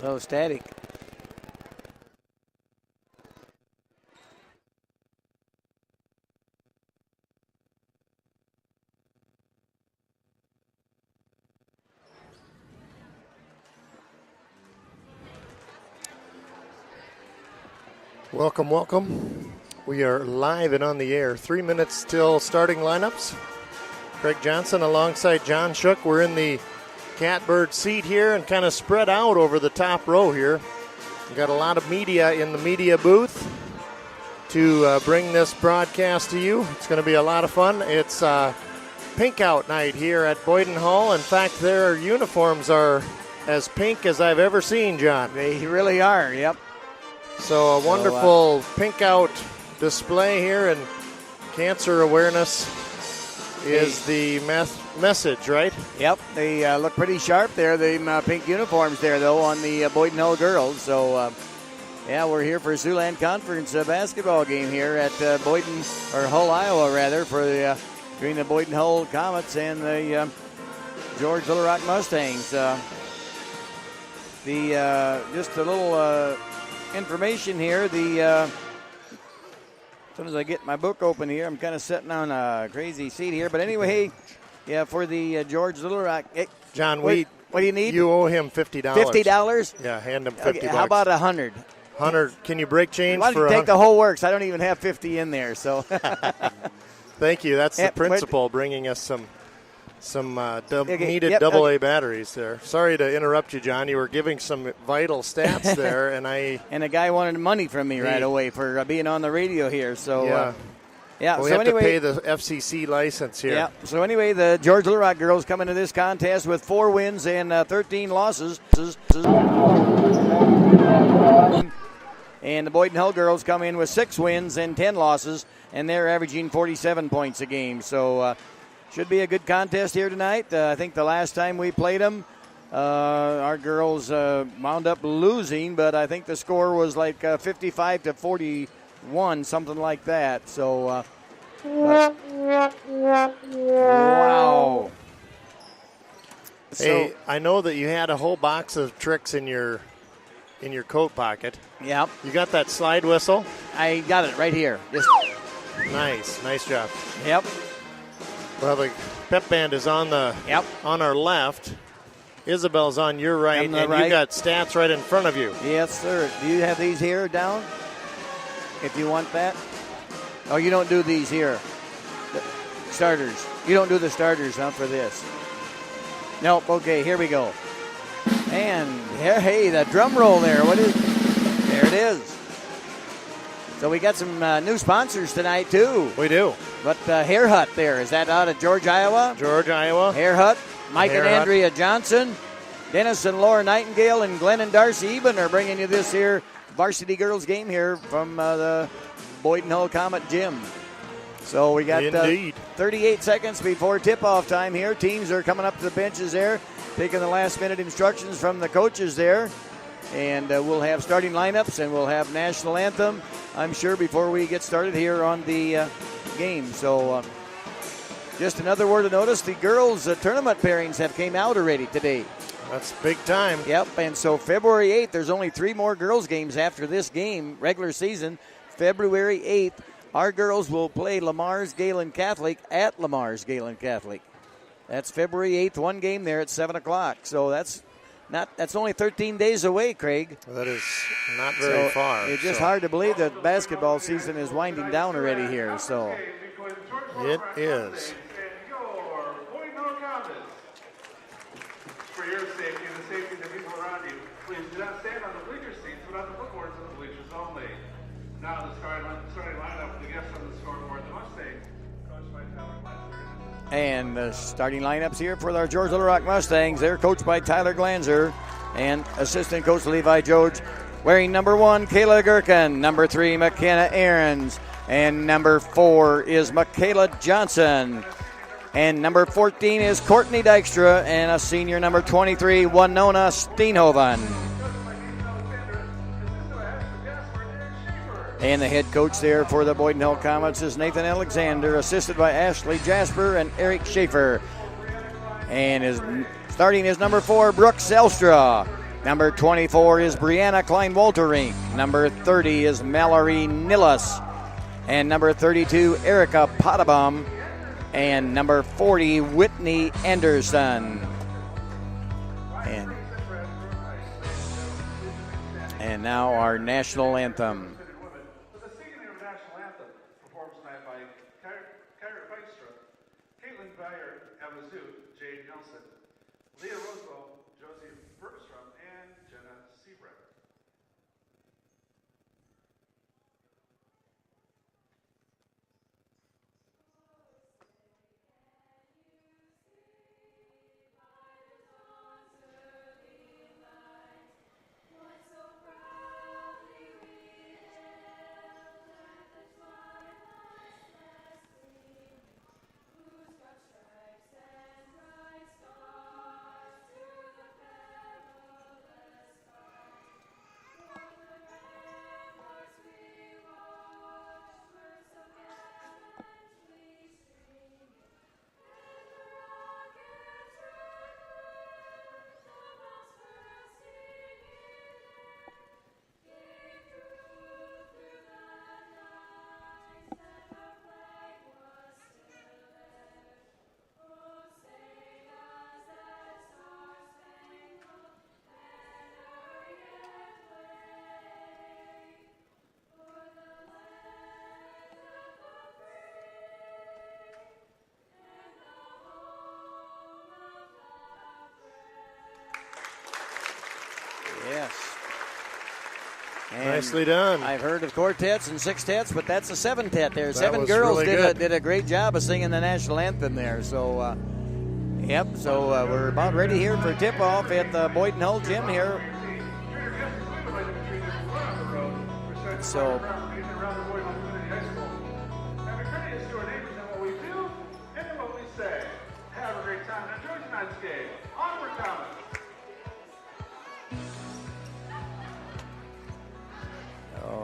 Oh, static. Welcome, welcome. We are live and on the air. 3 minutes till starting lineups. Craig Johnson alongside John Shook. We're in the catbird seat here and kind of spread out over the top row here. We've got a lot of media in the media booth to bring this broadcast to you. It's going to be a lot of fun. It's pink out night here at Boyden Hall. In fact, their uniforms are as pink as I've ever seen, John. They really are, yep. So a wonderful pink out display here, and cancer awareness is the message, right? Yep, they look pretty sharp there, the pink uniforms there, though, on the Boyden Hull girls. So, yeah, we're here for a Siouxland Conference basketball game here at Boyden, or Hull, Iowa, rather, for the between the Boyden Hull Comets and the George Little Rock Mustangs. Just a little information here. As soon as I get my book open here, I'm kind of sitting on a crazy seat here. But anyway, yeah, for the George Little Rock. John, what do you need? You owe him $50. $50? Yeah, hand him $50. Okay, how about $100? 100. Can you break change Why don't for you take the whole works? I don't even have 50 in there. So. Thank you. That's the principal, bringing us some needed yep, AA batteries there. Sorry to interrupt you, John. You were giving some vital stats there, and a guy wanted money from me right away for being on the radio here. So yeah. Yeah, well, we so have anyway, to pay the FCC license here. Yeah. So anyway, the George Little Rock girls come into this contest with 4 wins and 13 losses. And the Boyden Hull girls come in with 6 wins and 10 losses, and they're averaging 47 points a game. So should be a good contest here tonight. I think the last time we played them, our girls wound up losing, but I think the score was like 55-41, something like that. So, wow. Hey, I know that you had a whole box of tricks in your coat pocket. Yep. You got that slide whistle? I got it right here. Just nice job. Yep. Well, the pep band is on our left. Isabel's on your right, and right. You got stats right in front of you. Yes, sir. Do you have these here down? If you want that. Oh, you don't do these here. The starters. You don't do the starters, huh, for this? Nope. Okay, here we go. And hey, the drum roll there. There it is. So we got some new sponsors tonight, too. We do. But Hair Hut there, is that out of George, Iowa? George, Iowa. Hair Hut, Mike and Andrea Johnson, Dennis and Laura Nightingale, and Glenn and Darcy Eben are bringing you this here varsity girls game here from the Boyden Hull Comet Gym. So we got 38 seconds before tip-off time here. Teams are coming up to the benches there, taking the last-minute instructions from the coaches there. And we'll have starting lineups, and we'll have national anthem, I'm sure, before we get started here on the game. So just another word of notice, the girls' tournament pairings have came out already today. That's big time. Yep, and so February 8th, there's only 3 more girls' games after this game, regular season. February 8th, our girls will play Lamar's Galen Catholic at Lamar's Galen Catholic. That's February 8th, one game there at 7 o'clock. So that's only 13 days away, Craig. That is not very far. It's just hard to believe that basketball season is winding down already here. So it is. For your safety and the safety of the people around you, please do not stand on the bleacher seats, but on the footboards of the bleachers only. Now the starting lineup with the guests on the scoreboard, the Mustangs, coached by Tyler Glanzer. And the starting lineups here for our George Little Rock Mustangs. They're coached by Tyler Glanzer and assistant coach Levi George. Wearing number 1, Kayla Gherkin. Number 3, McKenna Ahrens. And number 4 is Michaela Johnson. And number 14 is Courtney Dykstra. And a senior, number 23, Winona Steenhoven. And the head coach there for the Boyden Hull Comets is Nathan Alexander, assisted by Ashley Jasper and Eric Schaefer. And starting is number 4, Brooke Zelstra. Number 24 is Brianna Klein-Walterink. Number 30 is Mallory Nilles. And number 32, Erica Potabom. And number 40, Whitney Anderson. And now our national anthem. The singing of national anthem performed tonight by Kyra Feistra, Caitlin Bayer, Eva Zoot, Jade Nelson, Leah Rosewell, Josie Bergstrom, and Jenna Seabrecht. Yes. And nicely done. I've heard of quartets and sextets, but that's a seventet there. That 7 was girls really did a great job of singing the national anthem there. So, we're about ready here for tip-off at the Boyden Hull Gym here. So,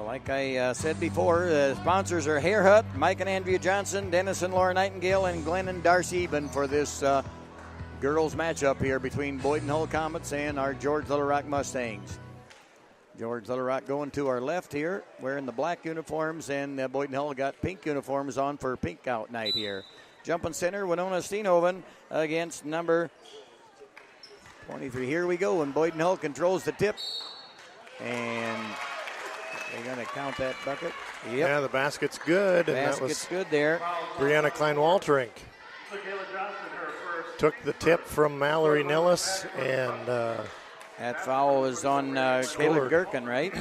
like I said before, the sponsors are Hair Hut, Mike and Andrea Johnson, Dennis and Laura Nightingale, and Glenn and Darcy Eben for this girls matchup here between Boyden Hull Comets and our George Little Rock Mustangs. George Little Rock going to our left here, wearing the black uniforms, and Boyden Hull got pink uniforms on for pink out night here. Jumping center, Winona Steenhoven against number 23. Here we go, and Boyden Hull controls the tip. And they're going to count that bucket. Yep. Yeah, the basket's good. And basket's that was good there. Brianna Klein-Walterink took the tip from Mallory Nilles, and that foul is on Kayla Gherkin, right?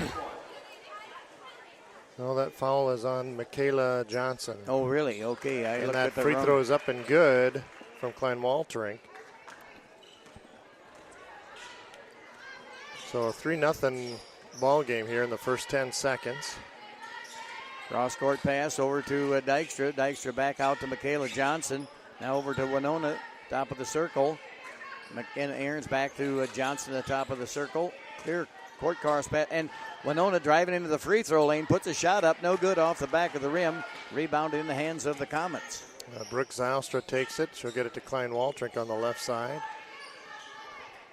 no, that foul is on Michaela Johnson. Oh, really? Okay. And that free throw is up and good from Klein-Walterink. So a 3-0 ball game here in the first 10 seconds. Cross-court pass over to Dykstra. Dykstra back out to Michaela Johnson. Now over to Winona, top of the circle. McKenna Aarons back to Johnson at the top of the circle. Clear court cross pass. And Winona driving into the free throw lane. Puts a shot up. No good off the back of the rim. Rebound in the hands of the Comets. Brooke Zylstra takes it. She'll get it to Klein-Walterink on the left side.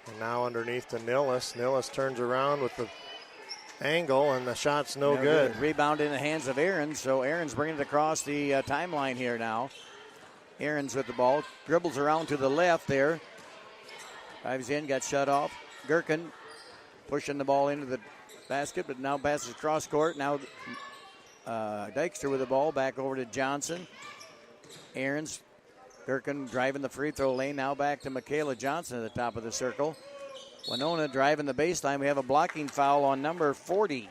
And now underneath to Nilles. Nilles turns around with the angle, and the shot's no good. Rebound in the hands of Aarons. So Aarons bringing it across the timeline here now. Aarons with the ball. Dribbles around to the left there. Dives in, got shut off. Gherkin pushing the ball into the basket, but now passes cross court. Now Dykstra with the ball back over to Johnson. Aarons, Gherkin driving the free throw lane. Now back to Michaela Johnson at the top of the circle. Winona driving the baseline. We have a blocking foul on number 40.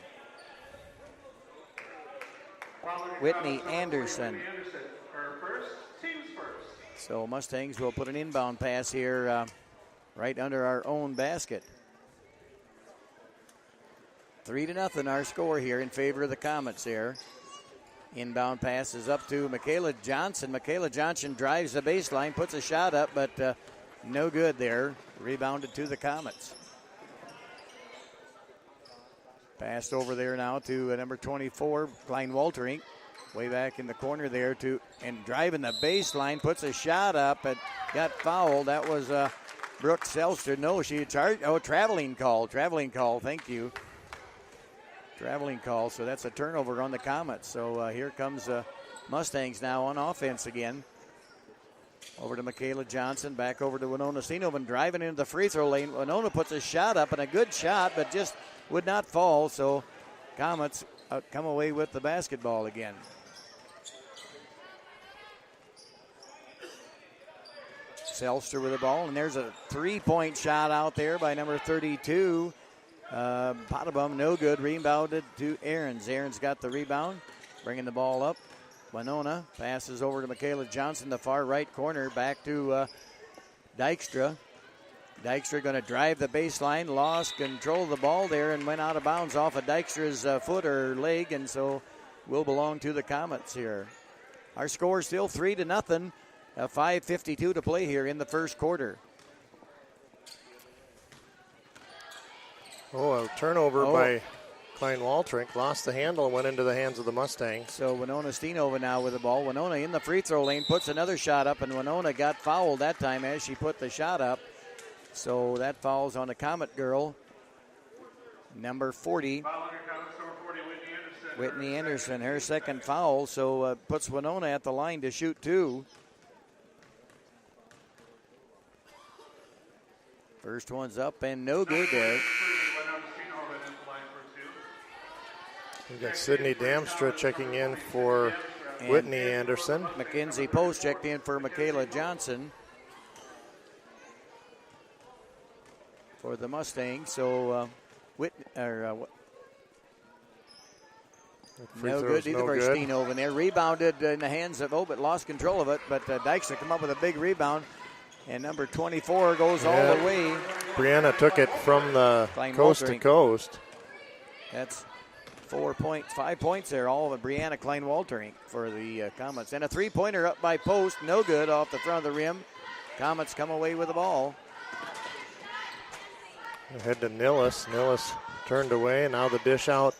Whitney Anderson. So Mustangs will put an inbound pass here right under our own basket. 3-0 our score here in favor of the Comets here. Inbound pass is up to Michaela Johnson. Michaela Johnson drives the baseline, puts a shot up, but no good there. Rebounded to the Comets. Passed over there now to number 24, Klein-Walterink. Way back in the corner there and driving the baseline, puts a shot up, but got fouled. That was Brooke Selster. No, she charged. Oh, traveling call. Thank you. Traveling call. So that's a turnover on the Comets. So here comes Mustangs now on offense again. Over to Michaela Johnson. Back over to Winona Stenovan. Driving into the free throw lane. Winona puts a shot up, and a good shot, but just would not fall. So Comets come away with the basketball again. Selster with the ball, and there's a three-point shot out there by number 32. Pottabum, no good. Rebounded to Ahrens. Ahrens got the rebound, bringing the ball up. Winona passes over to Michaela Johnson, the far right corner, back to Dykstra. Dykstra going to drive the baseline, lost control of the ball there and went out of bounds off of Dykstra's foot or leg, and so will belong to the Comets here. Our score still 3-0. 5:52 to play here in the first quarter. A turnover by Klein Waltrink. Lost the handle and went into the hands of the Mustangs. So Winona Steenova now with the ball. Winona in the free throw lane puts another shot up, and Winona got fouled that time as she put the shot up. So that falls on the Comet girl, number 40. Whitney Anderson, her second foul, so puts Winona at the line to shoot two. First one's up and no good there. We've got Sydney Damstra checking in for Whitney Anderson. Mackenzie Post checked in for Michaela Johnson for the Mustangs. So no good either for Steenhoven there. Rebounded in the hands of but lost control of it. But Dykstra come up with a big rebound. And number 24 goes all the way. Brianna took it from the coast to coast. That's 5 points there, all of Brianna Klein-Waltering for the Comets. And a three-pointer up by Post, no good off the front of the rim. Comets come away with the ball. Head to Nillis. Nillis turned away, and now the dish out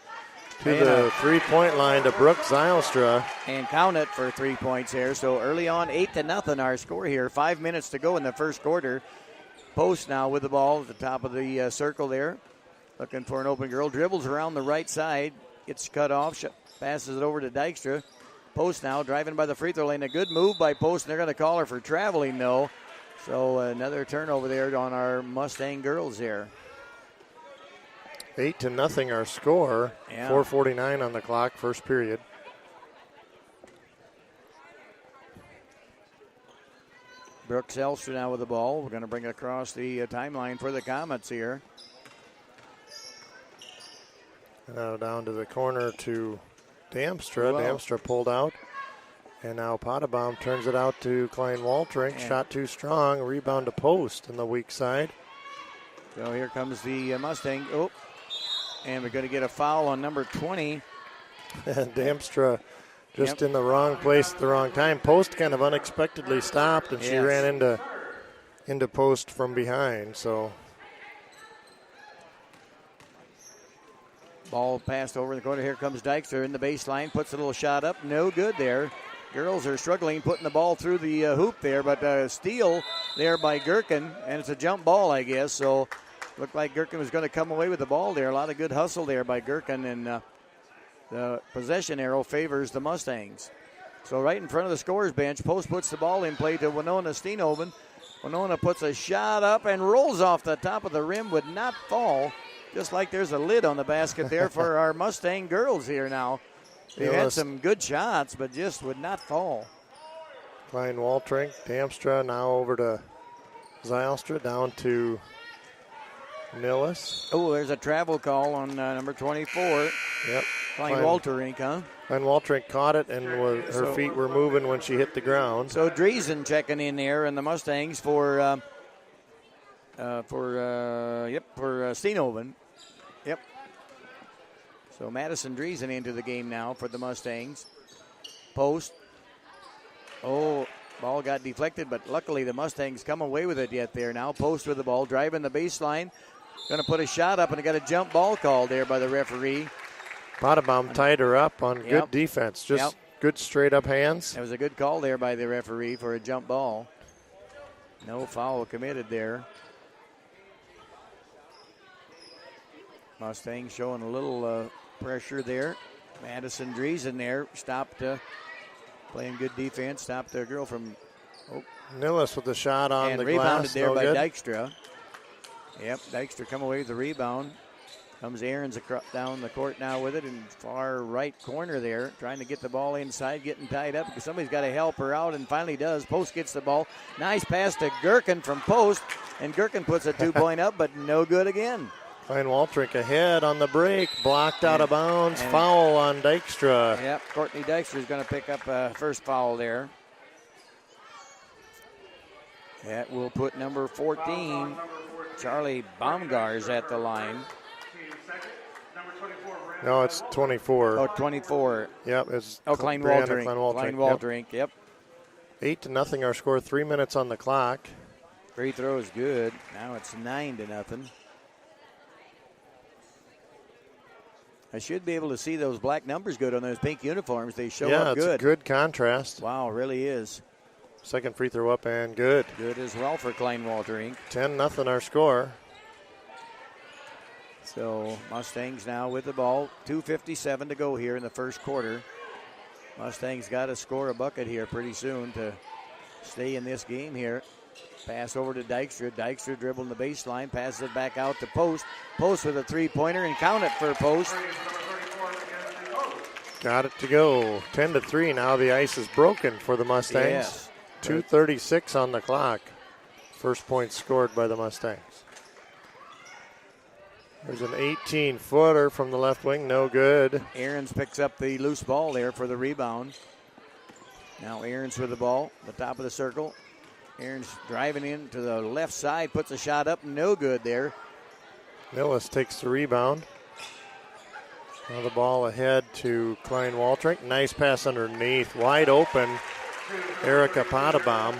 to the three-point line to Brooke Zylstra. And count it for 3 points here. So early on, 8-0 our score here. 5 minutes to go in the first quarter. Post now with the ball at the top of the circle there. Looking for an open girl. Dribbles around the right side. Gets cut off. Passes it over to Dykstra. Post now driving by the free throw lane. A good move by Post, and they're going to call her for traveling, though. So another turnover there on our Mustang girls here. 8-0 our score. 4:49 on the clock, first period. Brooke Selster now with the ball. We're going to bring it across the timeline for the Comets here. Now down to the corner to Damstra. Damstra pulled out. And now Pottabom turns it out to Klein Waltrink. Shot too strong. Rebound to Post in the weak side. So here comes the Mustang. And we're going to get a foul on number 20. And Damstra just in the wrong place at the wrong time. Post kind of unexpectedly stopped, and she ran into Post from behind. So ball passed over in the corner. Here comes Dykstra in the baseline. Puts a little shot up. No good there. Girls are struggling putting the ball through the hoop there, but steal there by Gherkin, and it's a jump ball, I guess. So looked like Gherkin was going to come away with the ball there. A lot of good hustle there by Gherkin, and the possession arrow favors the Mustangs. So right in front of the scorer's bench, Post puts the ball in play to Winona Steenhoven. Winona puts a shot up and rolls off the top of the rim, would not fall. Just like there's a lid on the basket there for our Mustang girls here now. They had some good shots, but just would not fall. Klein Waltrink, Damstra now over to Zylstra, down to Nillis. Oh, there's a travel call on number 24. Yep. Klein Waltrink, huh? Klein Waltrink caught it, and her feet were moving when she hit the ground. So Driesen checking in there, and the Mustangs for Steenhoven. Yep. So Madison Driesen into the game now for the Mustangs. Post. Oh, ball got deflected, but luckily the Mustangs come away with it yet there now. Post with the ball, driving the baseline. Going to put a shot up, and got a jump ball called there by the referee. Pottabom tied her up on good defense. Just good straight-up hands. That was a good call there by the referee for a jump ball. No foul committed there. Mustangs showing a little pressure there. Madison Driesen there stopped, playing good defense, stopped the girl from. Nillis with the shot on and the rebounded glass. there no by good. Dykstra. Yep, Dykstra come away with the rebound. Comes Ahrens down the court now with it in far right corner there, trying to get the ball inside, getting tied up because somebody's got to help her out, and finally does. Post gets the ball. Nice pass to Gherkin from Post, and Gherkin puts a 2-point up, but no good again. Klein Waltrink ahead on the break, blocked out of bounds, foul on Dykstra. Yep, Courtney Dykstra is going to pick up a first foul there. That will put number 14, Charlie Baumgars, at the line. No, it's 24. Oh, 24. Yep, it's Klein Brianna Waltrink. Klein Waltrink, yep. 8-0 our score, 3 minutes on the clock. Free throw is good. Now it's 9-0. I should be able to see those black numbers good on those pink uniforms. They show up good. Yeah, it's a good contrast. Wow, really is. Second free throw up and good. Good as well for Klein Waltrink. 10-0 our score. So Mustangs now with the ball. 2:57 to go here in the first quarter. Mustangs got to score a bucket here pretty soon to stay in this game here. Pass over to Dykstra. Dykstra dribbling the baseline. Passes it back out to Post. Post with a three-pointer and count it for Post. Got it to go. 10-3 now. The ice is broken for the Mustangs. Yes. 2:36 on the clock. First point scored by the Mustangs. There's an 18-footer from the left wing, no good. Ahrens picks up the loose ball there for the rebound. Now Ahrens with the ball, the top of the circle. Ahrens driving in to the left side, puts a shot up, no good there. Nillis takes the rebound. Now the ball ahead to Klein Waltrink. Nice pass underneath, wide open. Erica Potabaum.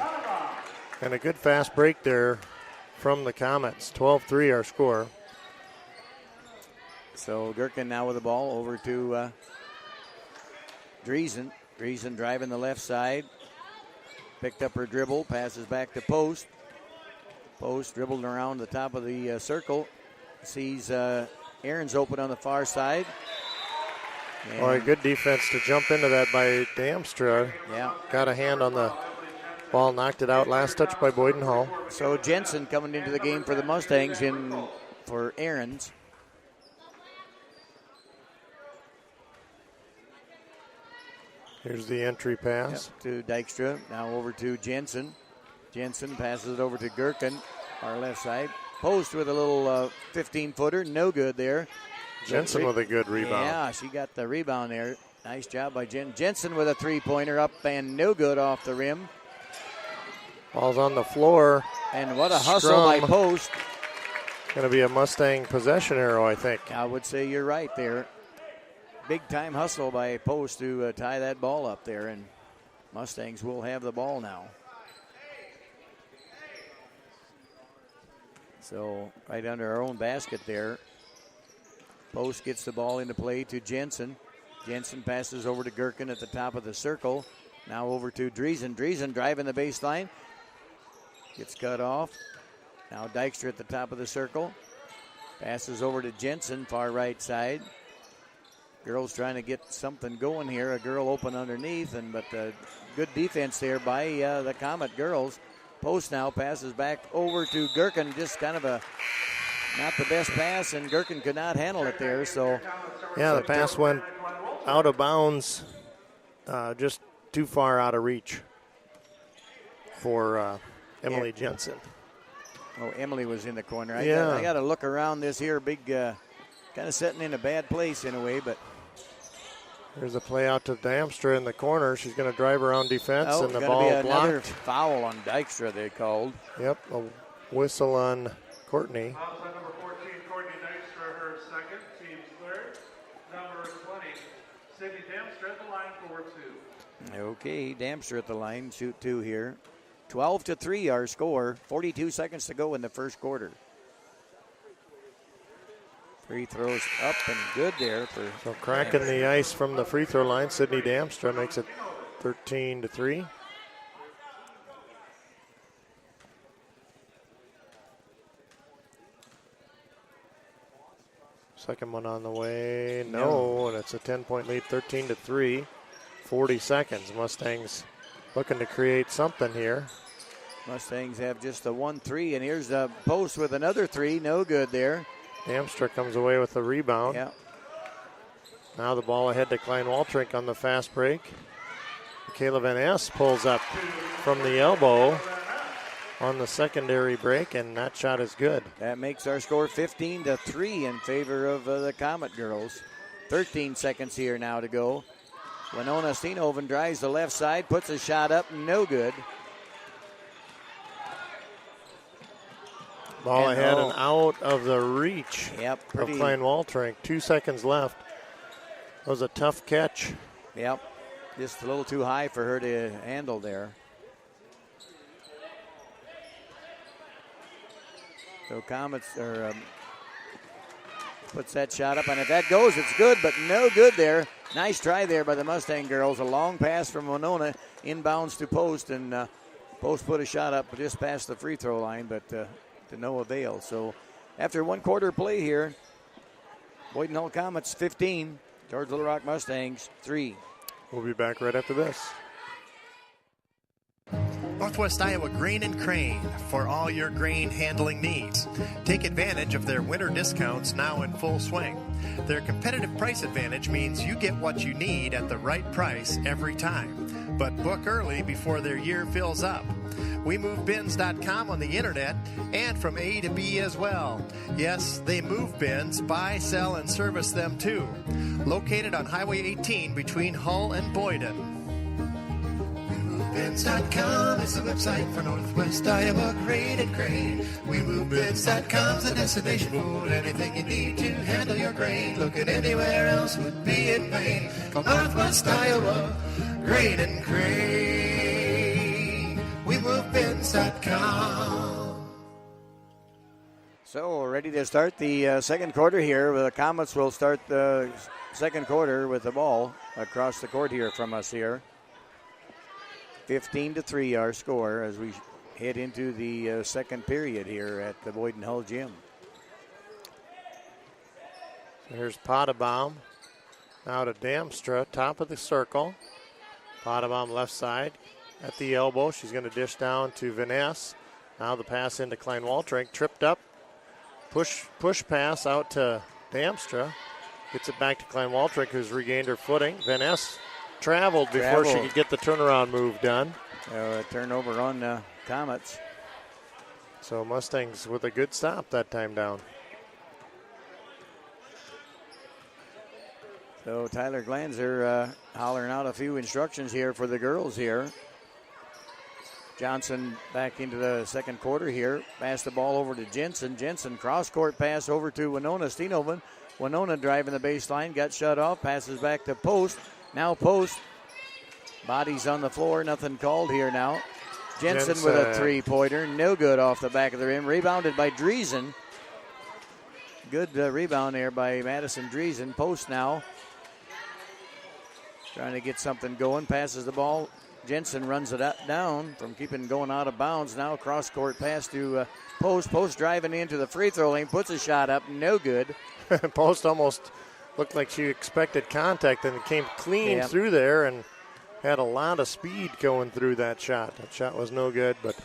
And a good fast break there from the Comets. 12-3 our score. So Gherkin now with the ball over to Driesen. Driesen driving the left side. Picked up her dribble, passes back to Post. Post dribbling around the top of the circle. Sees Ahrens open on the far side. All right, good defense to jump into that by Damstra. Yeah. Got a hand on the ball, knocked it out. Last touch by Boyden Hall. So Jensen coming into the game for the Mustangs in for Ahrens. Here's the entry pass. Yep, to Dykstra. Now over to Jensen. Jensen passes it over to Gherkin, our left side. Post with a little 15-footer. No good there. Jensen with a good rebound. Yeah, she got the rebound there. Nice job by Jensen with a three-pointer up and no good off the rim. Ball's on the floor. And what a hustle by Scrum. Post. Going to be a Mustang possession arrow, I think. I would say you're right there. Big-time hustle by Post to tie that ball up there, and Mustangs will have the ball now. So right under our own basket there. Post gets the ball into play to Jensen. Jensen passes over to Gherkin at the top of the circle. Now over to Driesen. Driesen driving the baseline. Gets cut off. Now Dykstra at the top of the circle. Passes over to Jensen, far right side. Girls trying to get something going here. A girl open underneath, but good defense there by the Comet girls. Post now passes back over to Gherkin. Just kind of a not the best pass, and Gherkin could not handle it there. So, yeah, the pass went out of bounds, just too far out of reach for Emily Jensen. Oh, Emily was in the corner. I Yeah. got to look around this here big, kind of setting in a bad place in a way, but. There's a play out to Damstra in the corner. She's going to drive around defense, and the gonna ball be another blocked. foul on Dykstra, they called. Yep, a whistle on Courtney. Foul on number 14, Courtney Dykstra, her second, team's third. Number 20, Sydney Damstra at the line for two. Okay, Damstra at the line, shoot two here. 12-3 our score. 42 seconds to go in the first quarter. Free throws up and good there for. So cracking the ice from the free throw line. Sydney Damstra makes it 13-3. Second one on the way. No, and it's a 10-point lead, 13-3. 40 seconds. Mustangs looking to create something here. Mustangs have just a 1-3, and here's the post with another 3. No good there. Amstra comes away with the rebound. Yeah. Now the ball ahead to Klein Waltrink on the fast break. Michaela Van Ness pulls up from the elbow on the secondary break, and that shot is good. That makes our score 15-3 in favor of the Comet girls. 13 seconds here now to go. Winona Steenhoven drives the left side, puts a shot up, no good. Ball ahead and out of the reach of Klein Waltrink. 2 seconds left. That was a tough catch. Yep, just a little too high for her to handle there. So Comets puts that shot up, and if that goes, it's good, but no good there. Nice try there by the Mustang girls. A long pass from Winona, inbounds to Post, and Post put a shot up just past the free throw line, but to no avail. So after one quarter play here, Boyden Hull Comets 15, George Little Rock Mustangs 3. We'll be back right after this. Northwest Iowa Grain and Crane for all your grain handling needs. Take advantage of their winter discounts now in full swing. Their competitive price advantage means you get what you need at the right price every time. But book early before their year fills up. WeMoveBins.com on the internet and from A to B as well. Yes, they move bins, buy, sell, and service them too. Located on Highway 18 between Hull and Boyden. WeMoveBins.com is the website for Northwest Iowa Grain and Crane. WeMoveBins.com's the destination for anything you need to handle your grain. Looking anywhere else would be in vain. Call Northwest Iowa Grain and Crane. WeMoveBins.com. So ready to start the second quarter here. The Comets will start the second quarter with the ball across the court here from us here. 15-3 our score as we head into the second period here at the Boyden Hull Gym. So here's Pottabaum. Now to Damstra, top of the circle. Pottabaum left side at the elbow. She's going to dish down to Vaness. Now the pass into Klein Waltrink. Tripped up. Push pass out to Damstra. Gets it back to Klein Waltrink, who's regained her footing. Vaness traveled before she could get the turnaround move done. A turnover on Comets. So Mustangs with a good stop that time down. So Tyler Glanzer hollering out a few instructions here for the girls here. Johnson back into the second quarter here. Pass the ball over to Jensen. Jensen cross-court pass over to Winona Steenhoven. Winona driving the baseline, got shut off, passes back to Post. Now Post, bodies on the floor, nothing called here now. Jensen with a three-pointer, no good off the back of the rim. Rebounded by Driesen. Good rebound there by Madison Driesen. Post now, trying to get something going, passes the ball. Jensen runs it down from keeping going out of bounds. Now cross-court pass to Post. Post driving into the free throw lane, puts a shot up, no good. Post almost looked like she expected contact and came clean through there and had a lot of speed going through that shot. That shot was no good, but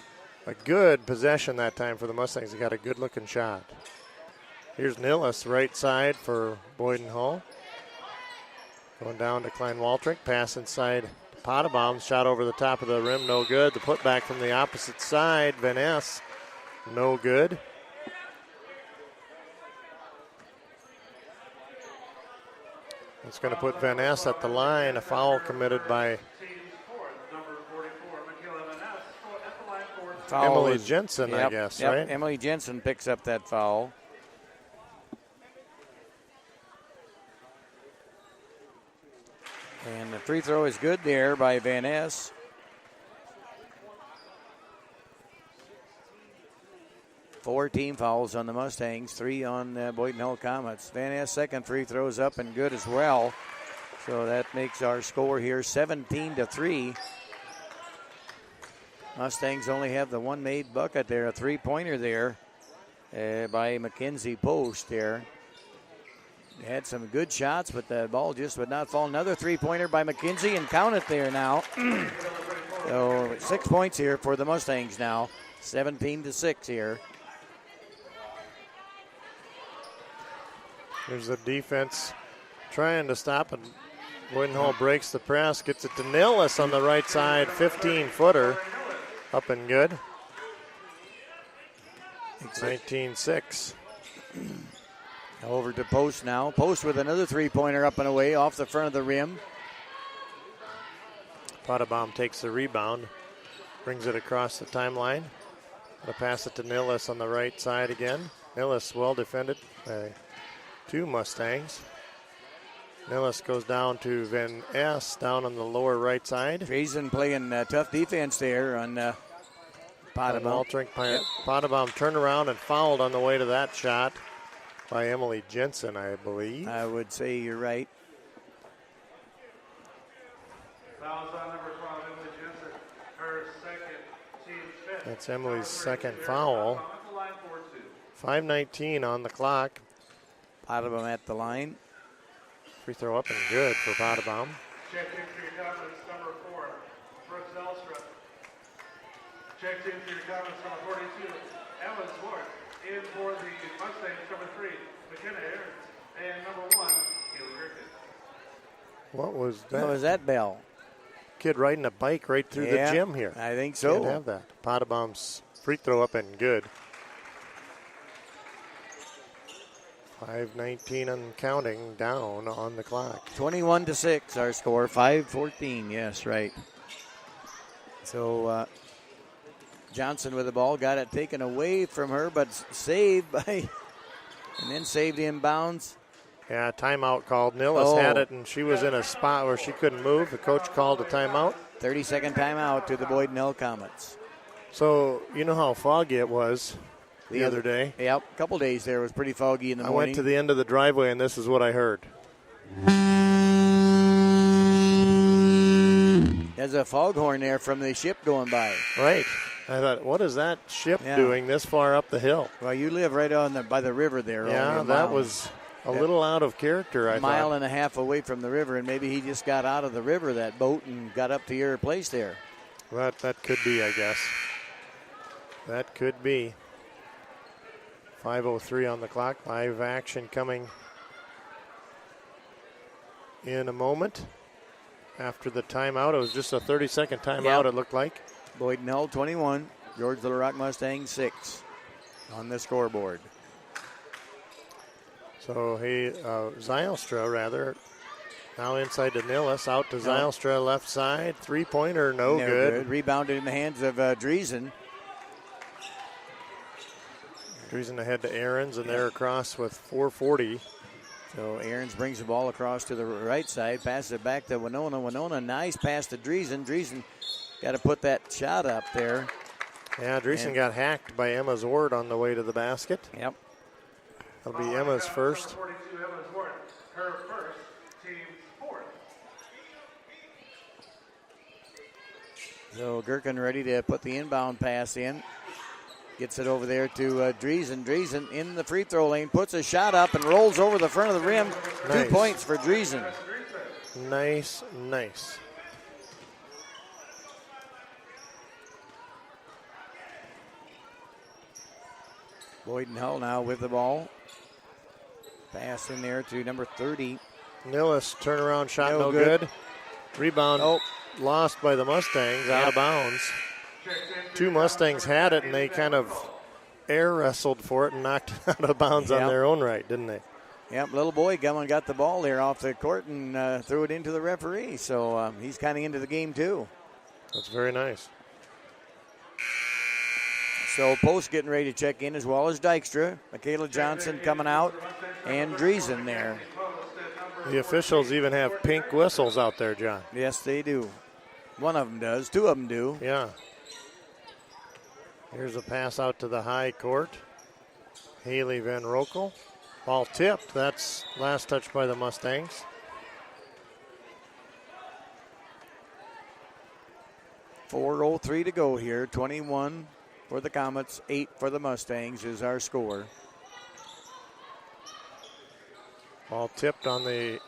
a good possession that time for the Mustangs. They got a good-looking shot. Here's Nilles, right side for Boyden Hull. Going down to Klein Waltrink, pass inside to Pottabaum. Shot over the top of the rim, no good. The putback from the opposite side, Vaness, no good. It's going to put Vaness at the line. A foul committed by Emily Jensen, I guess, right? Emily Jensen picks up that foul. And the free throw is good there by Vaness. Four team fouls on the Mustangs, 3 on Boyden Hull Comets. Vaness second free throw is up and good as well. So that makes our score here 17-3. Mustangs only have the one made bucket there, a three-pointer there by Mackenzie Post there. Had some good shots, but the ball just would not fall. Another three-pointer by McKenzie, and count it there now. So 6 points here for the Mustangs now. 17-6 here. There's the defense trying to stop it. Boyden Hull breaks the press, gets it to Nillis on the right side, 15-footer, up and good. 19-6. Over to Post now. Post with another three-pointer up and away off the front of the rim. Potabom takes the rebound, brings it across the timeline. Gonna pass it to Nillis on the right side again. Nillis well defended by 2 Mustangs. Nillis goes down to Van S down on the lower right side. Drazen playing tough defense there on Potabom. Potabom turned around and fouled on the way to that shot by Emily Jensen, I believe. I would say you're right. Fouls on number 12, Emily Jensen. Her second, team's fifth. That's Emily's second foul. 5:19 on the clock. Potabom at the line. Free throw up and good for Potabom. Checked in for your comments, number 4, Brooks Elstrop. Checked in for your comments, number 42, Ellen Swart. In for the Mustangs, number 3, McKenna Aarons. And number 1, Kaylee Griffin. What was that? What was that bell? Kid riding a bike right through the gym here. I think so. Can't have that. Potabom's free throw up and good. 5:19 and counting down on the clock. 21-6 our score. 5:14. Yes, right. So Johnson with the ball, got it taken away from her, but saved by, and then saved inbounds. Yeah, timeout called. Nillis had it, and she was in a spot where she couldn't move. The coach called a timeout. 30-second timeout to the Boyden Hill Comets. So, you know how foggy it was the other day? Yep, a couple days there. It was pretty foggy in the morning. I went to the end of the driveway, and this is what I heard. There's a foghorn there from the ship going by. Right. I thought, what is that ship doing this far up the hill? Well, you live right on by the river there. Yeah, that was a little out of character, I thought. A mile and a half away from the river, and maybe he just got out of the river, that boat, and got up to your place there. Well, that could be, I guess. That could be. 5:03 on the clock. Live action coming in a moment. After the timeout, it was just a 30-second timeout, it looked like. Boyden Hull 21, George Little Rock Mustangs 6 on the scoreboard. So Zylstra, now inside to Nillis, out to Zylstra, left side. Three-pointer, no good. Rebounded in the hands of Drazen. Drazen ahead to Aarons, and they're across with 4:40. So Aarons brings the ball across to the right side, passes it back to Winona. Winona, nice pass to Drazen. Drazen got to put that shot up there. Yeah, Drazen got hacked by Emma Zwart on the way to the basket. Yep. That'll be Emma's first. 42, Emma Zwart. Her first, team's fourth. So Gherkin ready to put the inbound pass in. Gets it over there to Drazen. Drazen in the free throw lane, puts a shot up and rolls over the front of the rim. Nice. 2 points for Drazen. Nice. Boyden Hull now with the ball. Pass in there to number 30. Nillis, turnaround shot, no good. Rebound lost by the Mustangs, out of bounds. 2 Mustangs had it, and they kind of air wrestled for it and knocked it out of bounds on their own right, didn't they? Yep, little boy got the ball there off the court and threw it into the referee. So he's kind of into the game too. That's very nice. So Post getting ready to check in as well as Dykstra. Michaela Johnson coming out and Drazen there. The officials even have pink whistles out there, John. Yes, they do. One of them does. 2 of them do. Yeah. Here's a pass out to the high court. Haley Van Rokel. Ball tipped. That's last touch by the Mustangs. .403 to go here. 21 for the Comets, 8 for the Mustangs is our score. Ball tipped on the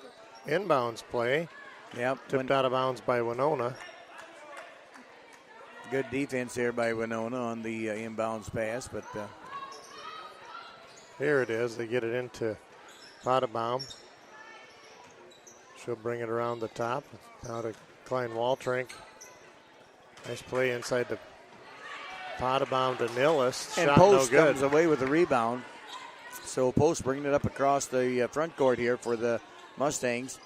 inbounds play. Yep. Tipped out of bounds by Winona. Good defense there by Winona on the inbounds pass, but here it is. They get it into Potabaum. She'll bring it around the top. Now to Klein Waltrink. Nice play inside the Potabaum to Nillis. And Shot Post no good. comes away with the rebound. So Post bringing it up across the front court here for the Mustangs.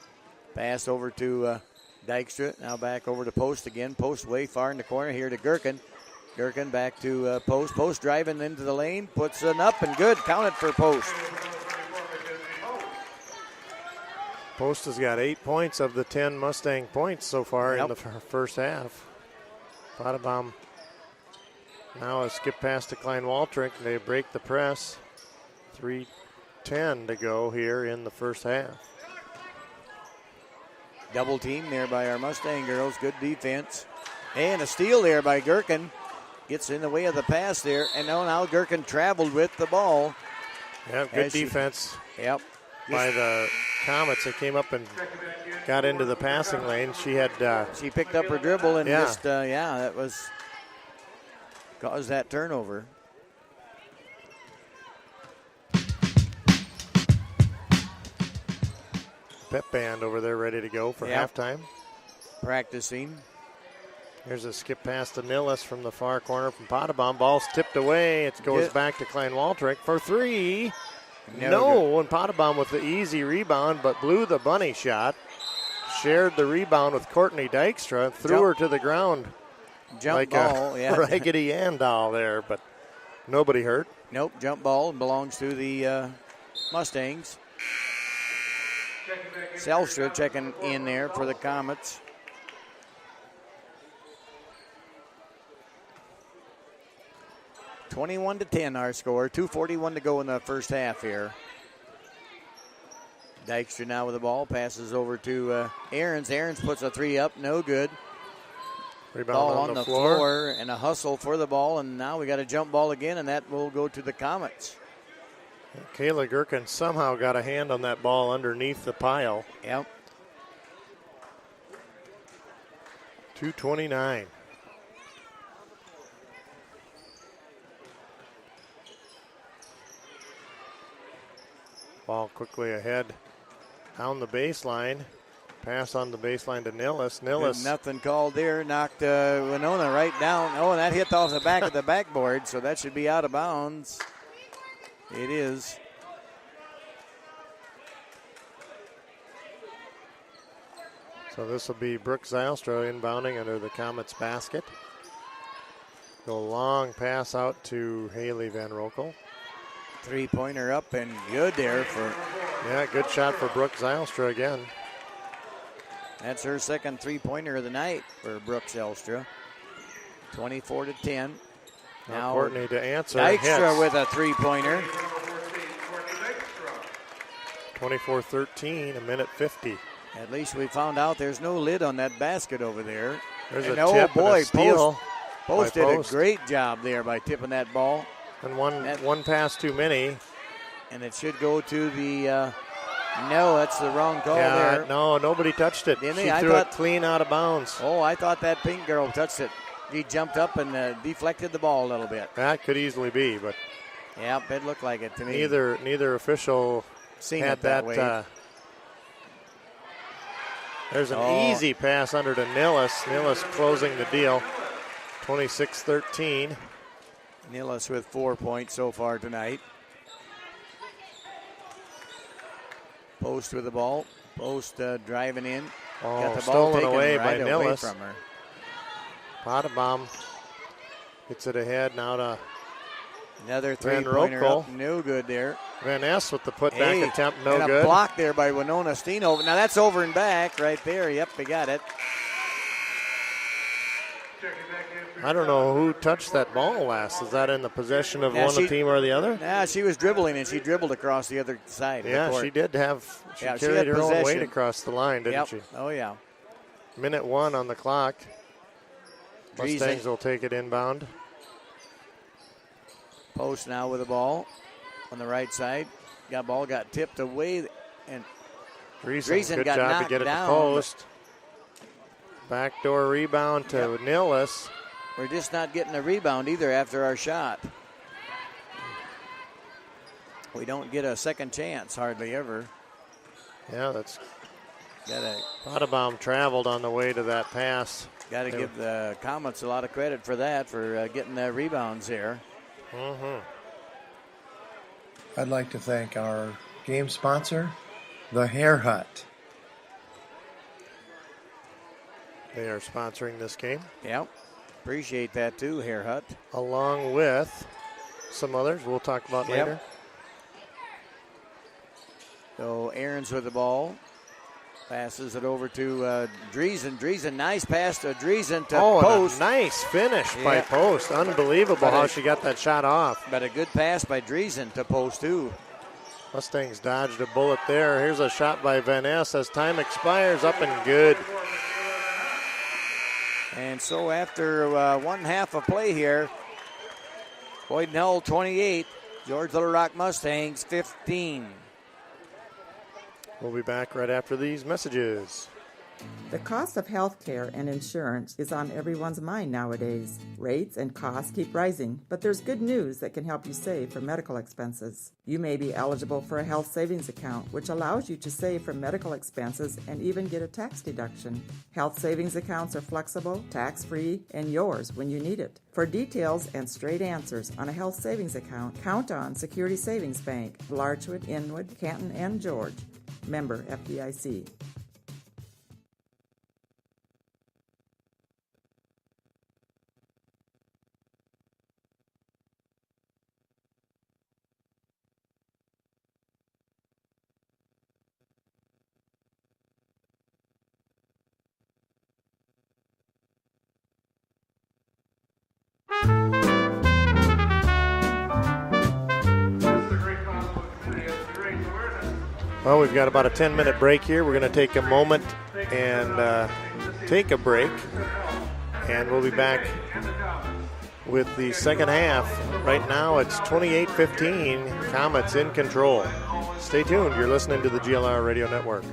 Pass over to Dykstra. Now back over to Post again. Post way far in the corner here to Gherkin. Gherkin back to Post. Post driving into the lane. Puts it up and good. Counted for Post. Post has got 8 points of the 10 Mustang points so far in the first half. Potabaum now a skip pass to Klein Waltrink. They break the press. 3:10 to go here in the first half. Double team there by our Mustang girls. Good defense. And a steal there by Gherkin. Gets in the way of the pass there. And now Gherkin traveled with the ball. Yeah, good defense. Yep. By the Comets that came up and got into the passing lane. She had she picked up her dribble and just that was caused that turnover. Pep band over there ready to go for halftime. Practicing. Here's a skip pass to Nillis from the far corner from Potabaum. Ball's tipped away. It goes back to Klein Waltrink for three. No, and Potabaum with the easy rebound, but blew the bunny shot. Shared the rebound with Courtney Dykstra. Threw her to the ground. Jump like ball, a Raggedy Ann doll there, but nobody hurt. Nope, jump ball belongs to the Mustangs. Zelstra checking in there for the Comets. (21-10) our score. 2:41 to go in the first half here. Dykstra now with the ball, passes over to Ahrens. Ahrens puts a three up, no good. Rebound ball on the floor. floor and a hustle for the ball, and now we got a jump ball again, and that will go to the Comets. Kayla Gherkin somehow got a hand on that ball underneath the pile. Yep. 2:29. Ball quickly ahead down the baseline. Pass on the baseline to Nillis. Nillis. Nothing called there. Knocked Winona right down. Oh, and that hit off the back of the backboard, so that should be out of bounds. It is. So this will be Brooke Zylstra inbounding under the Comets basket. Go long pass out to Haley Van Rokel. Three-pointer up and good there for. Yeah, good shot for Brooke Zylstra again. That's her second three-pointer of the night for Brooke Zylstra. 24-10. Now Courtney to answer. Dykstra with a three-pointer. 24-13, a minute 50. At least we found out there's no lid on that basket over there. There's and a tip and a steal. Post did a great job there by tipping that ball. And one pass too many. And it should go to the no, that's the wrong call there. No, nobody touched it. Didn't she they? threw it clean out of bounds. Oh, I thought that pink girl touched it. He jumped up and deflected the ball a little bit. That could easily be, but yep, it looked like it to me. Neither official seen had it that way. There's an easy pass under to Nillis. Nillis closing the deal. 26-13. Nillis with 4 points so far tonight. Post with the ball. Post driving in. Got the ball stolen taken away right by away Nillis. from her. Potabaum gets it ahead now to Another Van three-pointer Rokel. up. No good there. Van Ness with the putback attempt, no and good. A block there by Winona Steenhoven. Now that's over and back right there. Yep, we got it. I don't know who touched that ball last. Is that in the possession of one team or the other? Yeah, she was dribbling and she dribbled across the other side. Yeah, of the court. she did have. She carried had her own possession. weight across the line, didn't she? Oh yeah. Minute 1 on the clock. Mustangs will take it inbound. Post now with the ball on the right side. Got tipped away And Dreesen, good got job to knocked get it down, to post. Backdoor rebound to Nillis. We're just not getting a rebound either after our shot. We don't get a second chance hardly ever. Yeah, that's Got to Potabom traveled on the way to that pass. give the Comets a lot of credit for that, for getting the rebounds here. I'd like to thank our game sponsor, the Hair Hut. They are sponsoring this game. Yep. Appreciate that too, Hair Hut. Along with some others we'll talk about Yep. later. So Aaron's with the ball. Passes it over to Dreesen. Dreesen, nice pass to Dreesen to post. And a nice finish by Yeah. Post. Unbelievable how she got that shot off. But a good pass by Dreesen to post too. Mustangs dodged a bullet there. Here's a shot by Van Ness as time expires, up and good. And so after 1/2 of play here, Boyden Hull 28, George Little Rock Mustangs 15. We'll be back right after these messages. The cost of health care and insurance is on everyone's mind nowadays. Rates and costs keep rising, but there's good news that can help you save for medical expenses. You may be eligible for a health savings account, which allows you to save for medical expenses and even get a tax deduction. Health savings accounts are flexible, tax-free, and yours when you need it. For details and straight answers on a health savings account, count on Security Savings Bank, Larchwood, Inwood, Canton, and George. Member FDIC. Well, we've got about a 10-minute break here. We're going to take a moment and take a break. And we'll be back with the second half. Right now, it's 28-15. Comets in control. Stay tuned. You're listening to the GLR Radio Network.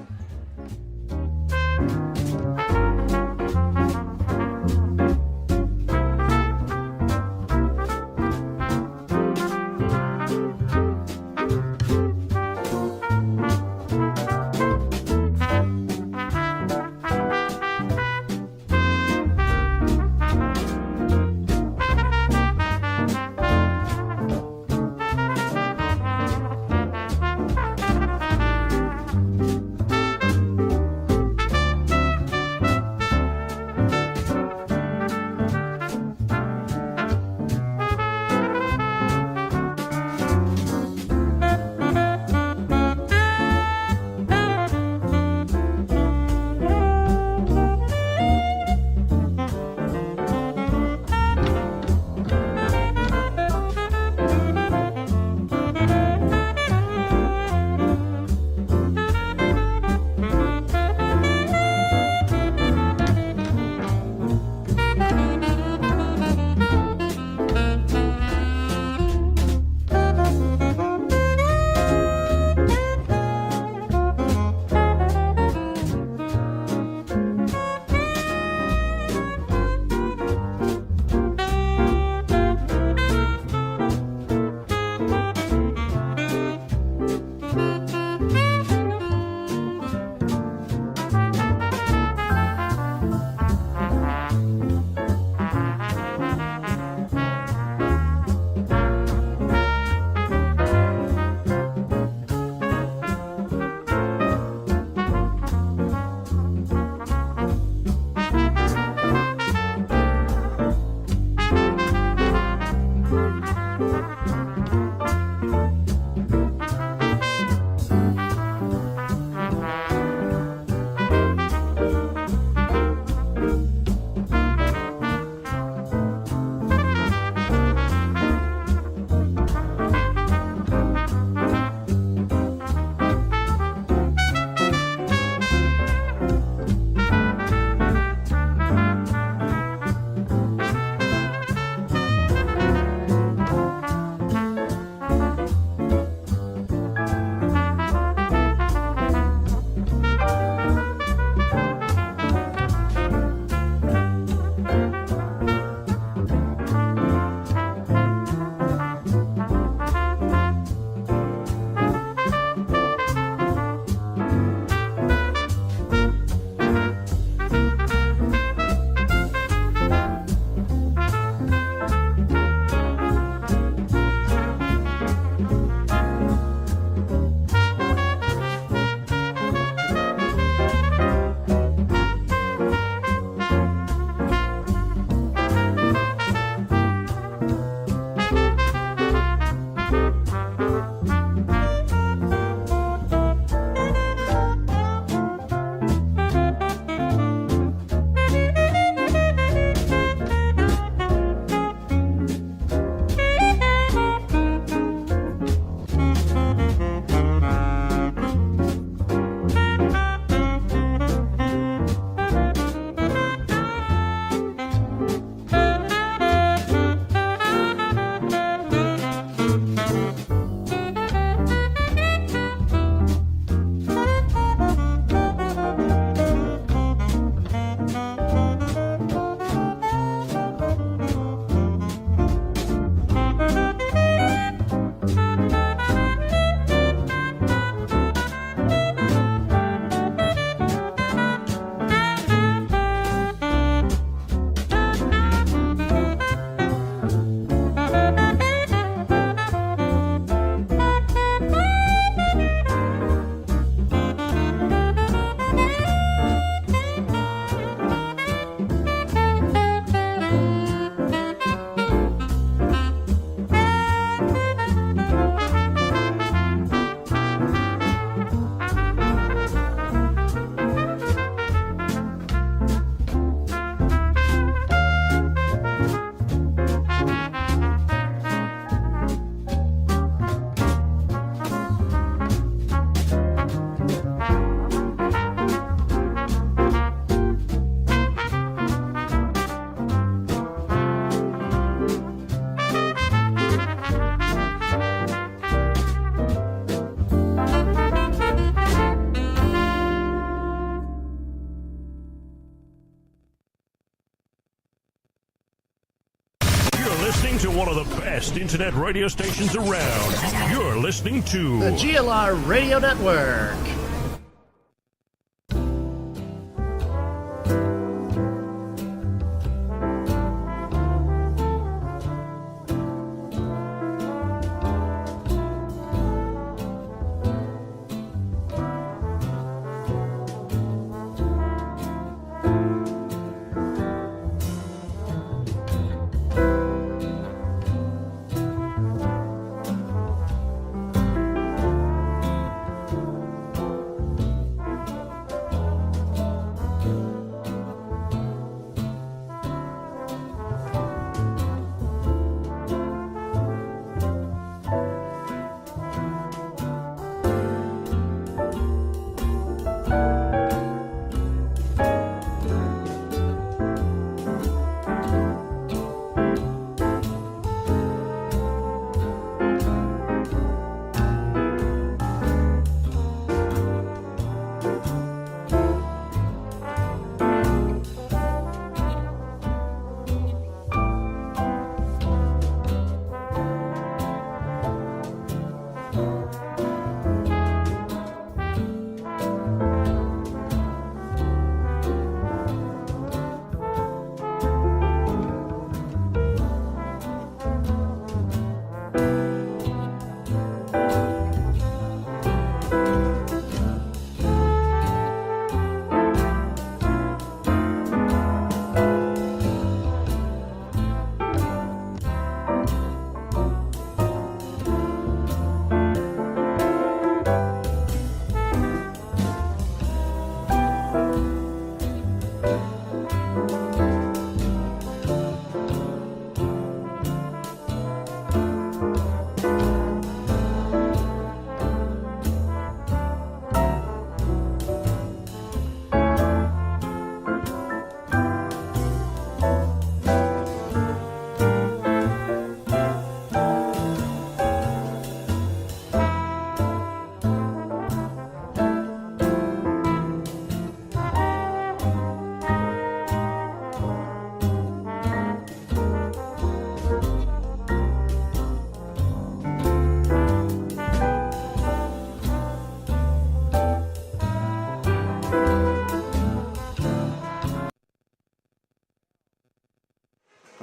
best internet radio stations around. You're listening to the GLR Radio Network.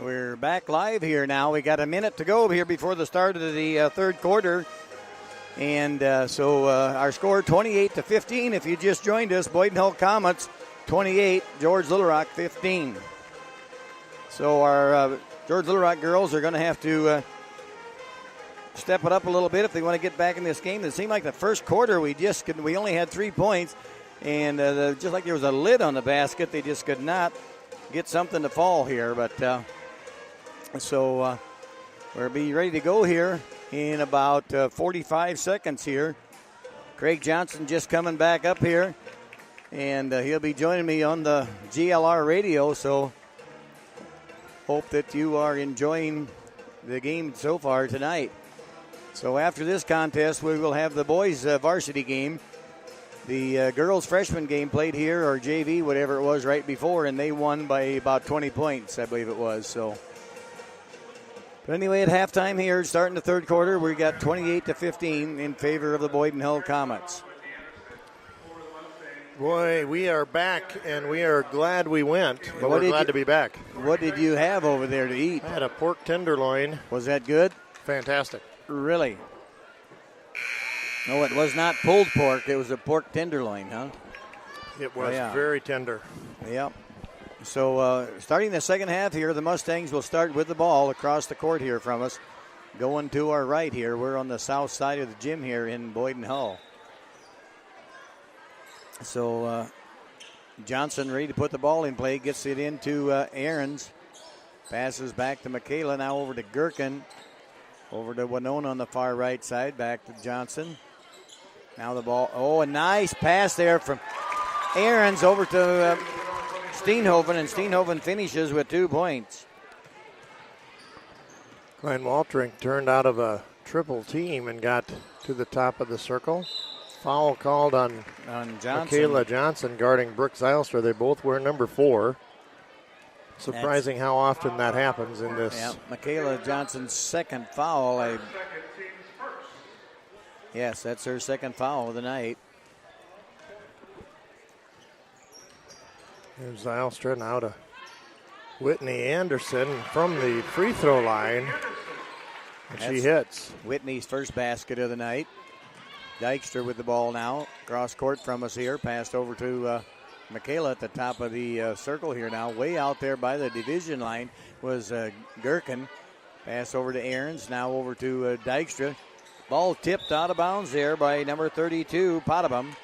We're back live here now. We got a minute to go here before the start of the third quarter. And so our score 28-15. If you just joined us, Boyden Hull Comets 28, George Little Rock 15. So our George Little Rock girls are going to have to step it up a little bit if they want to get back in this game. It seemed like the first quarter we only had 3 points, and just like there was a lid on the basket, they just could not get something to fall here. But so we'll be ready to go here in about 45 seconds here. Craig Johnson just coming back up here, and he'll be joining me on the GLR radio. So hope that you are enjoying the game so far tonight. So after this contest, we will have the boys' varsity game. The girls' freshman game played here, or JV, whatever it was, right before, and they won by about 20 points, I believe it was. So, but anyway, at halftime here, starting the third quarter, we got 28-15 in favor of the Boyden Hull Comets. Boy, we are back, and we are glad we went, but we're glad to be back. What did you have over there to eat? I had a pork tenderloin. Was that good? Fantastic. Really? No, it was not pulled pork. It was a pork tenderloin, huh? It was very tender. Yep. So starting the second half here, the Mustangs will start with the ball across the court here from us. Going to our right here. We're on the south side of the gym here in Boyden Hull. So Johnson ready to put the ball in play. Gets it into Ahrens. Passes back to Michaela. Now over to Gherkin. Over to Winona on the far right side. Back to Johnson. Now the ball. Oh, a nice pass there from Ahrens over to Steenhoven. And Steenhoven finishes with 2 points. Glenn Waltrink turned out of a triple team and got to the top of the circle. Foul called on Johnson. Michaela Johnson guarding Brooke Zylstra. They both wear number 4. Surprising how often that happens in this. Yeah, Michaela Johnson's second foul. Yes, that's her second foul of the night. Here's Zylstra now to Whitney Anderson from the free throw line. And she hits. Whitney's first basket of the night. Dykstra with the ball now. Cross court from us here. Passed over to Michaela at the top of the circle here now. Way out there by the division line was Gherkin. Pass over to Ahrens. Now over to Dykstra. Ball tipped out of bounds there by number 32, Potabom.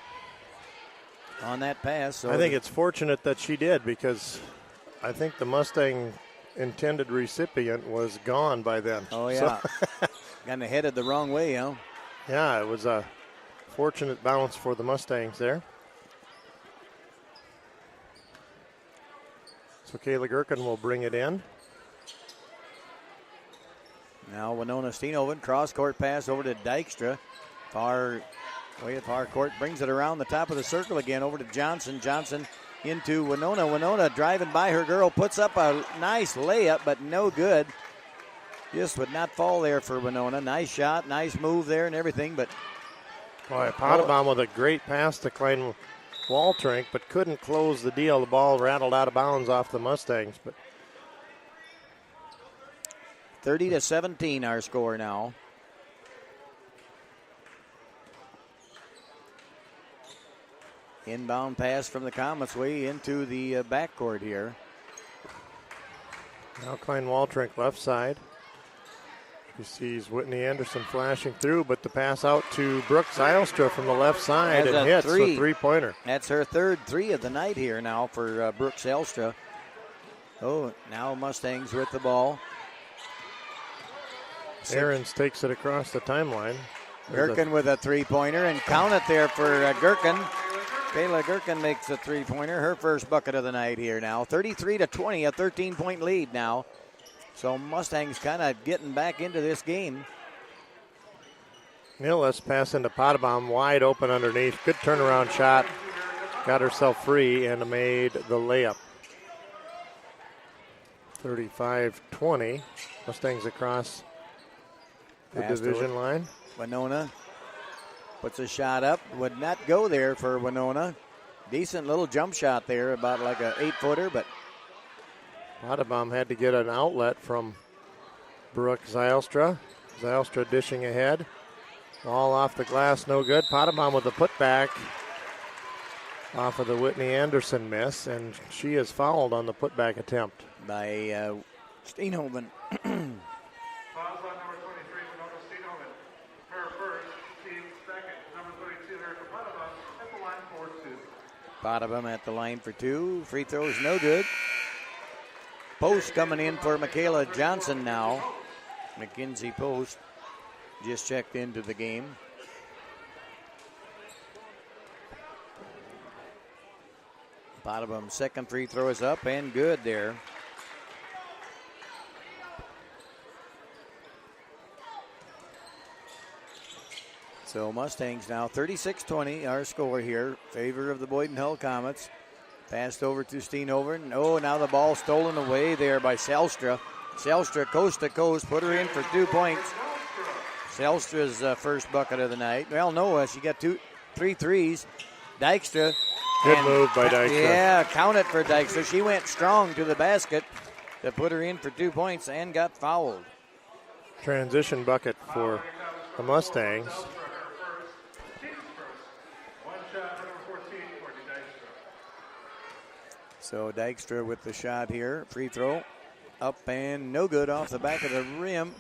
On that pass. So I think it's fortunate that she did, because I think the Mustang intended recipient was gone by then. Oh, yeah. Kind of headed the wrong way, huh? Yeah, it was a fortunate bounce for the Mustangs there. So Kayla Gherkin will bring it in. Now Winona Steenhoven, cross-court pass over to Dykstra. Way at far court, brings it around the top of the circle again over to Johnson. Johnson into Winona. Winona driving by her girl, puts up a nice layup, but no good. Just would not fall there for Winona. Nice shot, nice move there and everything, but... Boy, Potabom with a great pass to Klein Waltrink, but couldn't close the deal. The ball rattled out of bounds off the Mustangs. But 30-17 our score now. Inbound pass from the Comets way into the backcourt here. Now Klein Waltrink left side. He sees Whitney Anderson flashing through, but the pass out to Brooke Zylstra from the left side and hits a three-pointer. That's her third three of the night here now for Brooke Zylstra. Oh, now Mustangs with the ball. Ahrens takes it across the timeline. Gherkin with a three-pointer, and count it there for Gherkin. Kayla Gherkin makes a three-pointer, her first bucket of the night here now. 33-20, a 13-point lead now. So Mustangs kind of getting back into this game. Millis pass into Potabom, wide open underneath. Good turnaround shot. Got herself free and made the layup. 35-20. Mustangs across the division line. Winona puts a shot up. Would not go there for Winona. Decent little jump shot there, about like an 8-footer, but Potabom had to get an outlet from Brooke Zylstra. Zylstra dishing ahead. Ball off the glass, no good. Potabom with the putback off of the Whitney Anderson miss, and she is fouled on the putback attempt. By Steenhoven. Fouls on number 23, Winona Steenhoven. Her first, team second. Number 32, Erica Potabom at the line for two. Potabom at the line for two. Free throws no good. Post coming in for Michaela Johnson now. Mackenzie Post just checked into the game. Potabom's second free throw is up and good there. So Mustangs now 36-20, our score here. Favor of the Boyden Hull Comets. Passed over to Steenhoven. Oh, now the ball stolen away there by Zylstra. Zylstra coast to coast, put her in for 2 points. Zylstra's first bucket of the night. Well, no, she got three threes. Dykstra. Good move by Dykstra. Yeah, count it for Dykstra. She went strong to the basket to put her in for 2 points and got fouled. Transition bucket for the Mustangs. So Dykstra with the shot here. Free throw. Up and no good off the back of the rim.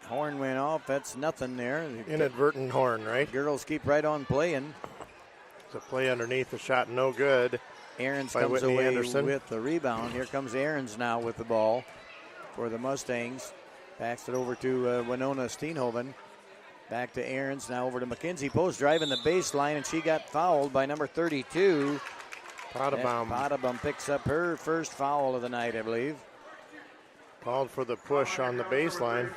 Horn went off. That's nothing there. Inadvertent horn, right? Girls keep right on playing. It's a play underneath the shot, no good. Ahrens by comes Whitney away Anderson with the rebound. Here comes Ahrens now with the ball for the Mustangs. Backs it over to Winona Steenhoven. Back to Ahrens, now over to Mackenzie Post, driving the baseline, and she got fouled by number 32. Potabom. Potabom picks up her first foul of the night, I believe. Called for the push on the baseline.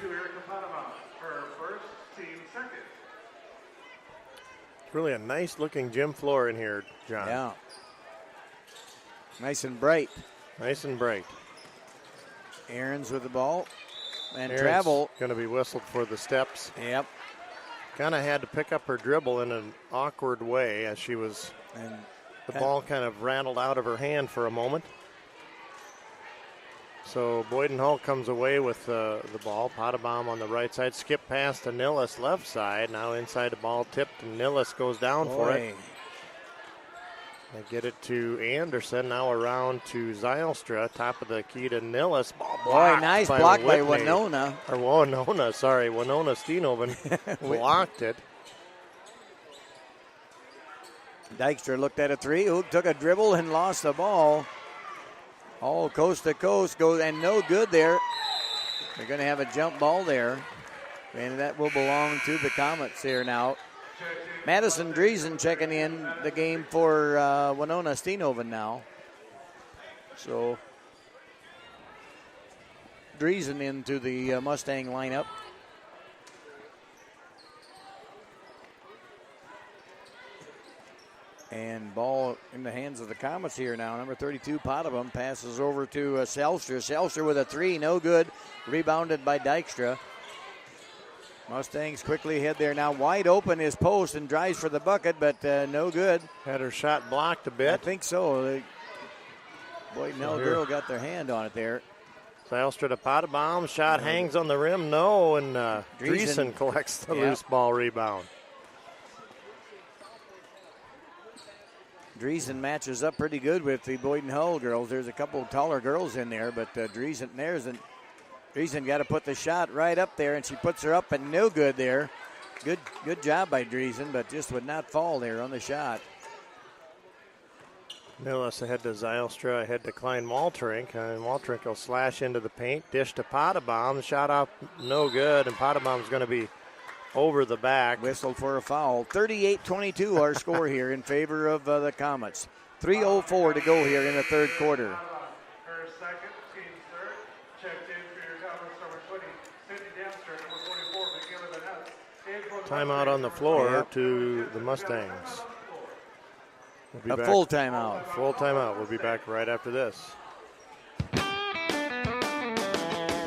It's really a nice looking gym floor in here, John. Yeah. Nice and bright. Nice and bright. Aaron's with the ball. And Aaron's travel. going to be whistled for the steps. Yep. Kind of had to pick up her dribble in an awkward way as she was, And the ball kind of rattled out of her hand for a moment. So Boyden Hull comes away with the ball. Potabom on the right side. Skip pass to Nillis left side. Now inside the ball tipped and Nillis goes down for it. They get it to Anderson. Now around to Zylstra. Top of the key to Nillis. Ball blocked. Boy, nice by block by Whitney. Winona. Winona Steenoven blocked it. Dykstra looked at a three. Ook took a dribble and lost the ball. All coast to coast goes, and no good there. They're going to have a jump ball there. And that will belong to the Comets here now. Madison Driesen checking in the game for Winona Steenoven now. So Driesen into the Mustang lineup. And ball in the hands of the Comets here now. Number 32, Potabom, passes over to Zylstra. Zylstra with a three, no good. Rebounded by Dykstra. Mustangs quickly ahead there now. Wide open is post and drives for the bucket, but no good. Had her shot blocked a bit. I think so. Boyden Hull girl got their hand on it there. Zylstra to Potabom. Shot hangs on the rim. No, and Driesen collects the loose ball rebound. Driesen matches up pretty good with the Boyden Hull girls. There's a couple of taller girls in there, but Driesen got to put the shot right up there, and she puts her up and no good there. Good job by Driesen, but just would not fall there on the shot. Nillis ahead to Zylstra, ahead to Klein Waltrink, and Waltrink will slash into the paint. Dish to Potabom. Shot off no good, and Potabom's going to be over the back. Whistled for a foul. 38-22 our score here in favor of the Comets. 3:04 to go here in the third quarter. Her second, team third. Checked in for your Comets, number 20, Sydney Dempster, number 44, McGill Vanette. Timeout on the floor to the Mustangs. We'll be back. Full timeout. Full timeout. We'll be back right after this.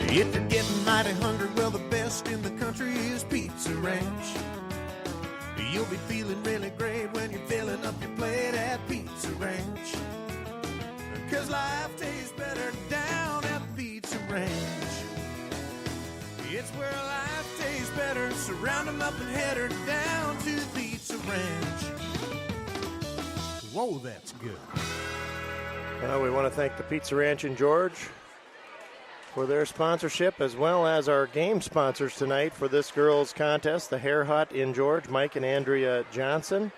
If you're getting mighty hungry, well, the best in the country is Pizza Ranch. You'll be feeling really great when you're filling up your plate at Pizza Ranch. 'Cause life tastes better down at Pizza Ranch. It's where life tastes better, so round 'em up and head her down to Pizza Ranch. Whoa, that's good. Well, we want to thank the Pizza Ranch in George for their sponsorship, as well as our game sponsors tonight for this girls' contest, the Hair Hut in George, Mike and Andrea Johnson,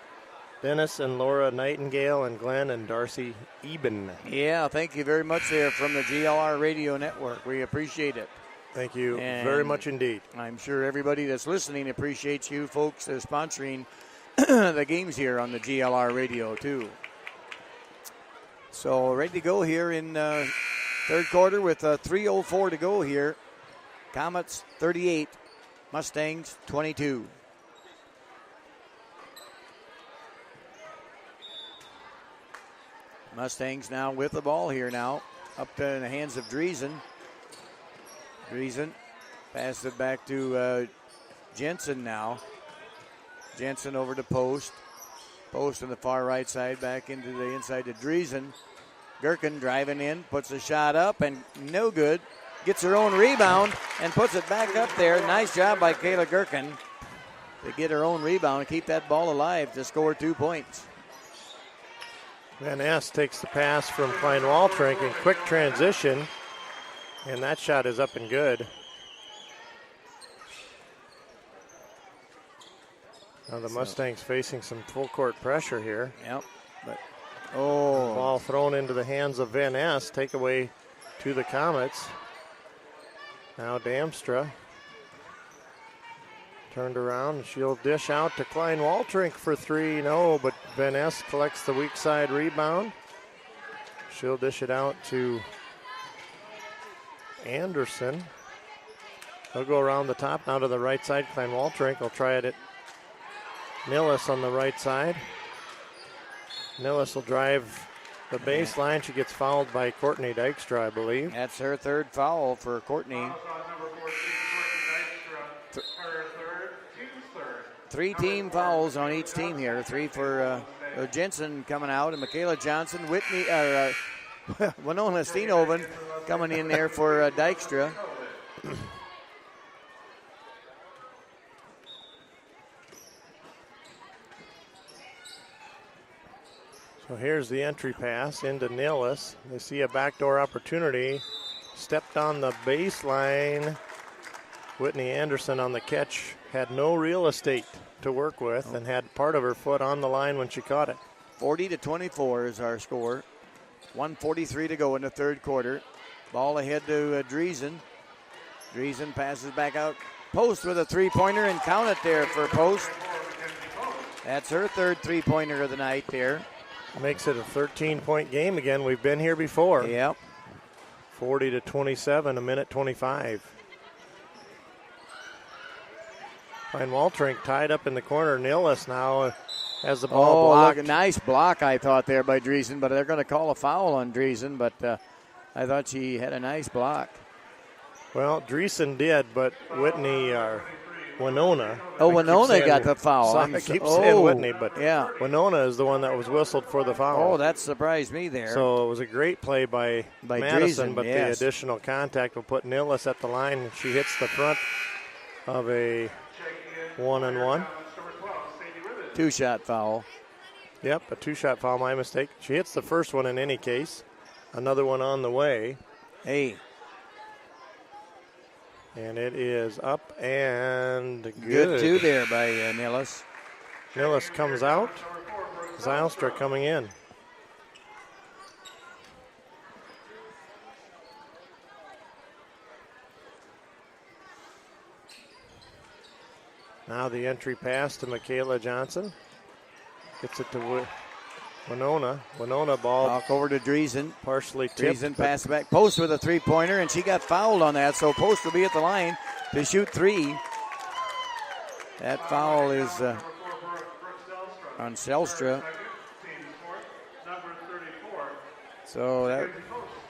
Dennis and Laura Nightingale, and Glenn and Darcy Eben. Yeah, thank you very much there from the GLR Radio Network. We appreciate it. Thank you And very much indeed. I'm sure everybody that's listening appreciates you folks sponsoring the games here on the GLR Radio, too. So, ready to go here in third quarter with 3:04 to go here. Comets 38, Mustangs 22. Mustangs now with the ball here now. Up to the hands of Driesen. Driesen passes it back to Jensen now. Jensen over to Post. Post on the far right side, back into the inside to Driesen. Gherkin driving in, puts a shot up, and no good. Gets her own rebound and puts it back up there. Nice job by Kayla Gherkin to get her own rebound and keep that ball alive to score 2 points. Van Ness takes the pass from Klein Waltrink in quick transition, and that shot is up and good. Now the Mustangs facing some full court pressure here. Yep. But ball thrown into the hands of Van Ness. Takeaway to the Comets. Now Damstra turned around. She'll dish out to Klein Waltrink for three. No, but Van Ness collects the weak side rebound. She'll dish it out to Anderson. They'll go around the top now to the right side. Klein Waltrink will try it at Nillis on the right side. Nillis will drive the baseline. She gets fouled by Courtney Dykstra, I believe. That's her third foul for Courtney. Fouls on number 14, Courtney Dykstra. Her third, team's third. 3 team fouls on each team here. 3 for Jensen coming out, and Michaela Johnson, Winona Steenoven coming in there for Dykstra. So here's the entry pass into Nillis. They see a backdoor opportunity. Stepped on the baseline. Whitney Anderson on the catch had no real estate to work with and had part of her foot on the line when she caught it. 40-24 is our score. 1:43 to go in the third quarter. Ball ahead to Driesen. Driesen passes back out. Post with a three-pointer and count it there for Post. That's her third three-pointer of the night there. Makes it a 13-point game again. We've been here before. Yep. 40-27, a minute 25. Klein Waltrink tied up in the corner. Nillis now has the ball blocked. Look, a nice block, I thought, there by Driesen, but they're going to call a foul on Driesen, but I thought she had a nice block. Well, Driesen did, but Whitney Winona. Oh, Winona got the foul. So I keep saying Whitney, but yeah. Winona is the one that was whistled for the foul. Oh, that surprised me there. So it was a great play by Madison, Driesen, but yes. the additional contact will put Nillis at the line. She hits the front of a 1-and-1. 2-shot foul. Yep, a 2-shot foul, my mistake. She hits the first one in any case. Another one on the way. Hey. And it is up and good. Good two there by Nillis. Nillis comes out. Zylstra coming in. Now the entry pass to Michaela Johnson. Gets it to Winona. Winona ball. Walk over to Driesen. Partially tipped. Driesen pass back. Post with a three-pointer, and she got fouled on that, so Post will be at the line to shoot 3. That foul is on Zylstra. So that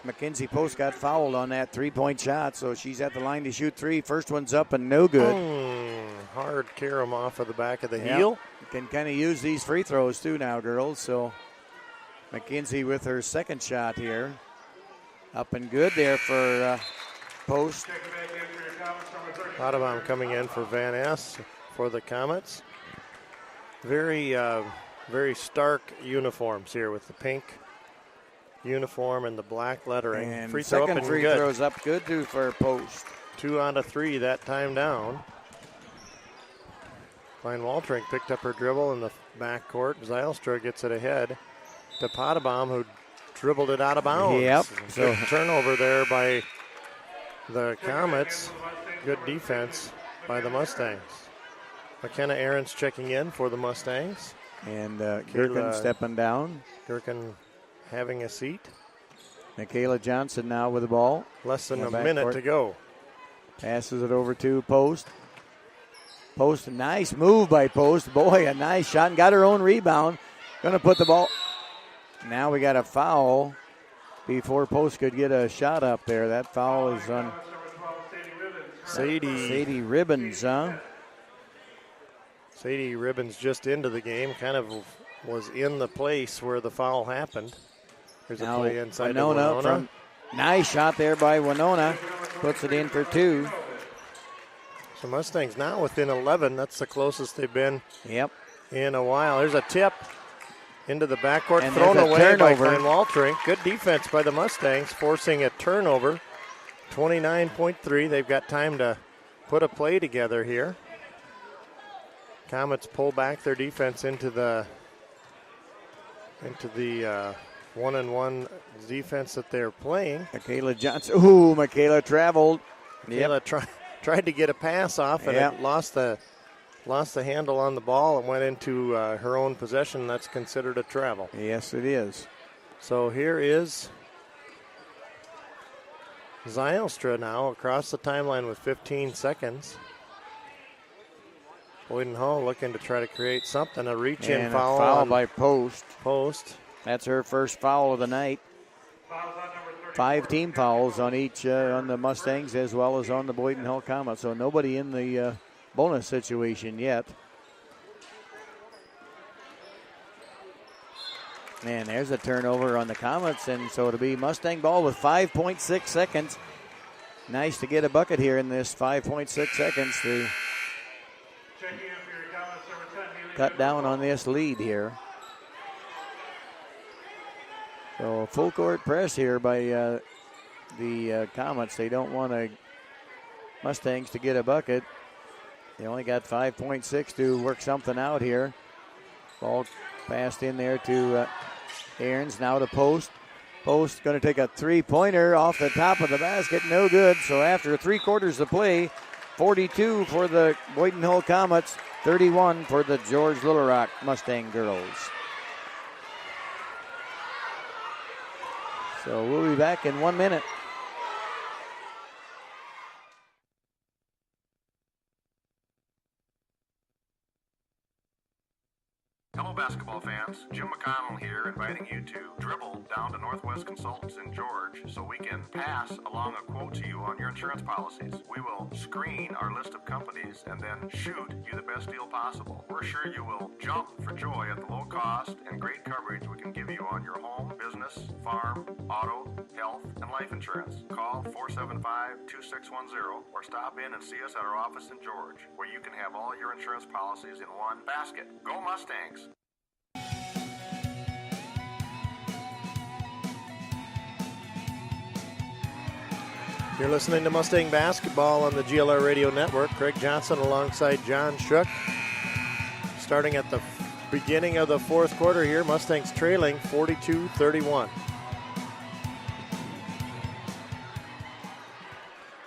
Mackenzie Post got fouled on that three-point shot, so she's at the line to shoot 3. First one's up and no good. Hard carom off of the back of the heel. Can kind of use these free throws too now, girls. So Mackenzie with her second shot here. Up and good there for Post. Potabom coming in for Van Ness for the Comets. Very stark uniforms here with the pink uniform and the black lettering. And free throw second up and free good. throws up good too for Post. 2 out of 3 that time down. Klein Waltrink picked up her dribble in the backcourt. Zylstra gets it ahead to Potabom, who dribbled it out of bounds. Yep. So turnover there by the Comets. Good defense by the Mustangs. McKenna Ahrens checking in for the Mustangs. And Gherkin stepping down. Gherkin having a seat. Michaela Johnson now with the ball. Less than a minute to go. Passes it over to Post. Post, a nice move by Post. Boy, a nice shot, and got her own rebound. Going to put the ball. Now we got a foul before Post could get a shot up there. That foul is on Sadie Ribbons, huh? Sadie Ribbons just into the game, kind of was in the place where the foul happened. Here's a play inside Winona. Nice shot there by Winona. Puts it in for 2. So Mustangs now within 11. That's the closest they've been in a while. There's a tip into the backcourt, and thrown away by turnover. Klein Waltrink. Good defense by the Mustangs, forcing a turnover. 29.3. They've got time to put a play together here. Comets pull back their defense into the 1-and-1 defense that they're playing. Michaela Johnson. Ooh, Michaela traveled. Michaela tried to get a pass off, and it lost the handle on the ball and went into her own possession. That's considered a travel. Yes, it is. So here is Zylstra now across the timeline with 15 seconds. Boyden Hall looking to try to create something. A reach-in foul by Post. That's her first foul of the night. 5 team fouls on each on the Mustangs as well as on the Boyden Hull Comets. So nobody in the bonus situation yet. And there's a turnover on the Comets, and so it'll be Mustang ball with 5.6 seconds. Nice to get a bucket here in this 5.6 seconds to cut down on this lead here. So full court press here by the Comets. They don't want Mustangs to get a bucket. They only got 5.6 to work something out here. Ball passed in there to Aarons, now to Post. Post going to take a three-pointer off the top of the basket. No good. So after 3 quarters of play, 42 for the Boyden Hull Comets, 31 for the George Little Rock Mustang girls. So we'll be back in 1 minute. Hello, basketball fans. Jim McConnell here, inviting you to dribble down to Northwest Consultants in George so we can pass along a quote to you on your insurance policies. We will screen our list of companies and then shoot you the best deal possible. We're sure you will jump for joy at the low cost and great coverage we can give you on your home, business, farm, auto, health, and life insurance. Call 475-2610 or stop in and see us at our office in George, where you can have all your insurance policies in one basket. Go Mustangs! You're listening to Mustang Basketball on the GLR Radio Network. Craig Johnson alongside John Shook. Starting at the beginning of the fourth quarter here, Mustangs trailing 42-31.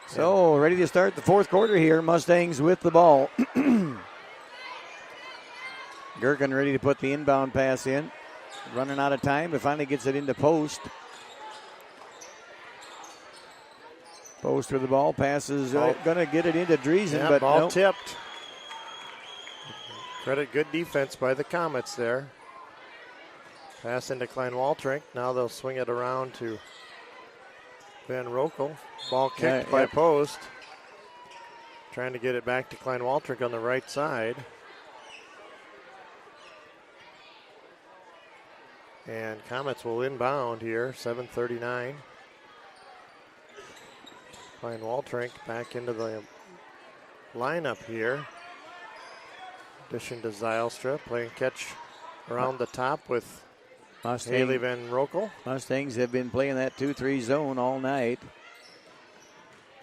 So ready to start the fourth quarter here. Mustangs with the ball. Gherkin ready to put the inbound pass in. Running out of time, but finally gets it into Post. Post with the ball, passes, going to get it into Driesen, yeah, but ball nope. Tipped. Credit good defense by the Comets there. Pass into Klein Waltrink. Now they'll swing it around to Van Rokel. Ball kicked by Post. Trying to get it back to Klein Waltrink on the right side. And Comets will inbound here, 7:39. Klein Waltrink back into the lineup here. Addition to Zylstra, playing catch around the top with Haley Van Rokel. Mustangs have been playing that 2-3 zone all night.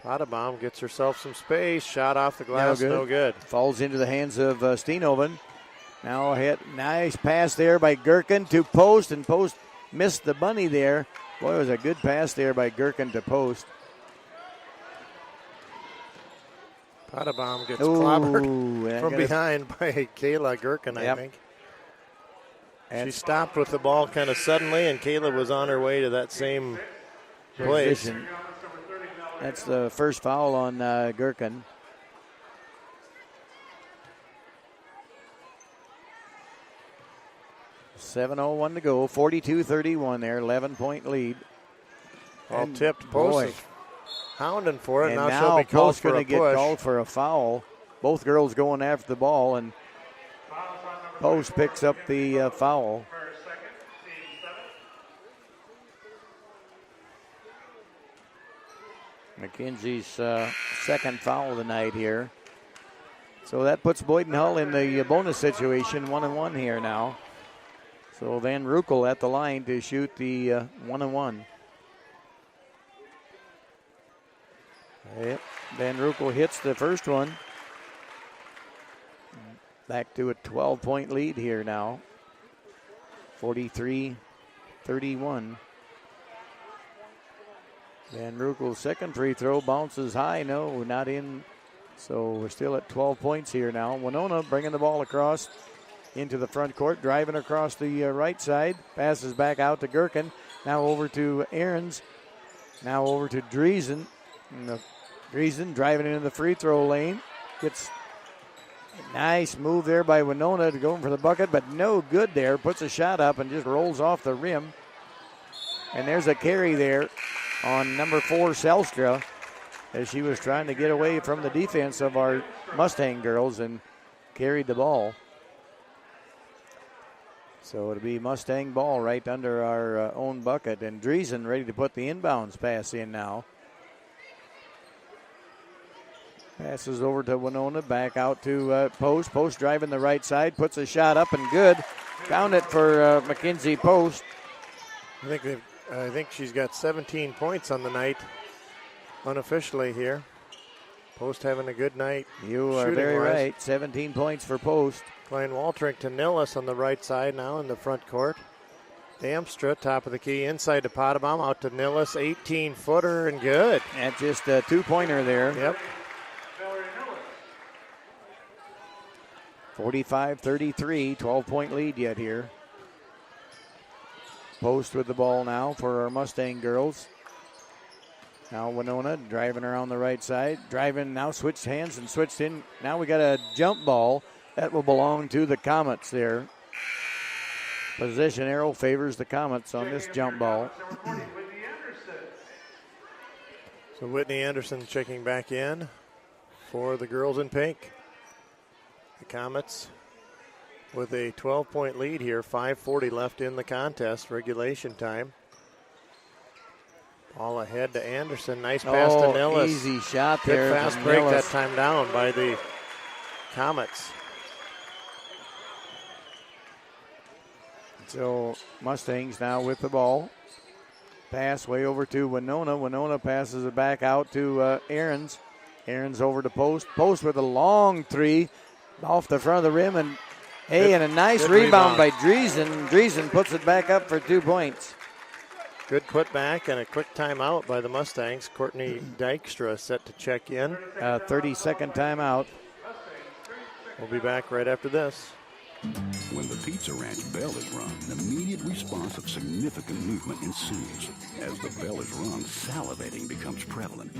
Potabaum gets herself some space. Shot off the glass, no good. Falls into the hands of Steenoven. Now a hit, nice pass there by Gherkin to Post, and Post missed the bunny there. Boy, it was a good pass there by Gherkin to Post. Potabaum gets clobbered from behind by Kayla Gherkin, I think. She stopped with the ball kind of suddenly, and Kayla was on her way to that same place. That's the first foul on Gherkin. .701 to go, 42-31 there, 11-point lead. All tipped. Post is hounding for it. And now she'll be called for a push. Get called for a foul. Both girls going after the ball, and Post picks up the foul. McKenzie's second foul of the night here. So that puts Boyden Hull in the bonus situation, 1-1 here now. So Van Rokel at the line to shoot the 1-1. Yep. Van Rokel hits the first one. Back to a 12-point lead here now. 43-31. Van Rokel's second free throw bounces high. No, not in. So we're still at 12 points here now. Winona bringing the ball across into the front court, driving across the right side. Passes back out to Gherkin. Now over to Aarons. Now over to Driesen. Driesen driving into the free throw lane. Gets Nice move there by Winona to go for the bucket, but no good there. Puts a shot up and just rolls off the rim. And there's a carry there on number 4, Selstra, as she was trying to get away from the defense of our Mustang girls and carried the ball. So it'll be Mustang ball right under our own bucket. And Driesen ready to put the inbounds pass in now. Passes over to Winona, back out to Post. Post driving the right side, puts a shot up and good. Found it for Mackenzie Post. I think she's got 17 points on the night, unofficially here. Post having a good night. You are very right. 17 points for Post. Klein Waltrink to Nillis on the right side now in the front court. Damstra, top of the key, inside to Potabom, out to Nillis, 18-footer and good. And just a 2-pointer there. Yep. 45-33, 12-point lead yet here. Post with the ball now for our Mustang girls. Now Winona driving around the right side. Driving now, switched hands and switched in. Now we got a jump ball that will belong to the Comets there. Position arrow favors the Comets on this jump ball. So Whitney Anderson checking back in for the girls in pink. The Comets with a 12-point lead here, 5:40 left in the contest, regulation time. Ball ahead to Anderson, nice pass to Nillis. Easy shot Good there. fast break that time down by the Comets. So Mustangs now with the ball. Pass way over to Winona. Winona passes it back out to Ahrens. Ahrens over to Post. Post with a long three off the front of the rim. And a nice rebound by Driesen. Driesen puts it back up for 2 points. Good putback and a quick timeout by the Mustangs. Courtney Dykstra set to check in. 30-second timeout. We'll be back right after this. When the Pizza Ranch bell is rung, an immediate response of significant movement ensues. As the bell is rung, salivating becomes prevalent.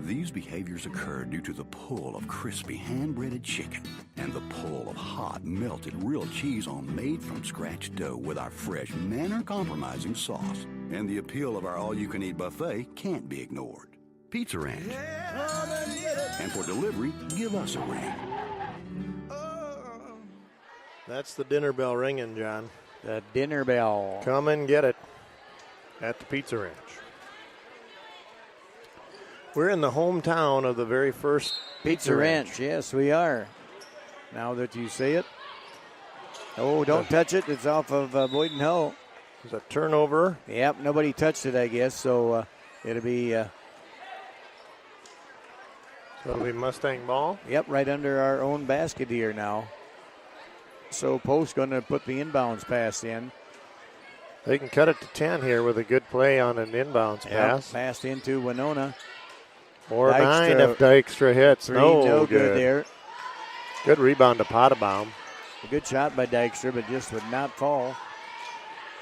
These behaviors occur due to the pull of crispy hand-breaded chicken and the pull of hot, melted real cheese on made-from-scratch dough with our fresh, manner-compromising sauce. And the appeal of our all-you-can-eat buffet can't be ignored. Pizza Ranch. And for delivery, give us a ring. That's the dinner bell ringing, John. The dinner bell. Come and get it at the Pizza Ranch. We're in the hometown of the very first Pizza Ranch. Yes, we are. Now that you say it. Oh, don't touch it. It's off of Boyden Hill. There's a turnover. Yep, nobody touched it, I guess. So it'll be... So it'll be Mustang ball? Yep, right under our own basket here now. So Post going to put the inbounds pass in. They can cut it to 10 here with a good play on an inbounds pass. Passed into Winona. Or Dykstra, 9 if Dykstra hits. No good there. Good rebound to Potabom. A good shot by Dykstra, but just would not fall.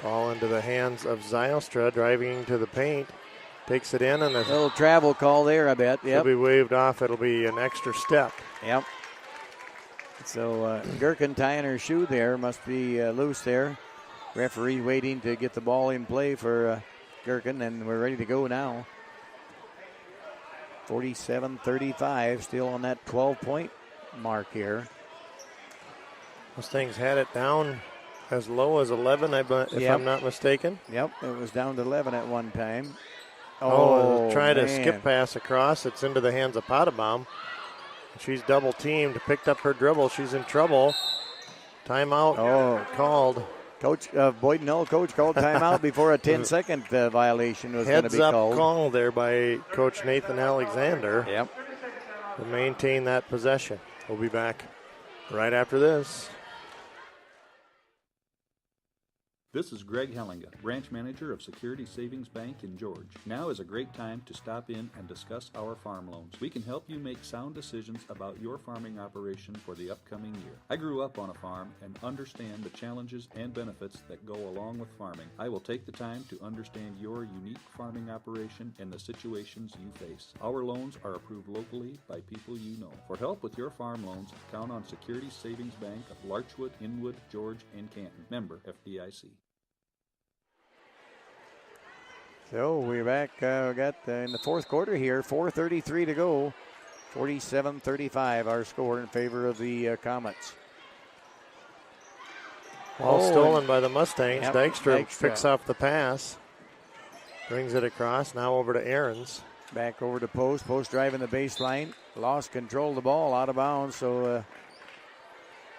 Ball into the hands of Zylstra, driving to the paint. Takes it in, and a little travel call there, I bet. Yep. It'll be waved off. It'll be an extra step. Yep. So Gherkin tying her shoe there. Must be loose there. Referee waiting to get the ball in play for Gherkin, and we're ready to go now. 47-35, still on that 12-point mark here. Mustangs had it down as low as 11, if I'm not mistaken. Yep, it was down to 11 at one time. Trying to skip pass across. It's into the hands of Potabom. She's double teamed, picked up her dribble. She's in trouble. Timeout called. Coach Boyden Hill coach called timeout before a 10-second violation was going to be called. Heads up call there by Coach Nathan Alexander. Yep. To maintain that possession. We'll be back right after this. This is Greg Hellinga, branch manager of Security Savings Bank in George. Now is a great time to stop in and discuss our farm loans. We can help you make sound decisions about your farming operation for the upcoming year. I grew up on a farm and understand the challenges and benefits that go along with farming. I will take the time to understand your unique farming operation and the situations you face. Our loans are approved locally by people you know. For help with your farm loans, count on Security Savings Bank of Larchwood, Inwood, George, and Canton. Member FDIC. So we're back. We got in the fourth quarter here, 4:33 to go. 47-35 our score in favor of the Comets. Ball stolen by the Mustangs. Yep, Dykstra picks off the pass. Brings it across. Now over to Ahrens. Back over to Post. Post driving the baseline. Lost control of the ball out of bounds. So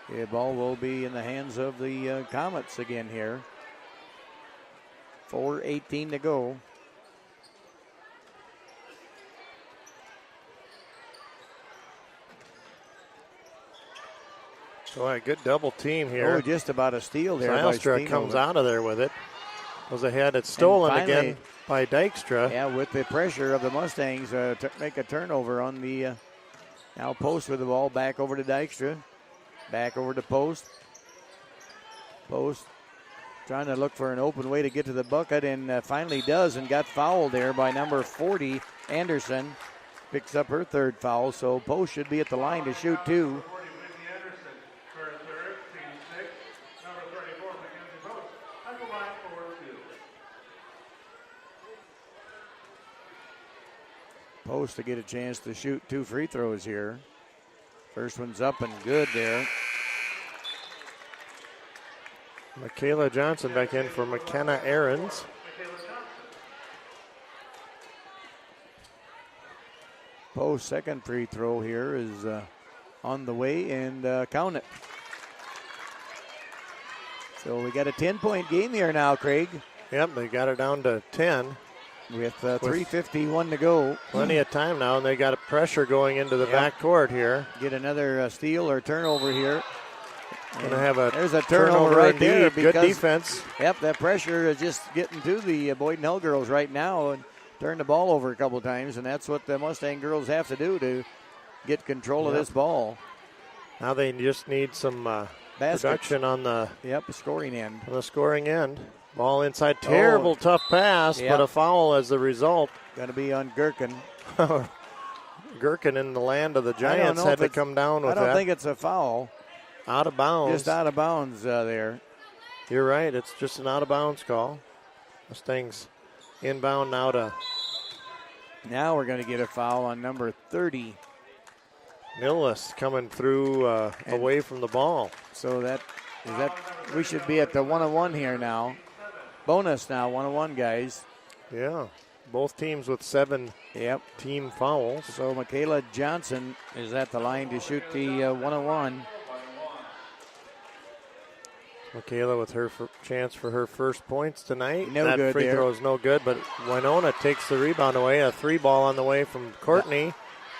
the ball will be in the hands of the Comets again here. 4:18 to go. Boy, a good double team here. Oh, just about a steal there. Zylstra comes out of there with it. Goes ahead. It's stolen finally, again by Dykstra. Yeah, with the pressure of the Mustangs to make a turnover on the now Post with the ball. Back over to Dykstra. Back over to Post. Post trying to look for an open way to get to the bucket, and finally does, and got fouled there by number 40, Anderson. Picks up her third foul, so Post should be at the line to shoot two. Post to get a chance to shoot two free throws here. First one's up and good there. Michaela Johnson back in for McKenna Ahrens. Post's second free throw here is on the way, and count it. So we got a 10-point game here now, Craig. Yep, they got it down to 10. With 3:51 to go. Plenty of time now, and they got a pressure going into the backcourt here. Get another steal or turnover here. Going to have there's a turnover right indeed. there. Good defense. Yep, that pressure is just getting to the Boyden Hill girls right now and turn the ball over a couple of times, and that's what the Mustang girls have to do to get control of this ball. Now they just need some production on the scoring end. On the scoring end. Ball inside. Terrible tough pass, but a foul as the result. Going to be on Gherkin. Gherkin in the land of the Giants had to come down with that. I don't think it's a foul. Out of bounds. Just out of bounds there. You're right. It's just an out of bounds call. Mustangs inbound now to. Now we're going to get a foul on number 30. Millis coming through away from the ball. So we should be at the 1-1 here now. Bonus now, 1-1, guys. Yeah, both teams with 7 team fouls. So Michaela Johnson is at the line to shoot the 1-1. Michaela with her chance for her first points tonight. No that good free there. throw is no good, but Winona takes the rebound away. A 3-ball on the way from Courtney.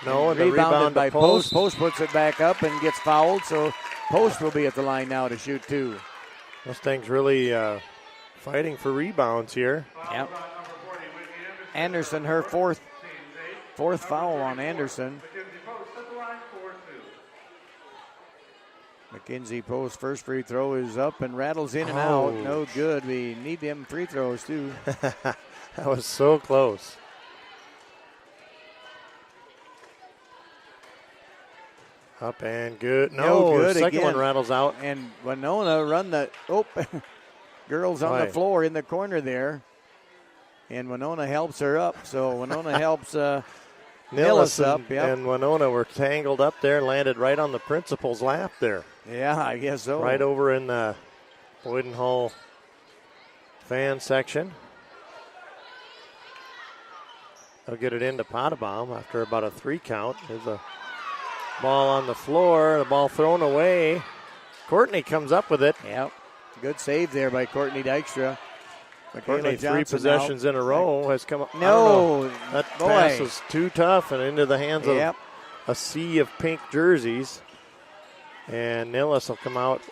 No, and the rebound by to Post. Post puts it back up and gets fouled, so Post will be at the line now to shoot two. Mustangs really fighting for rebounds here. Yep. Anderson, her fourth foul on Anderson. McKenzie Post first free throw is up and rattles in and out. No good. We need them free throws too. That was so close. Up and good. No good. Second again. One rattles out. And Winona run the girls on the floor in the corner there. And Winona helps her up. So Winona helps Millis up. And Winona were tangled up there and landed right on the principal's lap there. Yeah, I guess so. Right over in the Boyden Hall fan section. They'll get it into Potabom after about a 3 count. There's a ball on the floor, the ball thrown away. Courtney comes up with it. Yep. Good save there by Courtney Dykstra. Courtney, 3 possessions in a row has come up. No. That pass was too tough and into the hands of a sea of pink jerseys. And Nillis will come out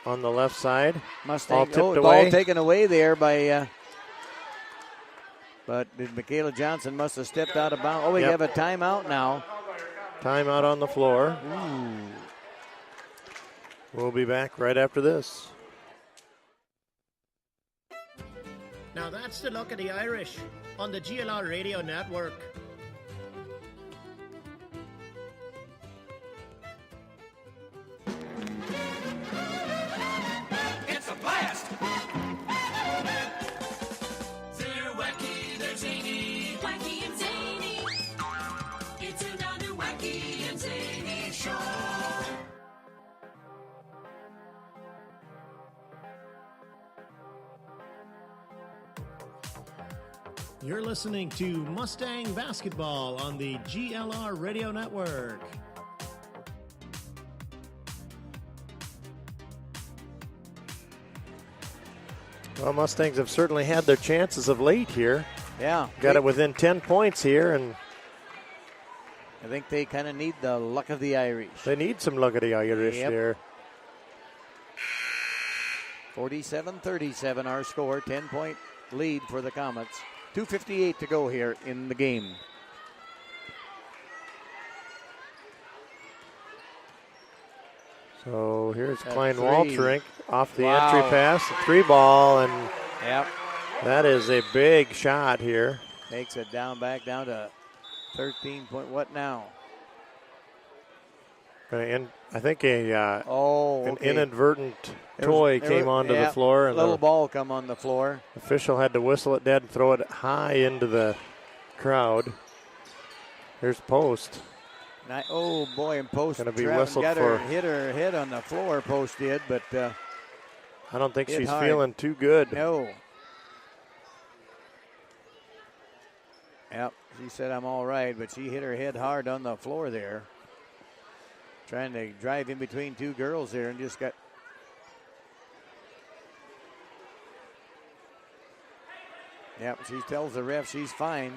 on the left side. Mustang. Ball tipped ball away. taken away there by. But Michaela Johnson must have stepped out of bounds. Oh, we have a timeout now. Timeout on the floor. Ooh. We'll be back right after this. Now that's the look of the Irish on the GLR Radio Network. It's a blast! They're wacky, they're zany. Wacky and zany. It's another wacky and zany show. You're listening to Mustang Basketball on the GLR Radio Network. Well, Mustangs have certainly had their chances of late here. Yeah. Got it within 10 points here, and I think they kind of need the luck of the Irish. they need some luck of the Irish Yep. here. 47-37 our score. 10-point lead for the Comets. 2:58 to go here in the game. So here's At Klein three. Waltrink off the Wow. entry pass. Three ball, and Yep. that is a big shot here. Takes it back down to 13 point. What now? And I think an Okay. inadvertent toy came onto the floor, and little the ball come on the floor. official had to whistle it dead and throw it high into the crowd. Here's Post. Oh boy, and Post Gonna be Travis whistled got her, for- hit her head on the floor. Post did, but I don't think hit she's hard. feeling too good. No. Yep, she said I'm all right, but she hit her head hard on the floor there. Trying to drive in between two girls there and just got. Yep, she tells the ref she's fine.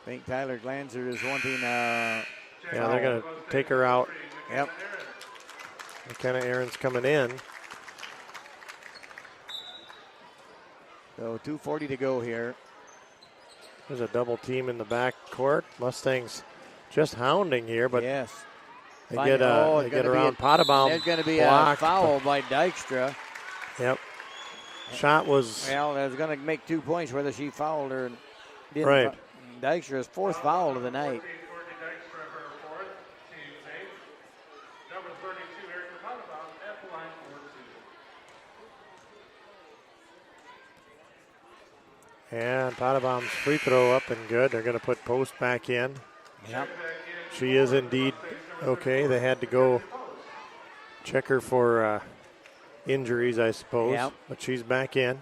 I think Tyler Glanzer is wanting. Yeah, they're going to take her out. Yep. McKenna Aaron's coming in. So 2:40 to go here. There's a double team in the back court. Mustangs just hounding here, but yes. they get around Potabaum. There's going to be blocked, a foul by Dykstra. Yep. Shot was. Well, it was going to make 2 points whether she fouled or didn't. Right. Dykstra's fourth foul of the night. Number 32, Erica Potabaum, at the line for 2. And Potabaum's free throw up and good. They're going to put Post back in. Yep. She is indeed okay. They had to go check her for injuries, I suppose. Yep. But she's back in.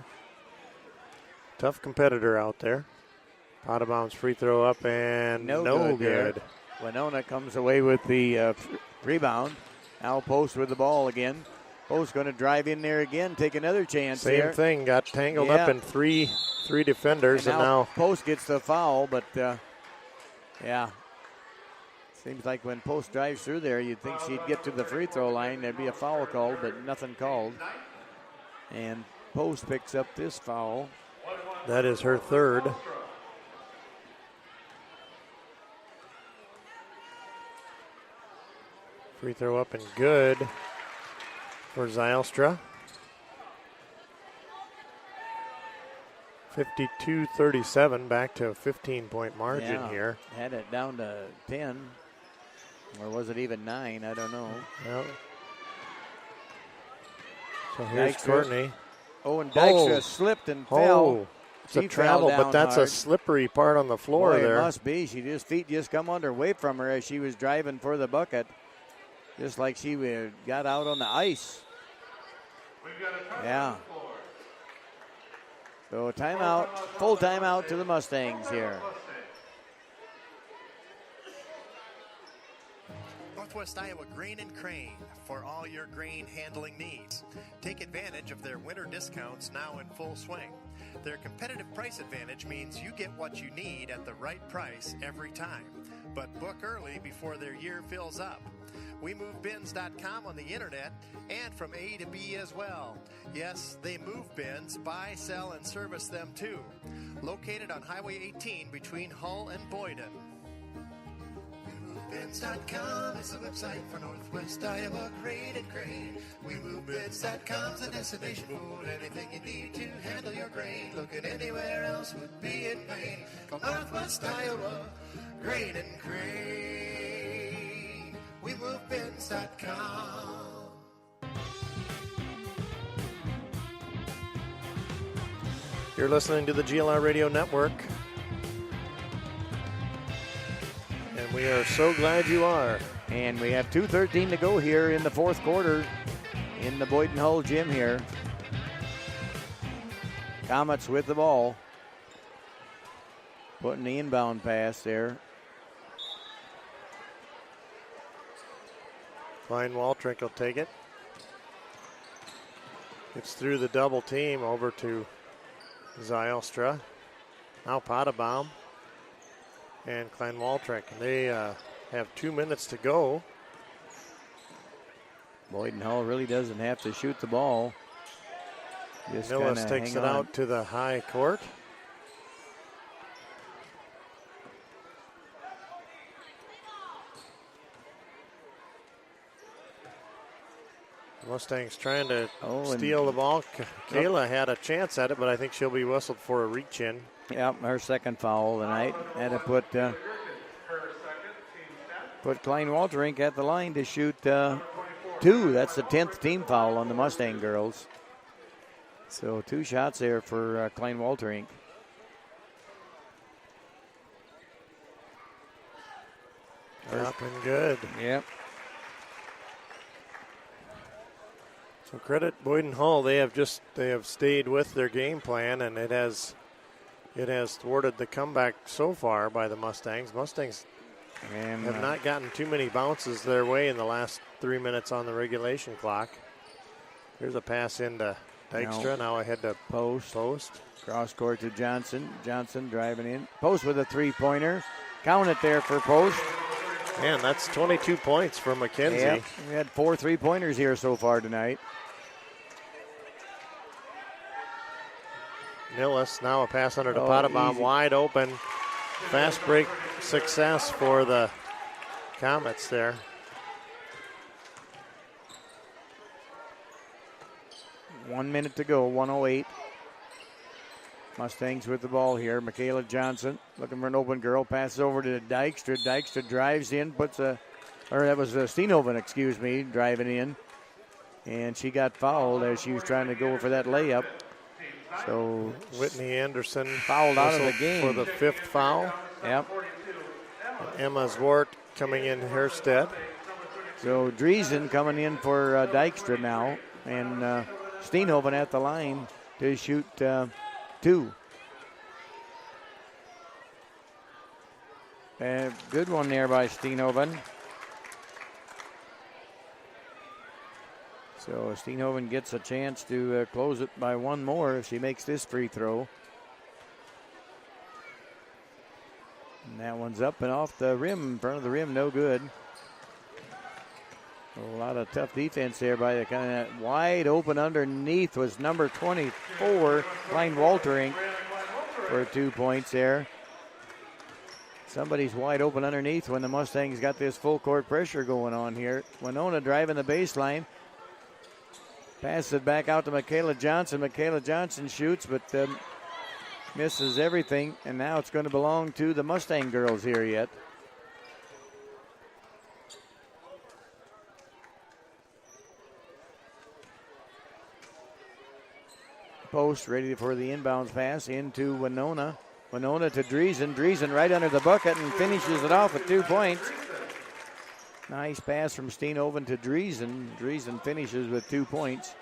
Tough competitor out there. Potabaum's free throw up and no good. Winona comes away with the rebound. Now Post with the ball again. Post going to drive in there again, take another chance Same there. thing, got tangled up in three defenders, and now Post gets the foul, but yeah. Seems like when Post drives through there, you'd think she'd get to the free throw line. There'd be a foul called, but nothing called. And Post picks up this foul. that is her third. Free throw up and good for Zylstra. 52-37, back to a 15-point margin here. Had it down to 10. Or was it even 9? I don't know. Well, so here's Dykstra. Courtney. Oh, and Dykstra slipped and fell. It's a She travel, fell but down that's hard. a slippery part on the floor Boy, there. It must be. Feet just come away from her as she was driving for the bucket. Just like she got out on the ice. Yeah. So timeout, full timeout to the Mustangs here. Northwest Iowa Grain and Crane for all your grain handling needs. Take advantage of their winter discounts now in full swing. Their competitive price advantage means you get what you need at the right price every time. But book early before their year fills up. WeMoveBins.com on the internet and from A to B as well. Yes, they move bins, buy, sell, and service them too. Located on Highway 18 between Hull and Boyden. WeMoveBins.com is the website for Northwest Iowa Grain and Crane. WeMoveBins.com is the destination for anything you need to handle your grain. Looking anywhere else would be in vain. Call Northwest Iowa Grain and Crane. WeMoveBins.com. You're listening to the GLR Radio Network. And we are so glad you are. And we have 2:13 to go here in the fourth quarter in the Boyden Hull gym here. Comets with the ball. Putting the inbound pass there. Klein Waltrink will take it. It's through the double team over to Zylstra. Now Potabaum and Klein Waltrink. They have 2 minutes to go. Boyden Hull really doesn't have to shoot the ball. Millis takes it out to the high court. Mustangs trying to steal the ball. Kayla had a chance at it, but I think she'll be whistled for a reach in. Yep, her second foul tonight. Had to put Klein Walterink at the line to shoot 2. That's the 10th team foul on the Mustang girls. So 2 shots there for Klein Walterink. Up and good. Yep. So credit Boyden Hull. They have stayed with their game plan, and it has thwarted the comeback so far by the Mustangs. Mustangs have not gotten too many bounces their way in the last 3 minutes on the regulation clock. Here's a pass into Dykstra. Now ahead to Post. Cross court to Johnson. Johnson driving in. Post with a 3-pointer. Count it there for Post. Man, that's 22 points for McKenzie. Yep. We had 4 3-pointers here so far tonight. Millis, now a pass under to Potabaum, wide open. Fast break success for the Comets there. One minute to go, 1:08. Mustangs with the ball here. Michaela Johnson looking for an open girl. Passes over to Dykstra. Dykstra drives in, that was Steenhoven, driving in. And she got fouled as she was trying to go for that layup. So Whitney Anderson fouled out of the game for the 5th foul. Yep. And Emma Zwart coming in her stead. So Driesen coming in for Dykstra now, and Steenhoven at the line to shoot 2. Good one there by Steenhoven. So Steenhoven gets a chance to close it by 1 more if she makes this free throw. And that one's up and off the rim, in front of the rim, no good. A lot of tough defense there by the kind of wide open underneath was number 24, Klein Walterink, for 2 points there. Somebody's wide open underneath when the Mustangs got this full court pressure going on here. Winona driving the baseline. Passes it back out to Michaela Johnson. Michaela Johnson shoots, but misses everything. And now it's going to belong to the Mustang girls here yet. Post ready for the inbounds pass into Winona. Winona to Driesen. Driesen right under the bucket and finishes it off with 2 points. Nice pass from Steenhoven to Driesen. Driesen finishes with 2 points.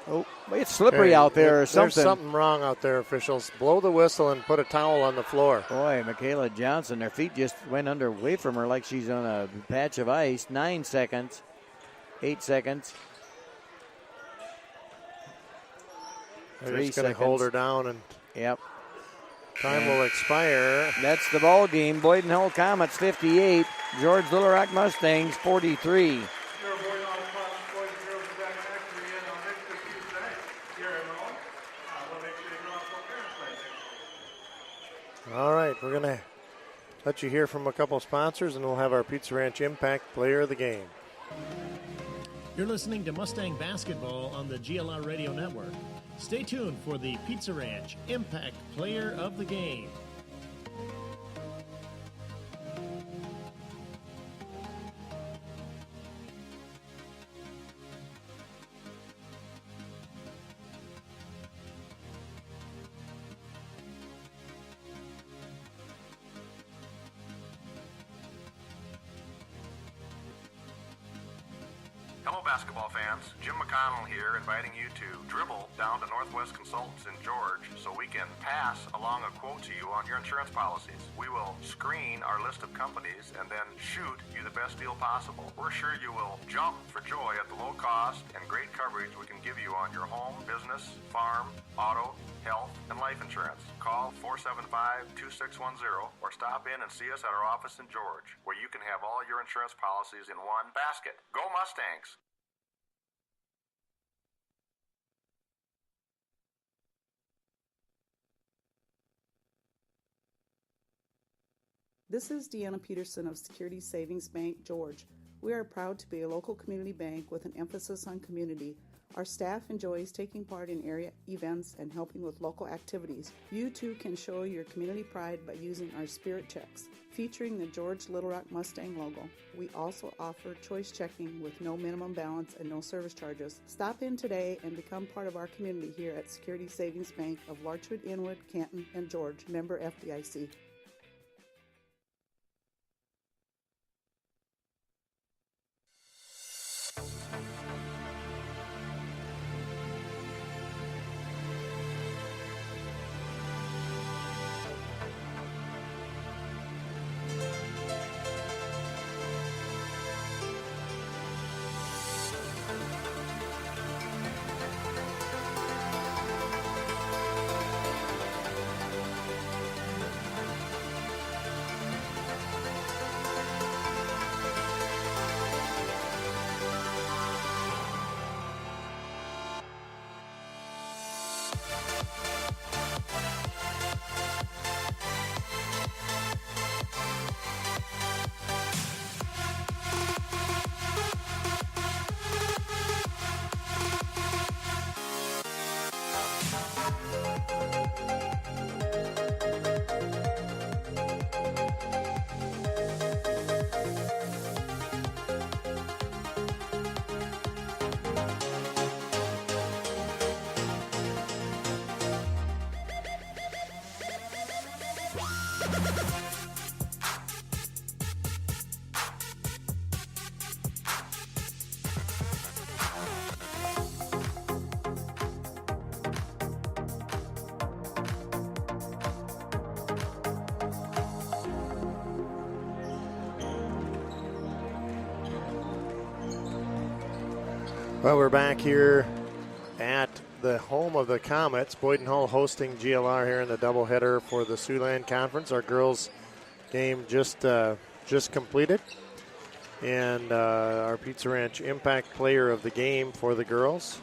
Oh, it's slippery out there or something. There's something wrong out there, officials. Blow the whistle and put a towel on the floor. Boy, Michaela Johnson, her feet just went away from her like she's on a patch of ice. 9 seconds. 8 seconds. They're just going to hold her down, and yep. Time will expire. That's the ball game. Boyden Hull Comets 58. George Little Rock Mustangs 43. All right, we're going to let you hear from a couple sponsors, and we'll have our Pizza Ranch Impact Player of the Game. You're listening to Mustang Basketball on the GLR Radio Network. Stay tuned for the Pizza Ranch Impact Player of the Game. Hello, basketball fans. Jim McConnell here, inviting you to dribble down to Northwest Consultants in George so we can pass along a quote to you on your insurance policies. We will screen our list of companies and then shoot you the best deal possible. We're sure you will jump for joy at the low cost and great coverage we can give you on your home, business, farm, auto, health, and life insurance. Call 475-2610 or stop in and see us at our office in George, where you can have all your insurance policies in one basket. Go Mustangs! This is Deanna Peterson of Security Savings Bank, George. We are proud to be a local community bank with an emphasis on community. Our staff enjoys taking part in area events and helping with local activities. You too can show your community pride by using our Spirit Checks, featuring the George Little Rock Mustang logo. We also offer choice checking with no minimum balance and no service charges. Stop in today and become part of our community here at Security Savings Bank of Larchwood, Inwood, Canton, and George, member FDIC. Well, we're back here at the home of the Comets. Boyden Hull hosting GLR here in the doubleheader for the Siouxland Conference. Our girls game just completed. And our Pizza Ranch Impact Player of the Game for the girls.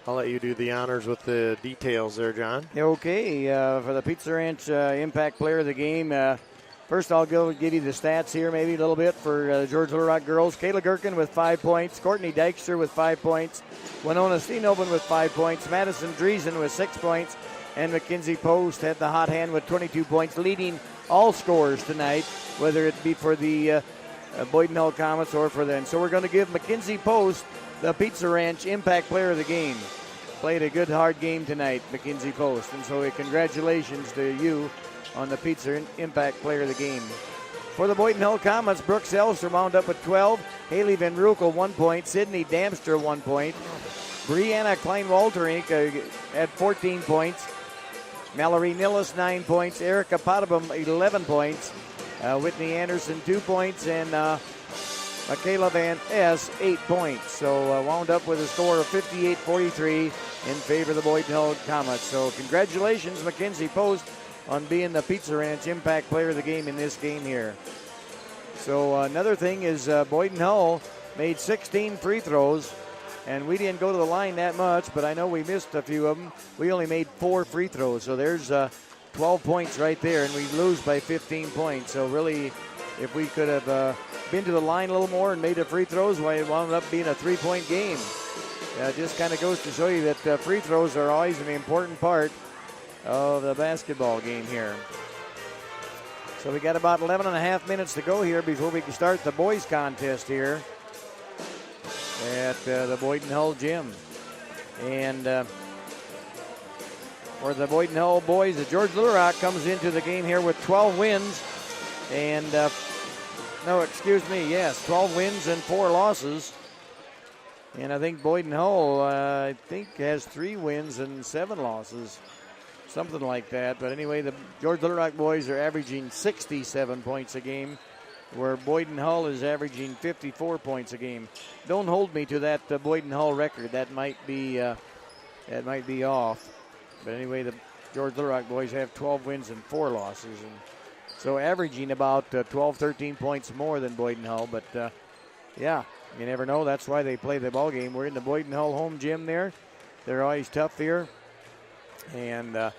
I'll let you do the honors with the details there, John. Okay, for the Pizza Ranch Impact Player of the Game, first I'll give you the stats here maybe a little bit for the George Little Rock girls. Kayla Gherkin with 5 points. Courtney Dykstra with 5 points. Winona Steenoven with 5 points. Madison Driesen with 6 points. And Mackenzie Post had the hot hand with 22 points, leading all scorers tonight, whether it be for the Boyden Hull Comets or for them. So we're going to give Mackenzie Post the Pizza Ranch Impact Player of the Game. Played a good, hard game tonight, Mackenzie Post. And so congratulations to you on the Pizza Impact Player of the Game. For the Boyden Hull Comets, Brooke Selster wound up with 12. Haley Van Rukel, 1 point. Sydney Damster, 1 point. Brianna Klein-Walterink had 14 points. Mallory Nillis, 9 points. Erica Potabum, 11 points. Whitney Anderson, 2 points. And Michaela Van S, 8 points. So wound up with a score of 58-43 in favor of the Boyden Hull Comets. So congratulations, Mackenzie Post, on being the Pizza Ranch Impact Player of the Game in this game here. So another thing is Boyden Hull made 16 free throws, and we didn't go to the line that much, but I know we missed a few of them. We only made 4 free throws, so there's 12 points right there, and we lose by 15 points. So really, if we could have been to the line a little more and made the free throws, well, it wound up being a 3-point game. It just kind of goes to show you that free throws are always an important part of the basketball game here. So we got about 11 and a half minutes to go here before we can start the boys contest here at the Boyden Hull gym. And for the Boyden Hull boys, the George Little Rock comes into the game here with 12 wins and 12 wins and 4 losses. And I think Boyden Hull, has 3 wins and 7 losses. Something like that. But anyway, the George Little Rock boys are averaging 67 points a game, where Boyden Hull is averaging 54 points a game. Don't hold me to that Boyden Hull record. That might be off. But anyway, the George Little Rock boys have 12 wins and 4 losses. And so averaging about 12, 13 points more than Boyden Hull. But, you never know. That's why they play the ball game. We're in the Boyden Hull home gym there. They're always tough here. And the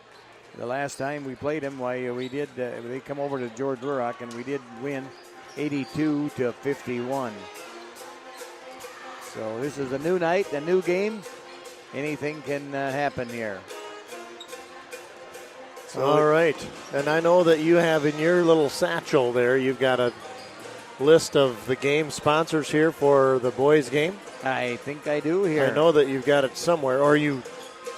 last time we played them, they come over to George Little Rock, and we did win 82-51. So this is a new night, a new game. Anything can happen here. So all right. And I know that you have in your little satchel there, you've got a list of the game sponsors here for the boys' game. I think I do here. I know that you've got it somewhere, or you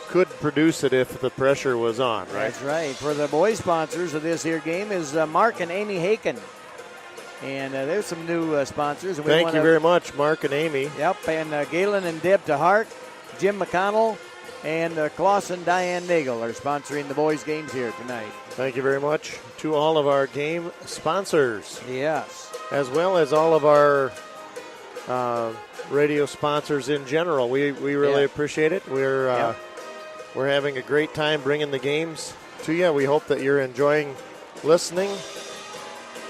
could produce it if the pressure was on, right? That's right. For the boys sponsors of this here game is Mark and Amy Haken. And there's some new sponsors. And Thank you very much, Mark and Amy. Yep, and Galen and Deb DeHart, Jim McConnell, and Clausen Diane Nagel are sponsoring the boys' games here tonight. Thank you very much to all of our game sponsors. Yes. As well as all of our radio sponsors in general. We really appreciate it. We're having a great time bringing the games to you. We hope that you're enjoying listening.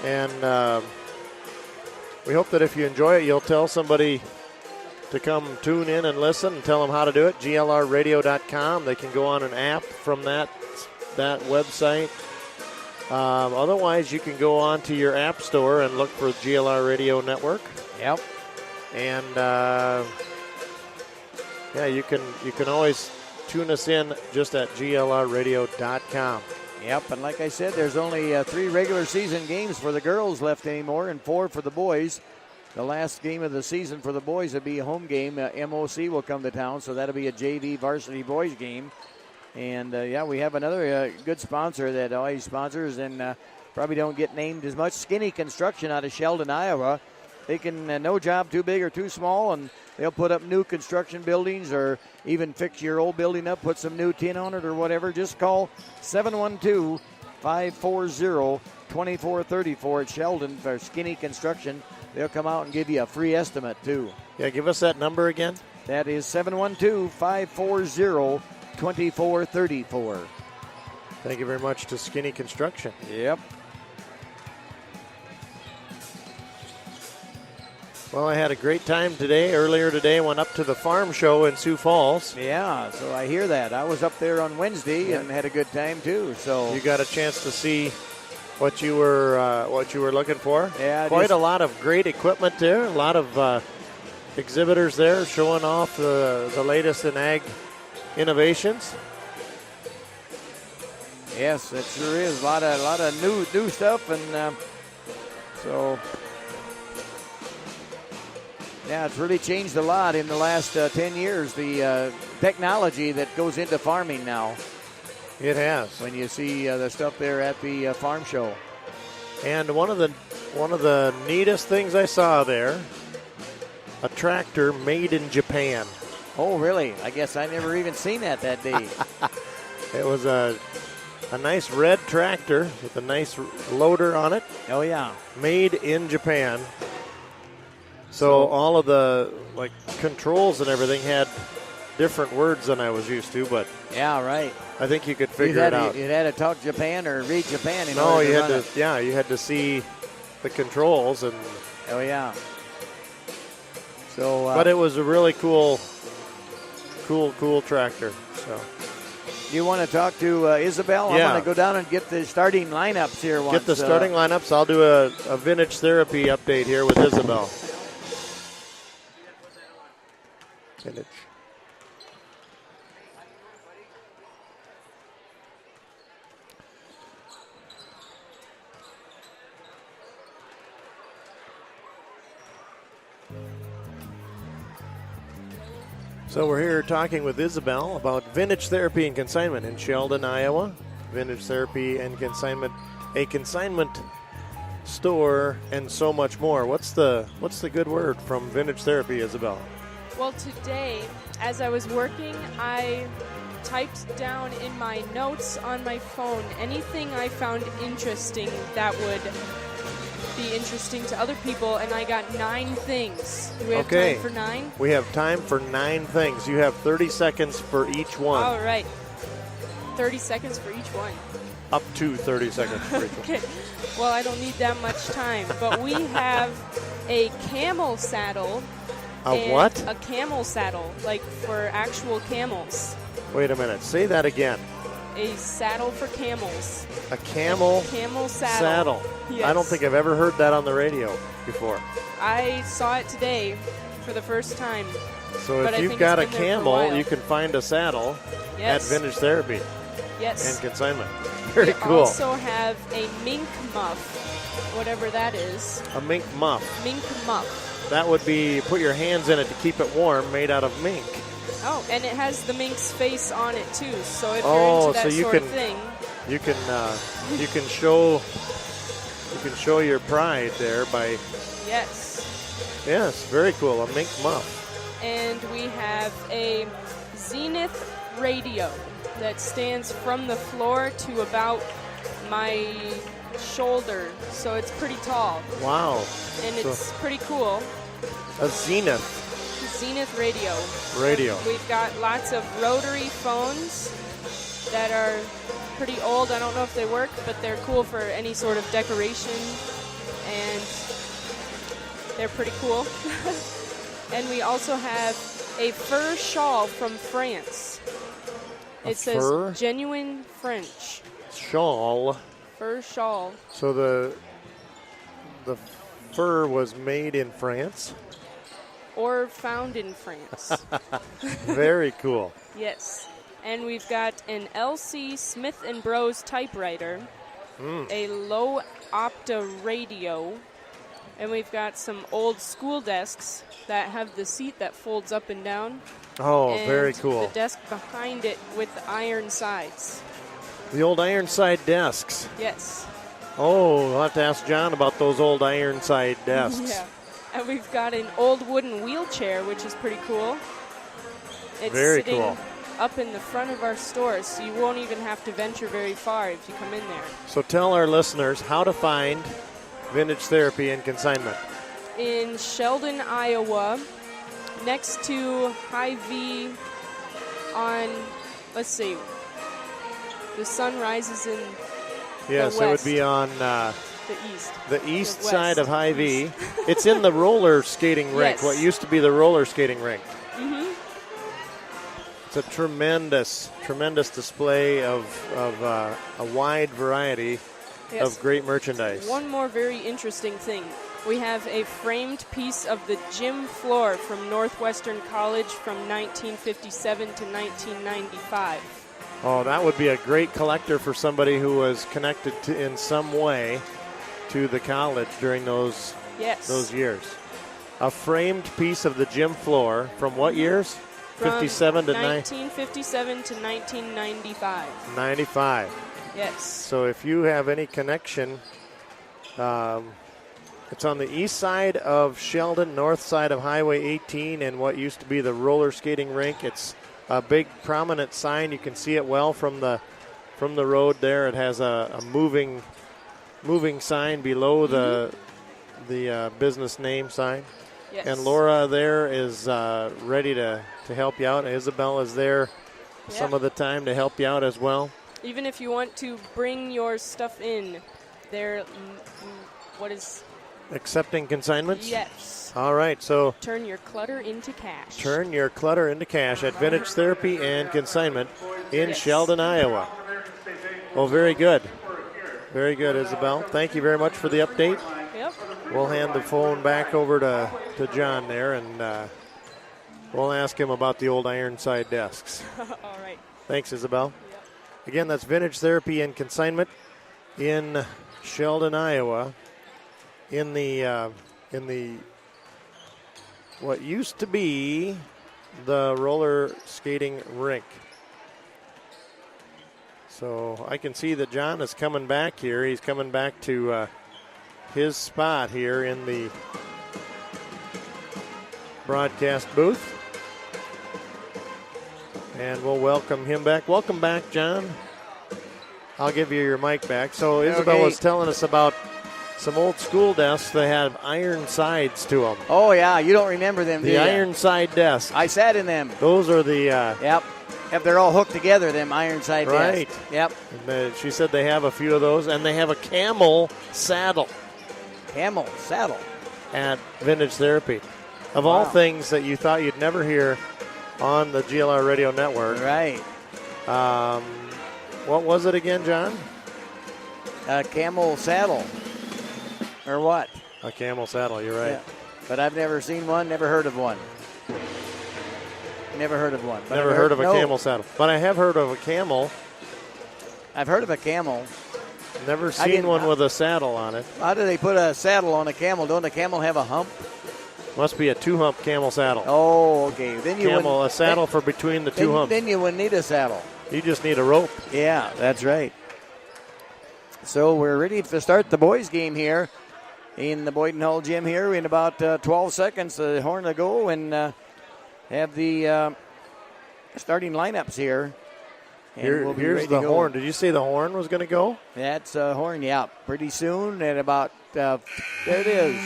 And we hope that if you enjoy it, you'll tell somebody to come tune in and listen and tell them how to do it. GLRradio.com. They can go on an app from that website. Otherwise, you can go on to your app store and look for GLR Radio Network. Yep. And you can always tune us in just at glrradio.com. Yep, and like I said, there's only 3 regular season games for the girls left anymore and 4 for the boys. The last game of the season for the boys will be a home game. MOC will come to town, so that'll be a JV varsity boys game. And, we have another good sponsor that always sponsors and probably don't get named as much. Skinny Construction out of Sheldon, Iowa. They can, no job too big or too small, and they'll put up new construction buildings or even fix your old building up, put some new tin on it or whatever. Just call 712-540-2434 at Sheldon for Skinny Construction. They'll come out and give you a free estimate, too. Yeah, give us that number again. That is 712-540-2434. Thank you very much to Skinny Construction. Yep. Well, I had a great time today. Earlier today, went up to the farm show in Sioux Falls. Yeah, so I hear that. I was up there on Wednesday and had a good time, too. So you got a chance to see what you were looking for. Yeah, quite a lot of great equipment there. A lot of exhibitors there showing off the latest in ag innovations. Yes, it sure is. A lot of new stuff, and so yeah, it's really changed a lot in the last 10 years. The technology that goes into farming now. It has. When you see the stuff there at the farm show. And one of the neatest things I saw there, a tractor made in Japan. Oh, really? I guess I never even seen that day. It was a nice red tractor with a nice loader on it. Oh, yeah. Made in Japan. So all of the controls and everything had different words than I was used to, but yeah, right. I think you could figure it out. You had to talk Japan or read Japan in No, order you to had run to. it. Yeah, you had to see the controls and. Oh yeah. So, but it was a really cool tractor. So. You want to talk to Isabel? Yeah. I'm going to go down and get the starting lineups here. Get the starting lineups. I'll do a vintage therapy update here with Isabel. Vintage. So we're here talking with Isabel about vintage therapy and consignment in Sheldon, Iowa. Vintage therapy and consignment, a consignment store, and so much more. What's the good word from vintage therapy, Isabel? Well, today, as I was working, I typed down in my notes on my phone anything I found interesting that would be interesting to other people, and I got 9 things. Do we have time for 9? We have time for 9 things. You have 30 seconds for each one. All right. 30 seconds for each one. Up to 30 seconds for each Okay. Well, I don't need that much time, but we have a camel saddle. What? A camel saddle, like for actual camels. Wait a minute. Say that again. A saddle for camels. A camel saddle. Yes. I don't think I've ever heard that on the radio before. I saw it today for the first time. So if you've got a camel, you can find a saddle at Vintage Therapy. Yes. And consignment. Very cool. We also have a mink muff, whatever that is. A mink muff. Mink muff. That would be put your hands in it to keep it warm, made out of mink. Oh, and it has the mink's face on it too. So if you're into that sort of thing, you can show your pride there by. Yes, very cool. A mink muff. And we have a Zenith radio that stands from the floor to about my shoulder, so it's pretty tall. Wow. And it's pretty cool. A Zenith radio. We've got lots of rotary phones that are pretty old. I don't know if they work, but they're cool for any sort of decoration, and they're pretty cool. And we also have a fur shawl from France. It says genuine French. Shawl. Fur shawl. So the fur was made in France? Or found in France. Very cool. Yes. And we've got an LC Smith & Bros typewriter, a low opta radio, and we've got some old school desks that have the seat that folds up and down. Oh, and very cool. The desk behind it with iron sides. The old Ironside desks. Yes. Oh, we'll have to ask John about those old Ironside desks. Yeah. And we've got an old wooden wheelchair, which is pretty cool. It's very sitting cool. Up in the front of our store, so you won't even have to venture very far if you come in there. So tell our listeners how to find Vintage Therapy and Consignment. In Sheldon, Iowa, next to Hy-Vee on, let's see, the sun rises in yes, the west. It would be on the east. The east side of Hy-Vee. It's in the roller skating rink, Yes. what used to be the roller skating rink. Mm-hmm. It's a tremendous display of a wide variety of great merchandise. One more very interesting thing. We have a framed piece of the gym floor from Northwestern College from 1957 to 1995. Oh, that would be a great collector for somebody who was connected to in some way to the college during those years. A framed piece of the gym floor from what years? From 57 to 1957 to 1995. 95. Yes. So if you have any connection It's on the east side of Sheldon, north side of Highway 18, and what used to be the roller skating rink. It's a big prominent sign. You can see it well from the road there. It has a moving sign below the business name sign. Yes. And Laura there is ready to help you out. Isabel is there some of the time to help you out as well. Even if you want to bring your stuff in, there, what is... Accepting consignments? Yes. All right, so... Turn your clutter into cash. Turn your clutter into cash at Vintage Therapy and Consignment in Sheldon, Iowa. Oh, very good. Very good, Isabel. Thank you very much for the update. Yep. We'll hand the phone back over to John there, and we'll ask him about the old Ironside desks. All right. Thanks, Isabel. Yep. Again, that's Vintage Therapy and Consignment in Sheldon, Iowa. In the what used to be the roller skating rink. So I can see that John is coming back here. He's coming back to his spot here in the broadcast booth. And we'll welcome him back. Welcome back, John. I'll give you your mic back. So Isabel was telling us about some old school desks that have iron sides to them. Oh, yeah. You don't remember them, do The you? iron side desks. I sat in them. Those are the... Yep. If they're all hooked together, them iron side right. desks. Yep. She said they have a few of those, and they have a camel saddle. Camel saddle. At Vintage Therapy. Of all things that you thought you'd never hear on the GLR Radio Network. Right. What was it again, John? A camel saddle. Or what? A camel saddle, you're right. Yeah. But I've never seen one, never heard of one. Never heard of one. But Never heard of a camel saddle. But I have heard of a camel. I've heard of a camel. Never seen one with a saddle on it. How do they put a saddle on a camel? Don't a camel have a hump? Must be a two-hump camel saddle. Oh, okay. Then you a saddle for between the two humps. Then you wouldn't need a saddle. You just need a rope. Yeah, that's right. So we're ready to start the boys' game here in the Boyden Hall gym here in about 12 seconds. The horn to go and have the starting lineups here. And we'll be here's ready the to go. horn. Did you say the horn was going to go? That's a horn, yeah. Pretty soon at about, there it is.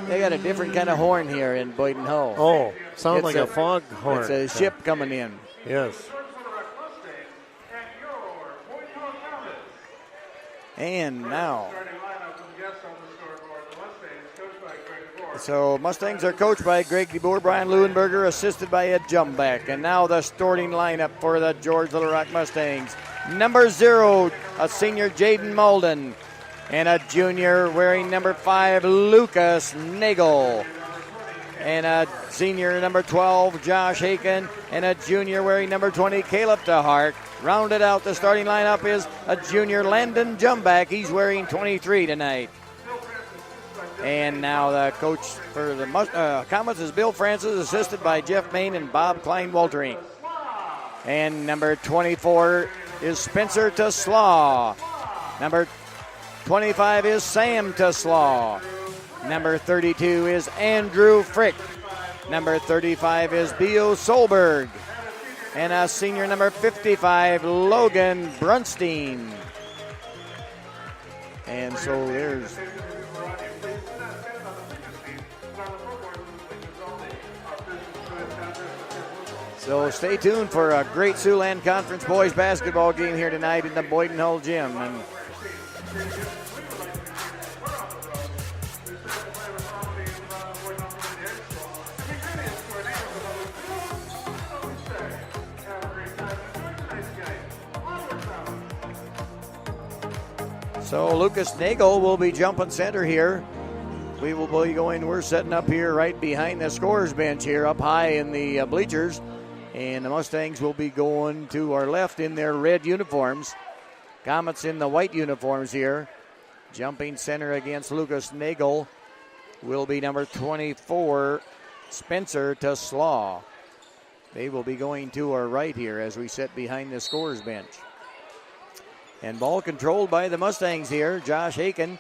They got a different kind of horn here in Boyden Hall. Oh, sounds like a fog horn. It's a ship coming in. Yes. And now. So Mustangs are coached by Greg DeBoer, Brian Leuenberger, assisted by Ed Jumback. And now the starting lineup for the George Little Rock Mustangs. Number 0, a senior Jaden Malden. And a junior wearing number 5, Lucas Nagel. And a senior number 12, Josh Haken. And a junior wearing number 20, Caleb DeHart. Rounded out the starting lineup is a junior, Landon Jumback. He's wearing 23 tonight. And now the coach for the Comets is Bill Francis, assisted by Jeff Main and Bob Klein-Waltering. And number 24 is Spencer Teslaw. Number 25 is Sam Teslaw. Number 32 is Andrew Frick. Number 35 is Bio Solberg. And a senior number 55, Logan Brunstein. And so there's... So stay tuned for a great Siouxland Conference boys basketball game here tonight in the Boyden Hall gym. And so Lucas Nagel will be jumping center here. We will be going, we're setting up here right behind the scorer's bench here up high in the bleachers. And the Mustangs will be going to our left in their red uniforms. Comets in the white uniforms here. Jumping center against Lucas Nagel will be number 24, Spencer Teslaw. They will be going to our right here as we sit behind the scorer's bench. And ball controlled by the Mustangs here. Josh Haken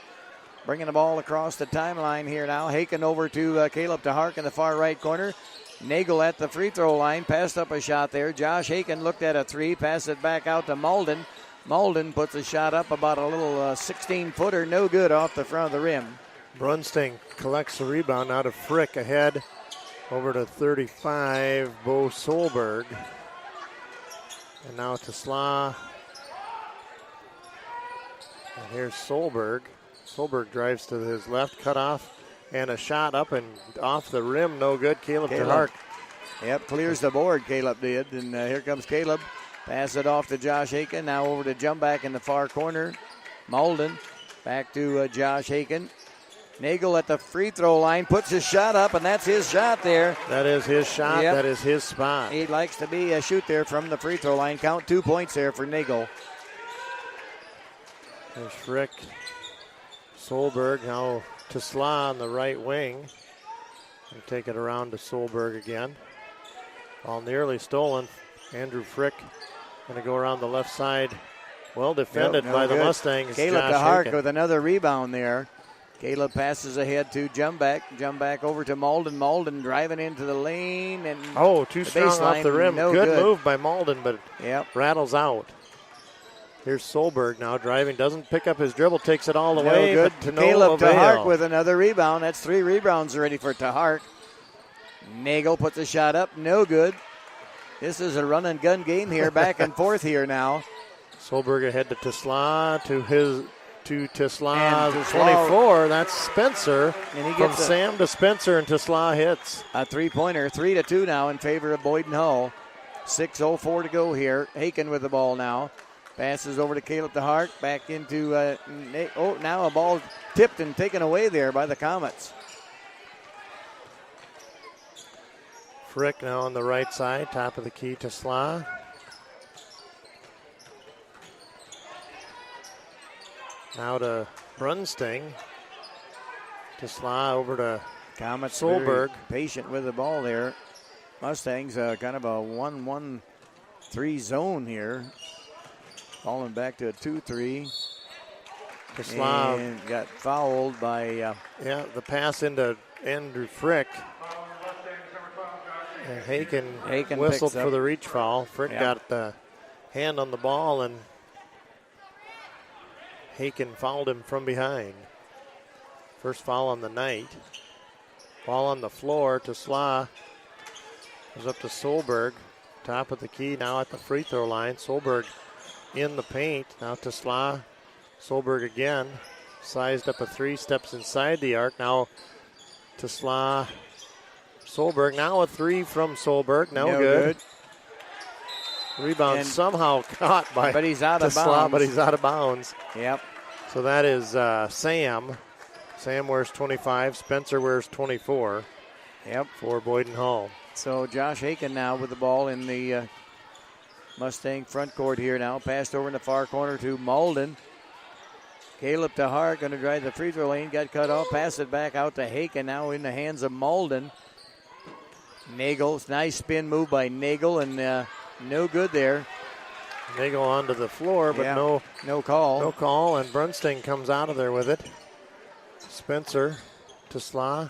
bringing the ball across the timeline here now. Haken over to Caleb DeHark in the far right corner. Nagel at the free throw line, passed up a shot there. Josh Haken looked at a three, passed it back out to Malden. Malden puts a shot up about a little 16-footer, no good off the front of the rim. Brunsting collects the rebound out of Frick ahead over to 35, Bo Solberg. And now to Sla. And here's Solberg. Solberg drives to his left, cut off, and a shot up and off the rim, no good. Caleb DeHark. Yep, clears the board, Caleb did. And here comes Caleb. Pass it off to Josh Haken. Now over to jump back in the far corner. Malden back to Josh Haken. Nagel at the free throw line puts his shot up, and that's his shot there. That is his shot. Yep. That is his spot. He likes to be a shoot there from the free throw line. Count 2 points there for Nagel. There's Frick. Solberg now to Sla on the right wing. And take it around to Solberg again. Ball nearly stolen. Andrew Frick going to go around the left side. Well defended by the Mustangs. Caleb DeHark with another rebound there. Caleb passes ahead to jump back over to Malden. Malden driving into the lane. And too strong off the rim. No good move by Malden, but rattles out. Here's Solberg now driving, doesn't pick up his dribble, takes it all the way. Good. But to Caleb no avail. DeHark with another rebound. That's 3 rebounds already for DeHark. Nagel puts a shot up, no good. This is a run and gun game here, back and forth here now. Solberg ahead to Tesla, to Tesla's 24. That's Spencer. And he from gets Sam to Spencer, and Tesla hits. A 3-pointer, 3-2 now in favor of Boyden Hull. 6:04 to go here. Haken with the ball now. Passes over to Caleb DeHark. Back into, now a ball tipped and taken away there by the Comets. Frick now on the right side, top of the key to Sla. Now to Brunsting. To Sla over to Comets Solberg. Patient with the ball there. Mustangs kind of a 1-1-3 zone here. Falling back to a 2-3. Tesla and got fouled by... the pass into Andrew Frick. And Haken whistled for the reach foul. Frick got the hand on the ball, and Haken fouled him from behind. First foul on the night. Ball on the floor to Sla. Goes up to Solberg. Top of the key now at the free throw line. Solberg in the paint. Now to Sla. Solberg again. Sized up a 3. Steps inside the arc. Now to Sla. Solberg. Now a 3 from Solberg. No good. Rebound and somehow caught by but he's out of bounds. But he's out of bounds. Yep. So that is Sam. Sam wears 25. Spencer wears 24. Yep. For Boyden Hull. So Josh Haken now with the ball in the Mustang front court here now. Passed over in the far corner to Malden. Caleb DeHark going to drive the free throw lane. Got cut off. Pass it back out to Haken. Now in the hands of Malden. Nagel. Nice spin move by Nagel, and no good there. Nagel onto the floor, but no call. No call, and Brunsting comes out of there with it. Spencer to Sla.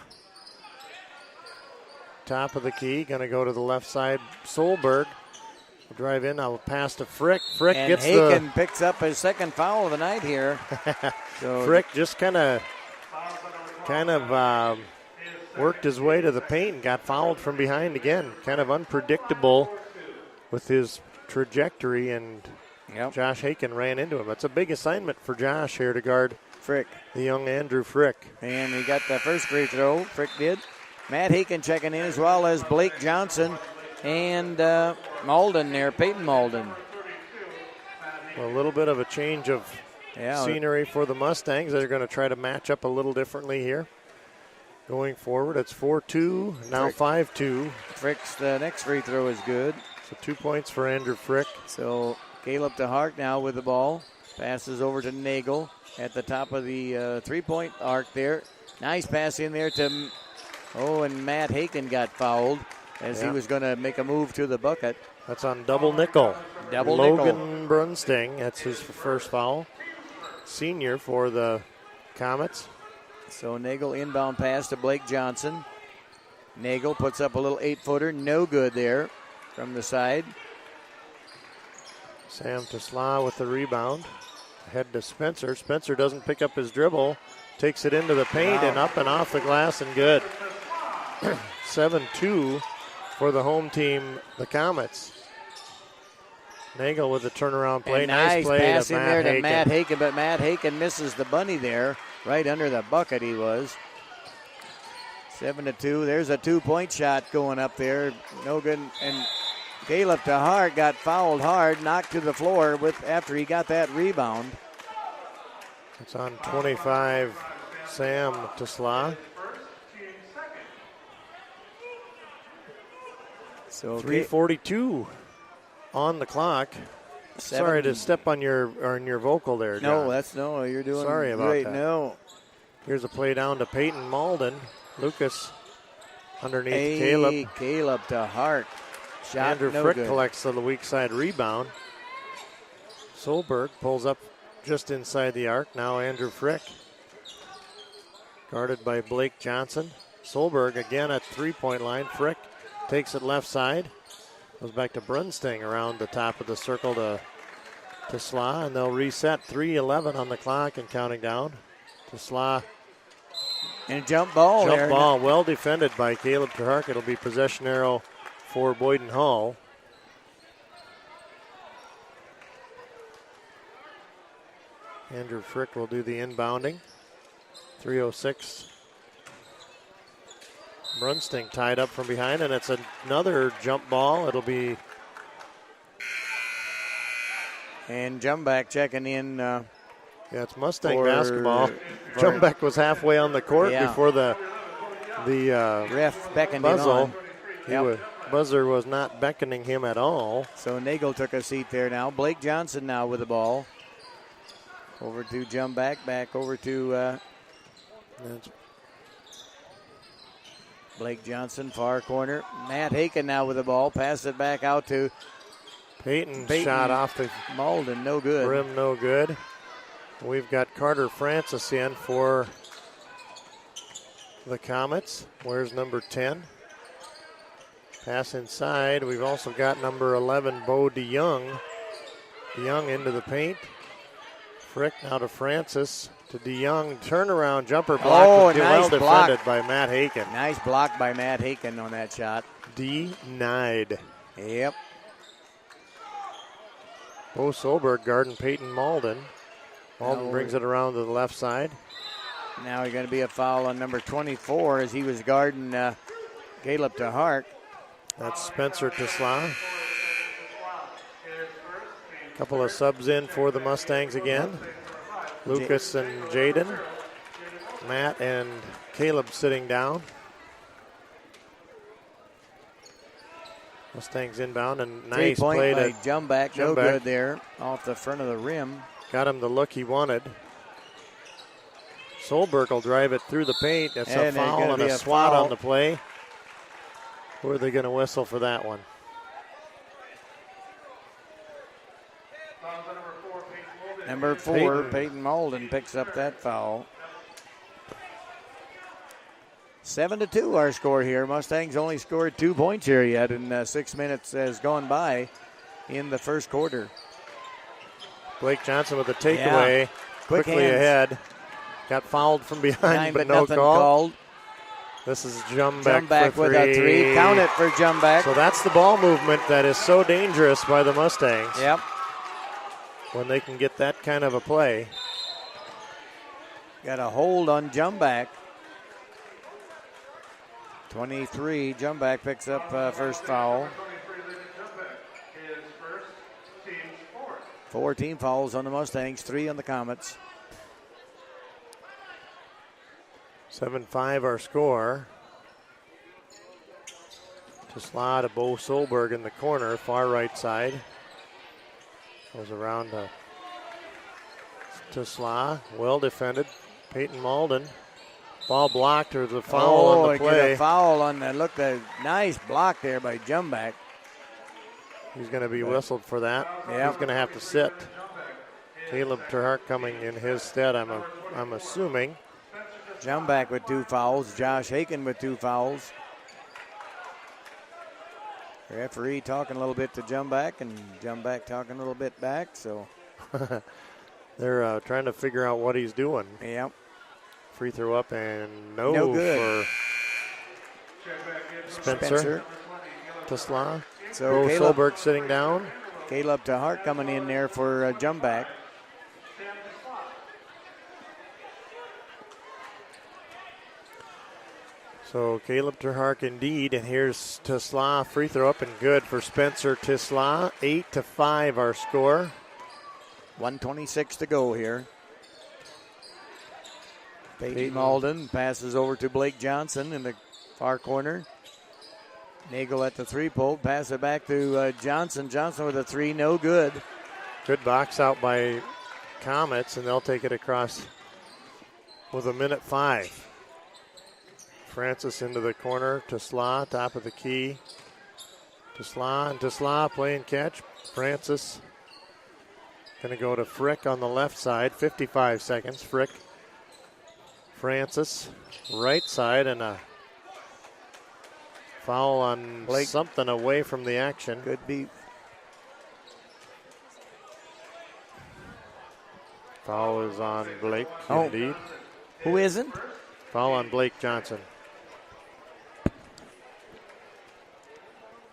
Top of the key, going to go to the left side. Solberg will drive in. I'll pass to Frick. Frick and gets Haken picks up his second foul of the night here. So Frick just kind of worked his way to the paint and got fouled from behind again. Kind of unpredictable with his trajectory, and Josh Haken ran into him. It's a big assignment for Josh here to guard Frick, the young Andrew Frick. And he got the first free throw. Frick did. Matt Haken checking in, as well as Blake Johnson and Malden there, Peyton Malden. A little bit of a change of scenery for the Mustangs. They're going to try to match up a little differently here. Going forward, it's 4-2, now 5-2. Frick's next free throw is good. So 2 points for Andrew Frick. So Caleb DeHark now with the ball. Passes over to Nagel at the top of the three-point arc there. Nice pass in there to... and Matt Haken got fouled as he was going to make a move to the bucket. That's on double nickel. Logan Brunsting, that's his first foul. Senior for the Comets. So Nagel inbound pass to Blake Johnson. Nagel puts up a little 8-footer. No good there from the side. Sam Tesla with the rebound. Head to Spencer. Spencer doesn't pick up his dribble. Takes it into the paint and up and off the glass and good. 7-2 for the home team, the Comets. Nagel with the turnaround play. And nice play pass to in Matt there to Haken. Matt Haken, but Matt Haken misses the bunny there. Right under the bucket he was. 7-2. There's a 2-point shot going up there. No good. And Caleb DeHart got fouled hard, knocked to the floor after he got that rebound. It's on 25, Sam Tesla. So 3:42 on the clock. Sorry to step on your vocal there, John. No, you're doing Sorry about great. that. No. Here's a play down to Peyton Malden. Lucas underneath Hey, Caleb. Caleb DeHart. Shot Andrew no Frick good. collects the weak side rebound. Solberg pulls up just inside the arc. Now Andrew Frick. Guarded by Blake Johnson. Solberg again at three-point line. Frick takes it left side. Goes back to Brunsting around the top of the circle to Sla, and they'll reset. 3:11 on the clock and counting down. To Sla. And jump ball there. Jump ball, well defended by Caleb Terhark. It'll be possession arrow for Boyden Hall. Andrew Frick will do the inbounding. 3:06. Brunsting tied up from behind, and it's another jump ball. It'll be. And Jumback checking in. Yeah, it's Mustang basketball. Jumback was halfway on the court before the ref beckoned buzzer. him on. Buzzer was not beckoning him at all. So Nagel took a seat there now. Blake Johnson now with the ball. Over to Jumback, back over to Blake Johnson, far corner. Matt Haken now with the ball. Pass it back out to Peyton. Shot off the Malden, no good. Rim, no good. We've got Carter Francis in for the Comets. Where's number 10? Pass inside. We've also got number 11, Bo DeYoung. DeYoung into the paint. Frick now to Francis. To DeYoung. Turnaround jumper block. Nice well block. defended by Matt Haken. Nice block by Matt Haken on that shot. Denied. Yep. Bo Solberg guarding Peyton Malden. Malden brings it around to the left side. Now going to be a foul on number 24 as he was guarding Caleb DeHart. That's Spencer Tesla. A couple of subs in for the Mustangs again. Lucas and Jaden. Matt and Caleb sitting down. Mustangs inbound, and nice play to Jumback. No good there off the front of the rim. Got him the look he wanted. Solberg will drive it through the paint. That's a foul and a swat on the play. Who are they going to whistle for that one? Number 4, Peyton Malden picks up that foul. 7-2 our score here. Mustangs only scored 2 points here yet, and 6 minutes has gone by in the first quarter. Blake Johnson with a takeaway. Yeah. Quickly ahead. Got fouled from behind, but no nothing call. Called. This is Jumback for with a 3. Count it for Jumback. So that's the ball movement that is so dangerous by the Mustangs. Yep. When they can get that kind of a play. Got a hold on Jumback. 23, Jumback picks up first foul. 4 team fouls on the Mustangs, 3 on the Comets. 7-5 our score. To slide to Bo Solberg in the corner, far right side. Goes around to Sla. Well defended. Peyton Malden. Ball blocked, or the foul on the play. Get a foul on the look. The nice block there by Jumback. He's going to be whistled for that. Yep. He's going to have to sit. Caleb Terhark coming in his stead, I'm assuming. Jumback with 2 fouls. Josh Haken with 2 fouls. Referee talking a little bit to Jumback, and Jumback talking a little bit back. So they're trying to figure out what he's doing. Yep. Free throw up and no good for Spencer. Tesla. So Caleb Solberg sitting down. Caleb Tahart coming in there for Jumback. So Caleb Terhark indeed, and here's Tesla, free throw up and good for Spencer Tesla. 8-5 our score. 1:26 to go here. Peyton Malden passes over to Blake Johnson in the far corner. Nagel at the 3-point, pass it back to Johnson. Johnson with a 3, no good. Good box out by Comets, and they'll take it across with 1:05. Francis into the corner. Tesla, top of the key. Tesla playing catch. Francis going to go to Frick on the left side. 55 seconds. Frick. Francis, right side, and a foul on Blake. Something away from the action. Could be. Foul is on Blake, indeed. Who isn't? Foul on Blake Johnson.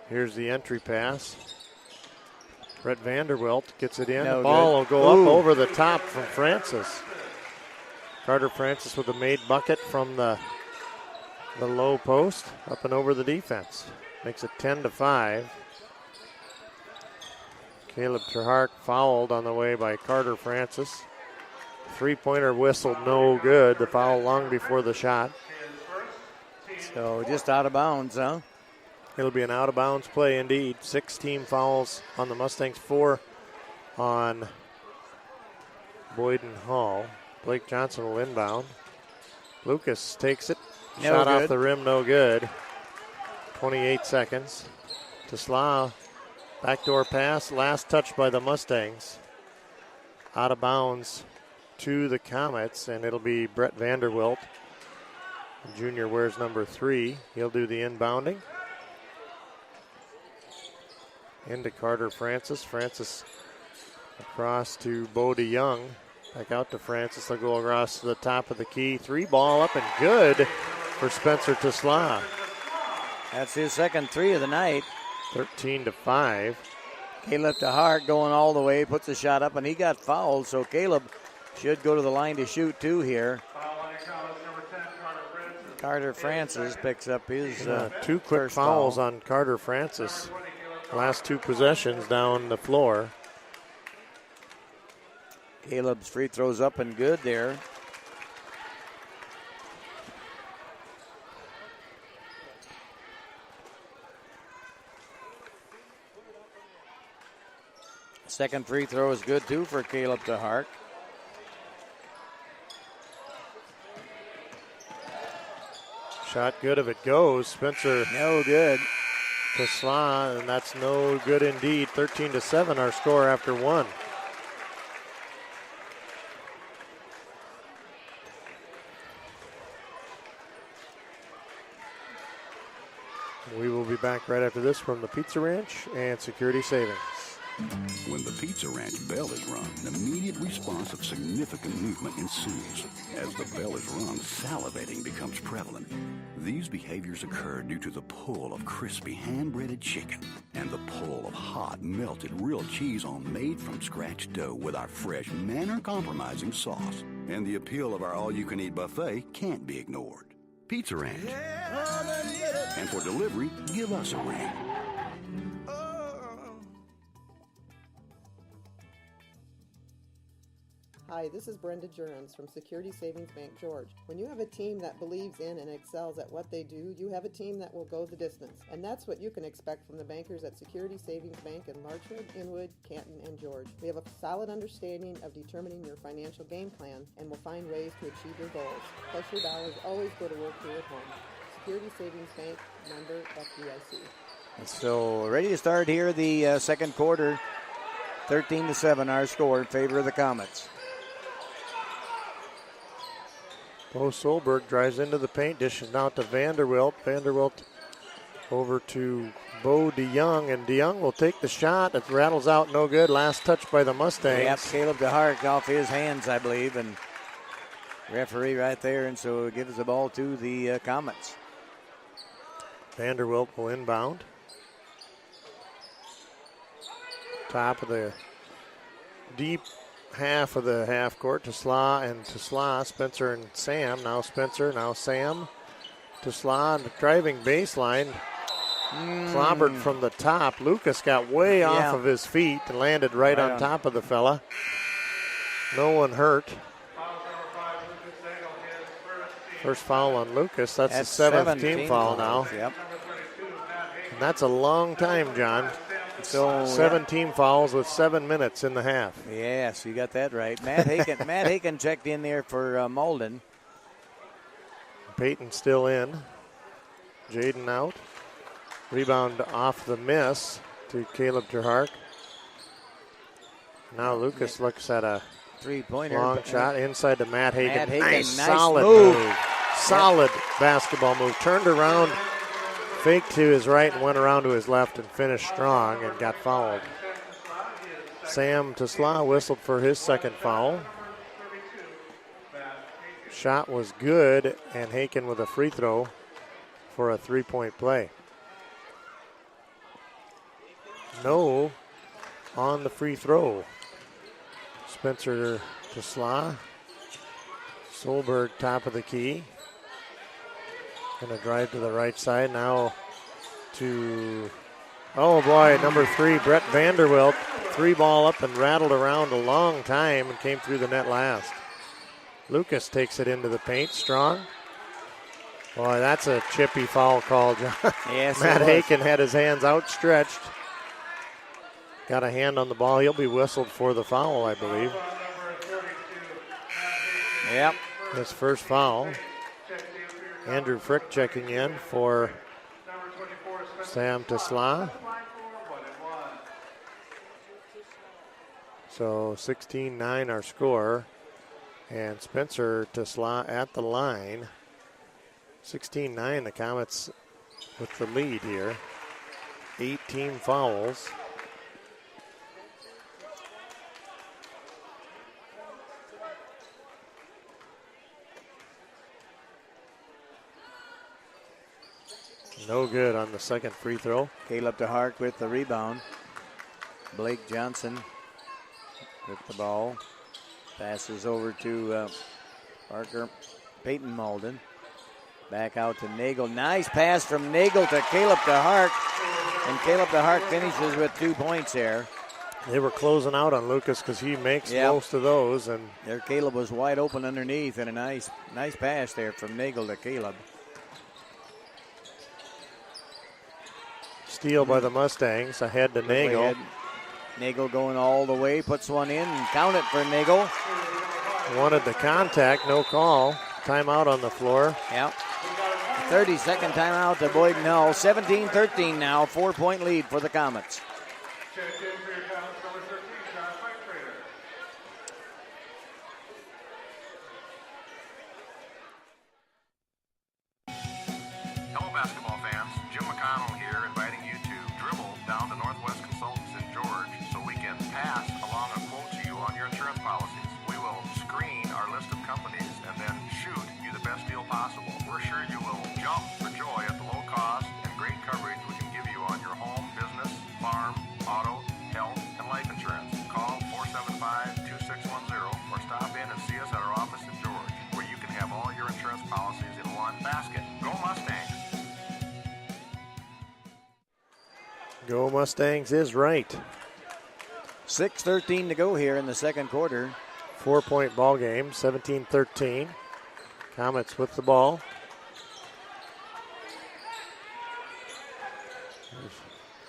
Here's the entry pass. Brett Vanderwilt gets it in. No the ball good. will go up over the top from Francis. Carter Francis with a made bucket from the low post, up and over the defense. Makes it 10-5. Caleb Terhark fouled on the way by Carter Francis. 3-pointer whistled, no good. The foul long before the shot. So just out of bounds, huh? It'll be an out-of-bounds play indeed. 6 team fouls on the Mustangs, 4 on Boyden Hall. Blake Johnson will inbound. Lucas takes it. Shot off the rim, no good. 28 seconds. Tesla, backdoor pass, last touch by the Mustangs. Out of bounds to the Comets, and it'll be Brett Vanderwilt. The junior wears number 3. He'll do the inbounding. Into Carter Francis. Francis across to Bo DeYoung. Back out to Francis. They'll go across to the top of the key. 3 ball up and good for Spencer Tesla. That's his second 3 of the night. 13-5. Caleb Tahart going all the way, puts a shot up, and he got fouled. So Caleb should go to the line to shoot 2 here. Carter Francis picks up his 2 quick fouls on Carter Francis. Last 2 possessions down the floor. Caleb's free throws up and good there. Second free throw is good too for Caleb Tahart. Shot good if it goes. Spencer. No good. Tesla, and that's no good indeed. 13-7 our score after 1. We will be back right after this from the Pizza Ranch and Security Savings. When the Pizza Ranch bell is rung, an immediate response of significant movement ensues. As the bell is rung, salivating becomes prevalent. These behaviors occur due to the pull of crispy hand-breaded chicken and the pull of hot, melted real cheese on made-from-scratch dough with our fresh, manner-compromising sauce. And the appeal of our all-you-can-eat buffet can't be ignored. Pizza Ranch. And for delivery, give us a ring. Hi, this is Brenda Jurens from Security Savings Bank George. When you have a team that believes in and excels at what they do, you have a team that will go the distance. And that's what you can expect from the bankers at Security Savings Bank in Larchwood, Inwood, Canton, and George. We have a solid understanding of determining your financial game plan and will find ways to achieve your goals. Plus, your dollars always go to work here at home. Security Savings Bank, member FDIC. So ready to start here the second quarter. 13-7 our score in favor of the Comets. Bo Solberg drives into the paint, dishes out to Vanderwilt. Vanderwilt over to Bo DeYoung, and DeYoung will take the shot. It rattles out, no good. Last touch by the Mustangs. Yep, Caleb DeHart off his hands, I believe, and referee right there, and so it gives the ball to the Comets. Vanderwilt will inbound. Top of the deep half of the half court to Slaw and to Slaw. Spencer and Sam. Now Spencer, now Sam to Slaw. And the driving baseline. Clobbered from the top. Lucas got way off of his feet and landed right on top of the fella. No one hurt. First foul on Lucas. That's the seventh team foul now. Yep. And that's a long time, John. So 7 team fouls with 7 minutes in the half. Yes, you got that right. Matt Haken checked in there for Malden. Peyton still in. Jaden out. Rebound off the miss to Caleb Terhark. Now Lucas looks at a 3-pointer. Long shot inside to Matt Haken. Matt Haken, nice solid move. Solid basketball move. Turned around, faked to his right and went around to his left and finished strong and got fouled. Sam Tesla whistled for his second foul. Shot was good, and Haken with a free throw for a 3-point play. No on the free throw. Spencer Tesla. Solberg top of the key. Going to drive to the right side now to, oh boy, number 3, Brett Vanderwilt. 3-ball up and rattled around a long time and came through the net last. Lucas takes it into the paint, strong. Boy, that's a chippy foul call, John. Yes, Matt Haken had his hands outstretched. Got a hand on the ball. He'll be whistled for the foul, I believe. Yep. His first foul. Andrew Frick checking in for Sam Tesla. So 16-9 our score. And Spencer Tesla at the line. 16-9, the Comets with the lead here. 8 team fouls. No good on the second free throw. Caleb DeHart with the rebound. Blake Johnson with the ball. Passes over to Parker. Peyton Malden. Back out to Nagel. Nice pass from Nagel to Caleb DeHart. And Caleb DeHart finishes with 2 points there. They were closing out on Lucas because he makes most of those. And there Caleb was wide open underneath, and a nice pass there from Nagel to Caleb. Steal by the Mustangs, ahead to Nagel. Nagel going all the way, puts one in, and count it for Nagel. Wanted the contact, no call. Timeout on the floor. Yep. 30-second timeout to Boyden Hull. 17-13 now, 4-point lead for the Comets. Hello, basketball fans. Jim McConnell here, inviting you to dribble down to Northwest Consultants in George so we can pass along a quote to you on your insurance policies. We will screen our list of companies and then shoot you the best deal possible. We're sure you will jump for joy at the low cost and great coverage we can give you on your home, business, farm, auto, health, and life insurance. Call 475-2610 or stop in and see us at our office in George, where you can have all your insurance policies in one basket. Go Mustangs! Go Mustangs is right. 6:13 to go here in the second quarter. 4-point ball game, 17-13. Comets with the ball.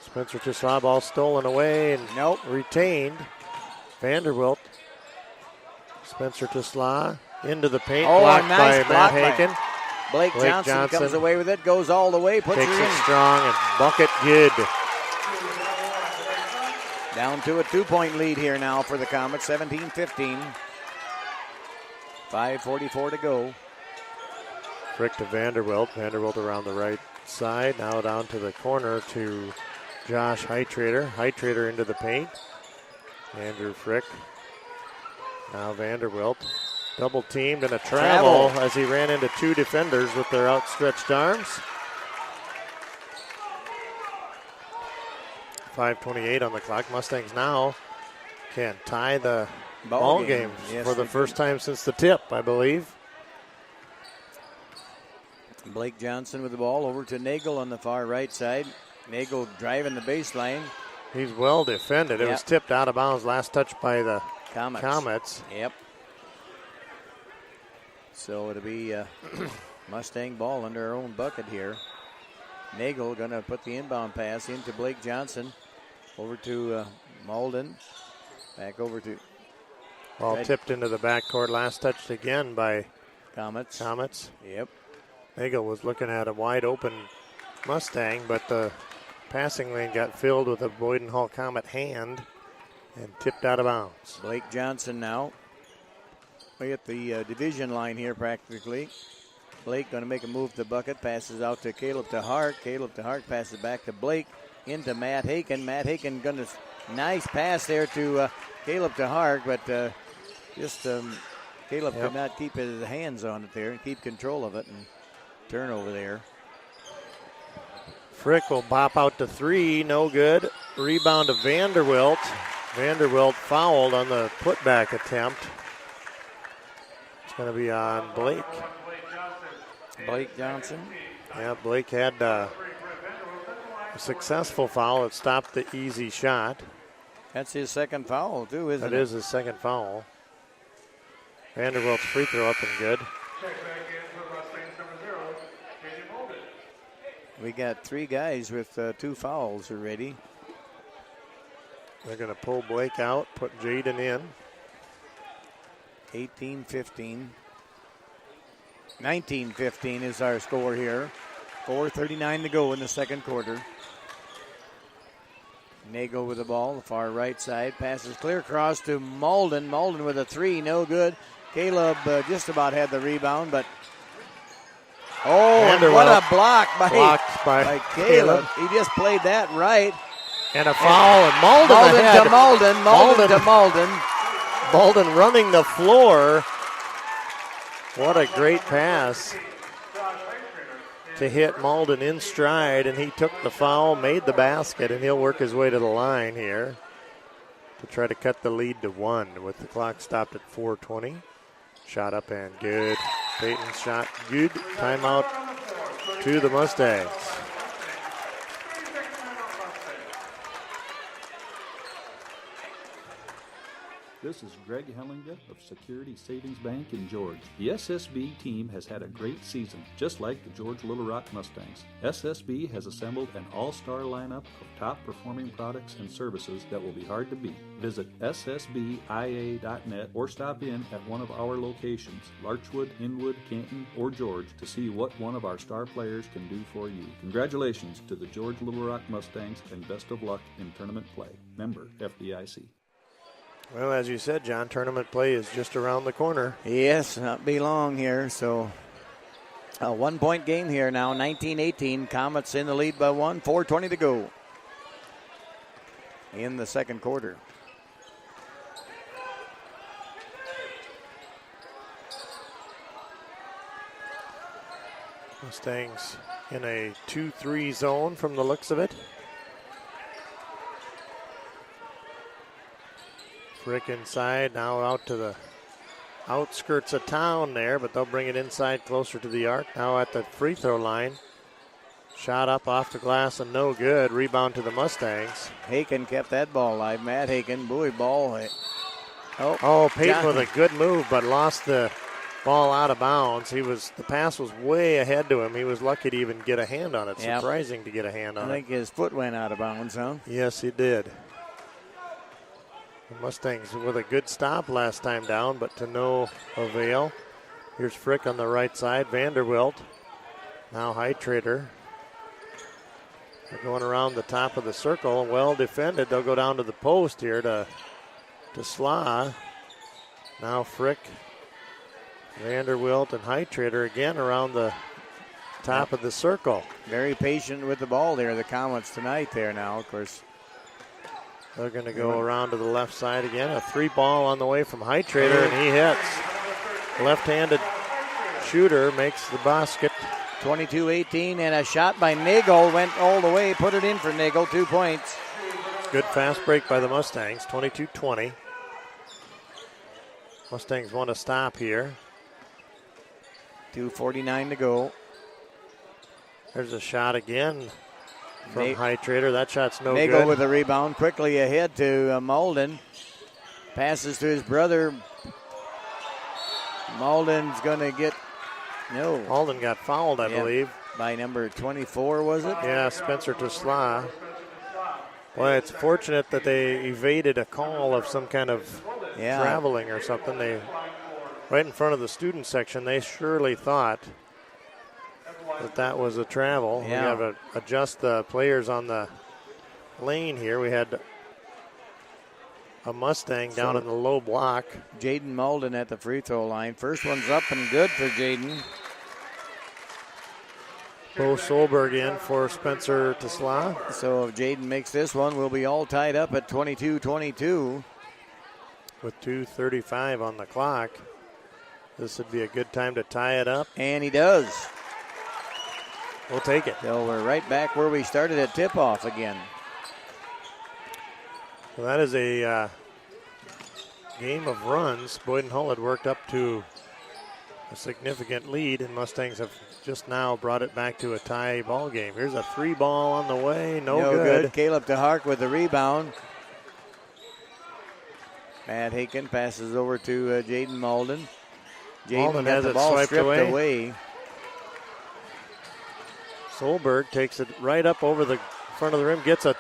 Spencer Tesla, ball stolen away and retained. Vanderwilt. Spencer Tesla into the paint, blocked by Matt Haken. Blake Johnson comes away with it, goes all the way, puts takes it in. It strong and bucket good. Down to a 2-point lead here now for the Comets, 17-15. 5:44 to go. Frick to Vanderbilt. Vanderbilt around the right side. Now down to the corner to Josh Heitrader. Heitrader into the paint. Andrew Frick. Now Vanderbilt. Double teamed and a travel as he ran into two defenders with their outstretched arms. 5:28 on the clock. Mustangs now can tie the ball game for the first time since the tip, I believe. Blake Johnson with the ball over to Nagel on the far right side. Nagel driving the baseline. He's well defended. It was tipped out of bounds. Last touch by the Comets. Yep. So it'll be Mustang ball under our own bucket here. Nagel going to put the inbound pass into Blake Johnson. Over to Malden. Back over to... Ball tipped into the backcourt. Last touched again by Comets. Yep. Nagel was looking at a wide open Mustang, but the passing lane got filled with a Boyden Hall Comet hand and tipped out of bounds. Blake Johnson now. We at the division line here practically. Blake going to make a move to the bucket. Passes out to Caleb DeHart. Caleb DeHart passes back to Blake into Matt Haken. Matt Haken going to nice pass there to Caleb DeHart, but Caleb could not keep his hands on it there and keep control of it, and turnover there. Frick will bop out to three, no good. Rebound to Vanderbilt. Vanderbilt fouled on the putback attempt. It's going to be on Blake. Blake Johnson. Yeah, Blake had a successful foul. It stopped the easy shot. That's his second foul, too, isn't it? That is his second foul. Vanderbilt's free throw up and good. We got three guys with 2 fouls already. They're going to pull Blake out, put Jaden in. 18-15. 19-15 is our score here. 4:39 to go in the second quarter. Nagel with the ball, the far right side. Passes clear across to Malden. Malden with a 3, no good. Caleb just about had the rebound, but... Oh, and what a block by Caleb. He just played that right. And a foul, and Malden to Malden. Malden running the floor. What a great pass to hit Malden in stride, and he took the foul, made the basket, and he'll work his way to the line here to try to cut the lead to 1 with the clock stopped at 4:20. Shot up and good. Peyton's shot good. Timeout to the Mustangs. This is Greg Hellinga of Security Savings Bank in George. The SSB team has had a great season, just like the George Little Rock Mustangs. SSB has assembled an all-star lineup of top-performing products and services that will be hard to beat. Visit ssbia.net or stop in at one of our locations, Larchwood, Inwood, Canton, or George, to see what one of our star players can do for you. Congratulations to the George Little Rock Mustangs and best of luck in tournament play. Member FDIC. Well, as you said, John, tournament play is just around the corner. Yes, not be long here. So a 1-point game here now, 19-18. Comets in the lead by 1, 4:20 to go in the second quarter. Mustangs in a 2-3 zone from the looks of it. Frick inside, now out to the outskirts of town there, but they'll bring it inside closer to the arc. Now at the free throw line. Shot up off the glass and no good. Rebound to the Mustangs. Haken kept that ball alive. Matt Haken, buoy ball. Peyton with a good move, but lost the ball out of bounds. The pass was way ahead to him. He was lucky to even get a hand on it. Yep. Surprising to get a hand on it. I think his foot went out of bounds, huh? Yes, he did. The Mustangs with a good stop last time down, but to no avail. Here's Frick on the right side. Vanderbilt. Now Heitrader. They're going around the top of the circle. Well defended. They'll go down to the post here to Sla. Now Frick Vanderwilt and Heitrader again around the top of the circle. Very patient with the ball there, the Comets tonight there now, of course. They're going to go around to the left side again. A 3-ball on the way from Heitrader, and he hits. Left-handed shooter makes the basket. 22-18, and a shot by Nagel went all the way, put it in for Nagel, 2 points. Good fast break by the Mustangs, 22-20. Mustangs want to stop here. 2:49 to go. There's a shot again from Heitrader. That shot's no Nagel good. with a rebound, quickly ahead to Malden. Passes to his brother. Malden's going to get, no. Malden got fouled, I believe. By number 24, was it? Yeah, Spencer Tesla. Well, it's fortunate that they evaded a call of some kind of traveling or something. They, right in front of the student section, they surely thought that was a travel. Yeah. We have to adjust the players on the lane here. We had a Mustang down in the low block. Jaden Malden at the free throw line. First one's up and good for Jaden. Bo Solberg in for Spencer Tesla. So if Jaden makes this one, we'll be all tied up at 22-22. With 2:35 on the clock. This would be a good time to tie it up. And he does. We'll take it. So we're right back where we started at tip-off again. Well, that is a game of runs. Boyden Hull had worked up to a significant lead, and Mustangs have just now brought it back to a tie ball game. Here's a 3-ball on the way. No good. Caleb DeHark with the rebound. Matt Haken passes over to Jaden Malden. Malden Jaden has got the it ball swiped stripped away. Solberg takes it right up over the front of the rim, gets a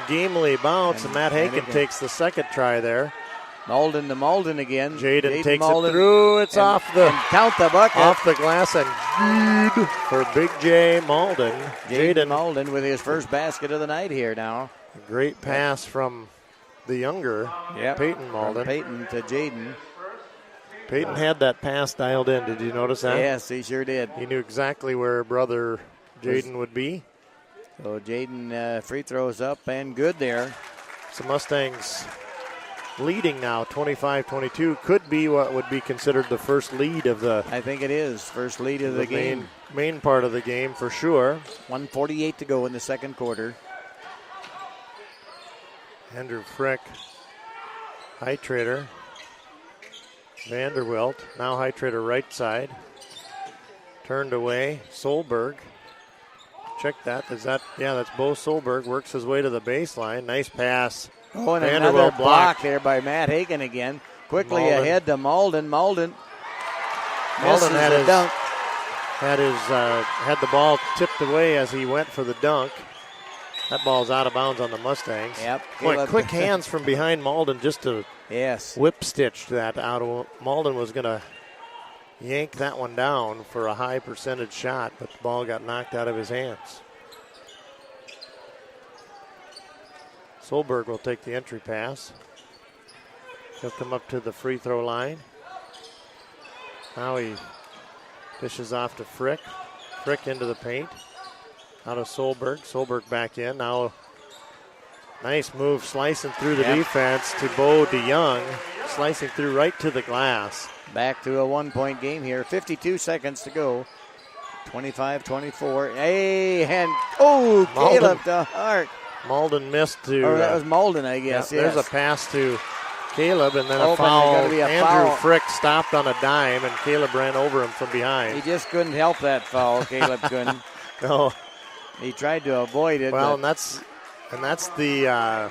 gamely bounce, and Matt Haken takes the second try there. Malden to Malden again. Jaden takes it through. It's off the count the bucket. Off the glass and good for Big J Malden. Jaden Malden with his first basket of the night here now. A great pass from the younger Peyton Malden. From Peyton to Jaden. Peyton had that pass dialed in. Did you notice that? Yes, he sure did. He knew exactly where brother Jaden would be. So Jaden free throws up and good there. So Mustangs leading now, 25-22. Could be what would be considered the first lead of the... I think it is. First lead of the game. Main part of the game for sure. 1:48 to go in the second quarter. Andrew Frick, Heitrader, Vanderwilt. Now Heitrader right side. Turned away. Solberg. Check that. Is that? Yeah, that's Bo Solberg. Works his way to the baseline. Nice pass. Oh, and another block there by Matt Haken again. Quickly ahead to Malden. Malden had his dunk. Had the ball tipped away as he went for the dunk. That ball's out of bounds on the Mustangs. Yep. Boy, quick hands from behind Malden just to whip stitch that out. Malden was going to yank that one down for a high percentage shot, but the ball got knocked out of his hands. Solberg will take the entry pass. He'll come up to the free throw line. Now he dishes off to Frick. Frick into the paint. Out of Solberg. Solberg back in. Now nice move slicing through the defense to Bo DeYoung. Slicing through right to the glass. Back to a 1-point game here. 52 seconds to go. 25-24. Hey, and Caleb DeHart. Malden missed to... Oh, that was Malden, I guess. There's a pass to Caleb, and then a foul. Andrew Frick stopped on a dime, and Caleb ran over him from behind. He just couldn't help that foul. Caleb couldn't. No. He tried to avoid it. Well, and that's the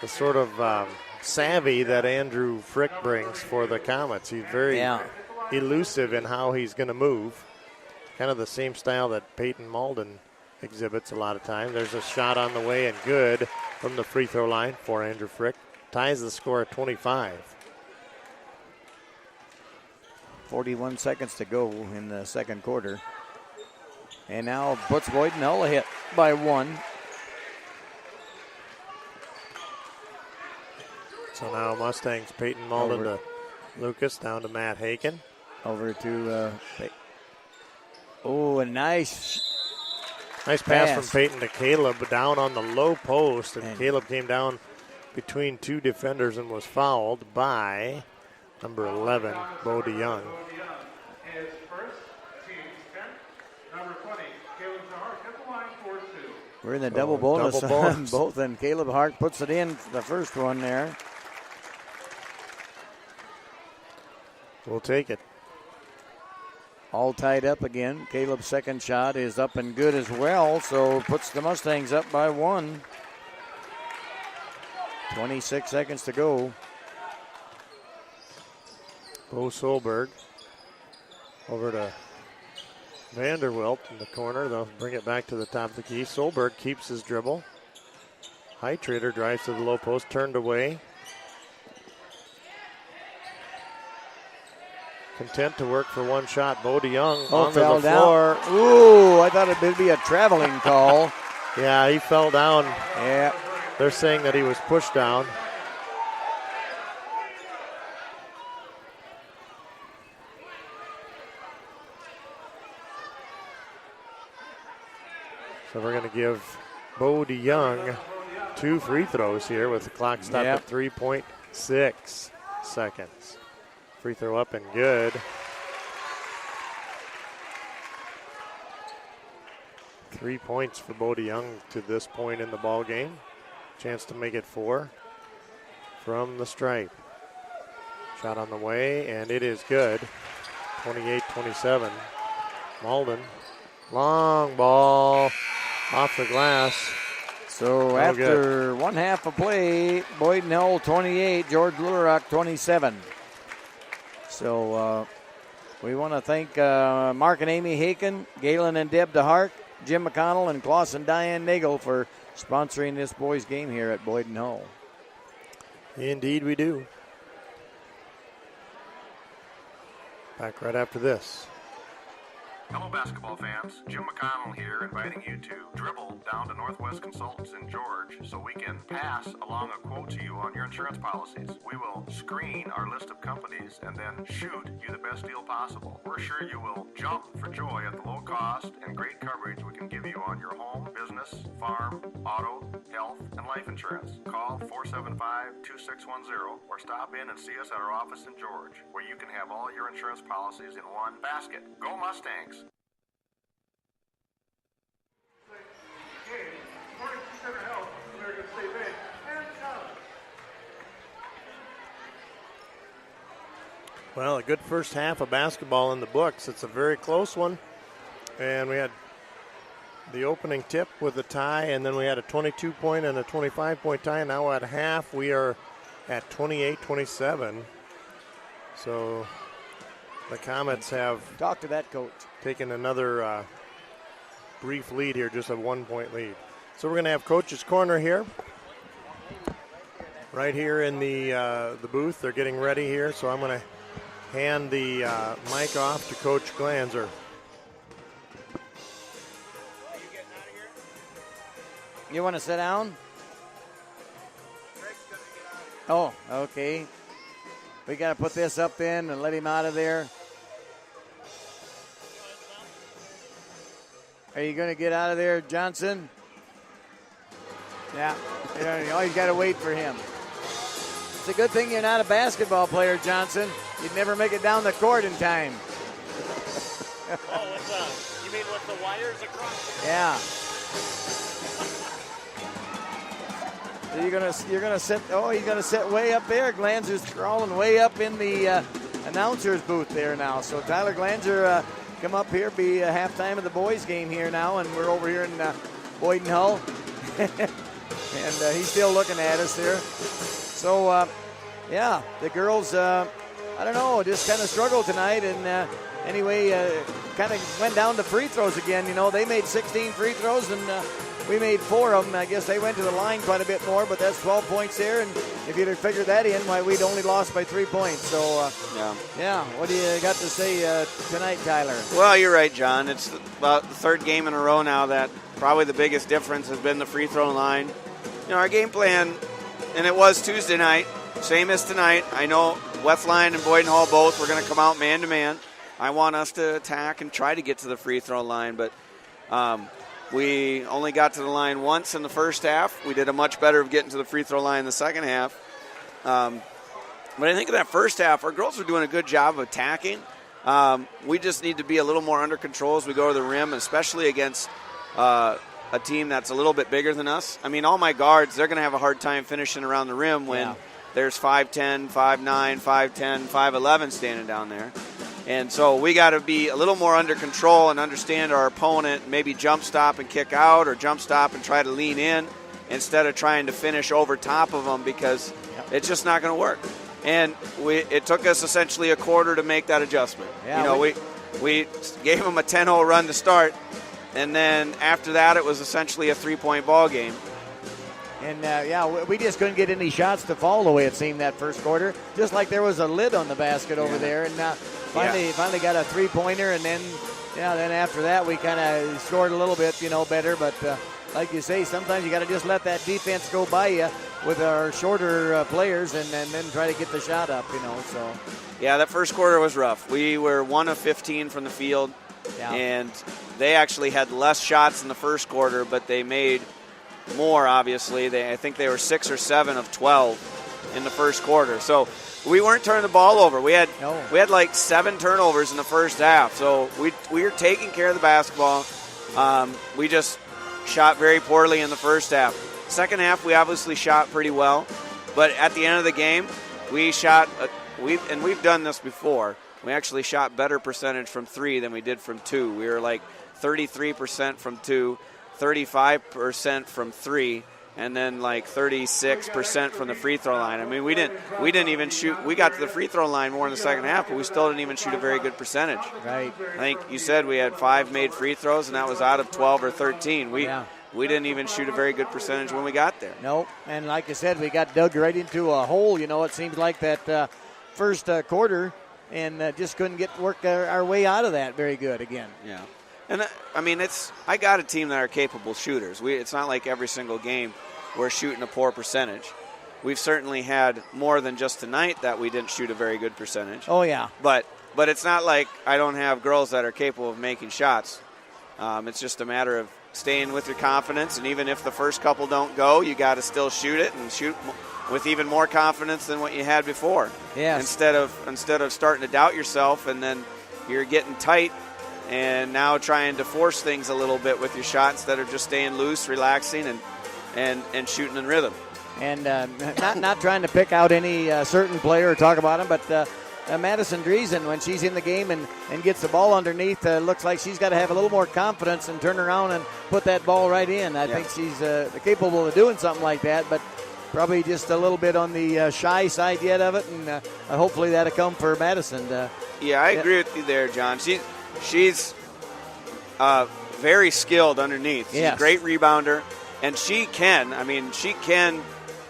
sort of savvy that Andrew Frick brings for the Comets. He's very elusive in how he's going to move. Kind of the same style that Peyton Malden exhibits a lot of times. There's a shot on the way and good from the free throw line for Andrew Frick. Ties the score at 25. 41 seconds to go in the second quarter. And now puts Boyden Hull ahead by 1. So now Mustangs, Peyton Malden to Lucas down to Matt Haken. Over to a nice pass from Peyton to Caleb down on the low post, and Caleb came down between two defenders and was fouled by number 11, Bo DeYoung. His first, team's 10th, number 20, Caleb Hart at the line for 2. We're in the double bonus on both, and Caleb Hart puts it in the first one there. We'll take it. All tied up again. Caleb's second shot is up and good as well, so puts the Mustangs up by 1. 26 seconds to go. Bo Solberg over to Vanderwilt in the corner. They'll bring it back to the top of the key. Solberg keeps his dribble. Heitrader drives to the low post, turned away. Content to work for one shot. Bo DeYoung onto the floor. Down. Ooh, I thought it would be a traveling call. Yeah, he fell down. Yeah. They're saying that he was pushed down. So we're going to give Bo DeYoung 2 free throws here with the clock stopped at 3.6 seconds. Free throw up and good. 3 points for Bo DeYoung to this point in the ball game. Chance to make it 4 from the stripe. Shot on the way, and it is good. 28-27. Malden. Long ball off the glass. So after one half of play, Boyden Hull 28, George Little Rock 27. So we want to thank Mark and Amy Haken, Galen and Deb DeHart, Jim McConnell, and Klaus and Diane Nagel for sponsoring this boys' game here at Boyden Hull. Indeed we do. Back right after this. Hello, basketball fans. Jim McConnell here, inviting you to dribble down to Northwest Consultants in George so we can pass along a quote to you on your insurance policies. We will screen our list of companies and then shoot you the best deal possible. We're sure you will jump for joy at the low cost and great coverage we can give you on your home, business, farm, auto, health, and life insurance. Call 475-2610 or stop in and see us at our office in George, where you can have all your insurance policies in one basket. Go Mustangs! Well, a good first half of basketball in the books. It's a very close one. And we had the opening tip with a tie, and then we had a 22-point and a 25-point tie. And now at half, we are at 28-27. So the Comets have talked to that coach, taken another brief lead here, just a 1-point lead. So we're going to have Coach's Corner here. Right here in the booth. They're getting ready here, so I'm going to hand the mic off to Coach Glanzer. You want to sit down? Oh, okay. We got to put this up then and let him out of there. Are you going to get out of there, Johnson? Yeah. You always got to wait for him. It's a good thing you're not a basketball player, Johnson. You'd never make it down the court in time. You mean with the wires across? Yeah. So you're gonna sit. Oh, he's gonna sit way up there. Glanzer's crawling way up in the announcer's booth there now. So Tyler Glanzer come up here, be halftime of the boys' game here now, and we're over here in Boyden Hull, and he's still looking at us there. So yeah, the girls. I don't know, just kind of struggled tonight, and anyway, kind of went down to free throws again. You know, they made 16 free throws, and we made 4 of them. I guess they went to the line quite a bit more, but that's 12 points there, and if you'd have figured that in, why, we'd only lost by 3 points. So, yeah, what do you got to say tonight, Tyler? Well, you're right, John. It's about the third game in a row now that probably the biggest difference has been the free throw line. You know, our game plan, and it was Tuesday night, same as tonight. I know Westline and Boyden Hall both were going to come out man-to-man. I want us to attack and try to get to the free throw line, but we only got to the line once in the first half. We did a much better of getting to the free throw line in the second half. But I think in that first half, our girls were doing a good job of attacking. We just need to be a little more under control as we go to the rim, especially against a team that's a little bit bigger than us. I mean, all my guards, they're going to have a hard time finishing around the rim when there's 5'10", 5'9", 5'10", 5'11" standing down there. And so we got to be a little more under control and understand our opponent, maybe jump stop and kick out or jump stop and try to lean in instead of trying to finish over top of them, because it's just not going to work. And it took us essentially a quarter to make that adjustment. Yeah, we gave them a 10-0 run to start, and then after that it was essentially a 3-point ball game. And, we just couldn't get any shots to fall the way it seemed that first quarter, just like there was a lid on the basket over there. And finally got a three-pointer, and then after that we kind of scored a little bit, better. But like you say, sometimes you got to just let that defense go by you with our shorter players and then try to get the shot up, so. Yeah, that first quarter was rough. We were 1 of 15 from the field, and they actually had less shots in the first quarter, but they made more, obviously. I think they were 6 or 7 of 12 in the first quarter. So we weren't turning the ball over. We had like 7 turnovers in the first half. So we were taking care of the basketball. We just shot very poorly in the first half. Second half, we obviously shot pretty well. But at the end of the game, we shot, and we've done this before, we actually shot better percentage from 3 than we did from 2. We were like 33% from 2, 35% from 3, and then like 36% from the free throw line. I mean, we didn't even shoot. We got to the free throw line more in the second half, but we still didn't even shoot a very good percentage. Right. I think you said we had 5 made free throws, and that was out of 12 or 13. We didn't even shoot a very good percentage when we got there. Nope. And like I said, we got dug right into a hole. It seems like that first quarter, and just couldn't work our way out of that very good again. Yeah. And, I mean, I got a team that are capable shooters. It's not like every single game we're shooting a poor percentage. We've certainly had more than just tonight that we didn't shoot a very good percentage. Oh, yeah. But it's not like I don't have girls that are capable of making shots. It's just a matter of staying with your confidence, and even if the first couple don't go, you got to still shoot it and shoot with even more confidence than what you had before. Yes. Instead of starting to doubt yourself, and then you're getting tight and now trying to force things a little bit with your shot instead of just staying loose, relaxing, and shooting in rhythm. And not trying to pick out any certain player or talk about him, but Madison Driesen, when she's in the game and gets the ball underneath, looks like she's got to have a little more confidence and turn around and put that ball right in. I think she's capable of doing something like that, but probably just a little bit on the shy side yet of it, and hopefully that'll come for Madison. I agree with you there, John. She's very skilled underneath. She's a great rebounder, and she can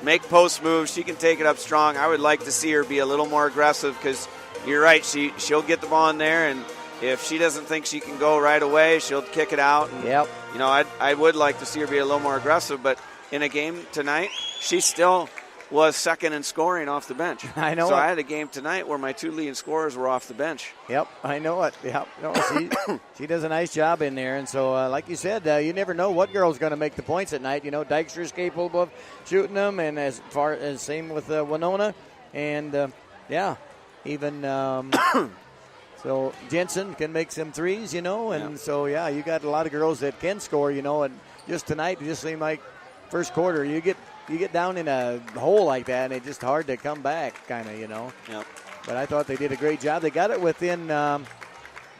make post moves. She can take it up strong. I would like to see her be a little more aggressive, because you're right, she'll get the ball in there, and if she doesn't think she can go right away, she'll kick it out. And, I would like to see her be a little more aggressive, but in a game tonight, she still was second in scoring off the bench. I know. So I had a game tonight where my 2 leading scorers were off the bench. Yep, I know it. Yep. No, she does a nice job in there. And so, like you said, you never know what girl's going to make the points at night. Dykstra's capable of shooting them, and as far as same with Winona. And, even so Jensen can make some threes, and so, you got a lot of girls that can score, and just tonight it just seemed like first quarter you get down in a hole like that, and it's just hard to come back, kind of, Yep. But I thought they did a great job. They got it within,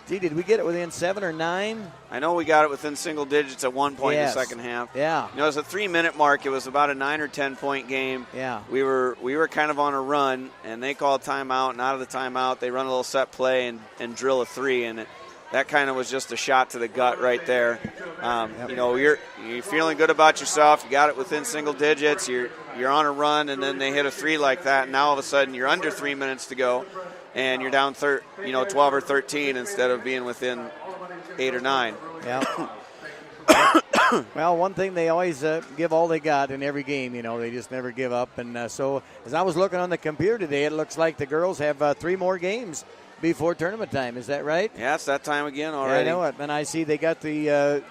did we get it within 7 or 9? I know we got it within single digits at one point in the second half. Yeah. It was a 3-minute mark. It was about a 9 or 10 point game. Yeah. We were kind of on a run, and they called timeout, and out of the timeout, they run a little set play and drill a 3, and that kind of was just a shot to the gut right there. You're feeling good about yourself. You got it within single digits. You're on a run, and then they hit a 3 like that, and now all of a sudden you're under 3 minutes to go, and you're down 12 or 13 instead of being within 8 or 9. Yeah. Well, one thing, they always give all they got in every game. They just never give up. And so as I was looking on the computer today, it looks like the girls have 3 more games before tournament time. Is that right? Yeah, it's that time again already. Yeah, I know it. And I see they got the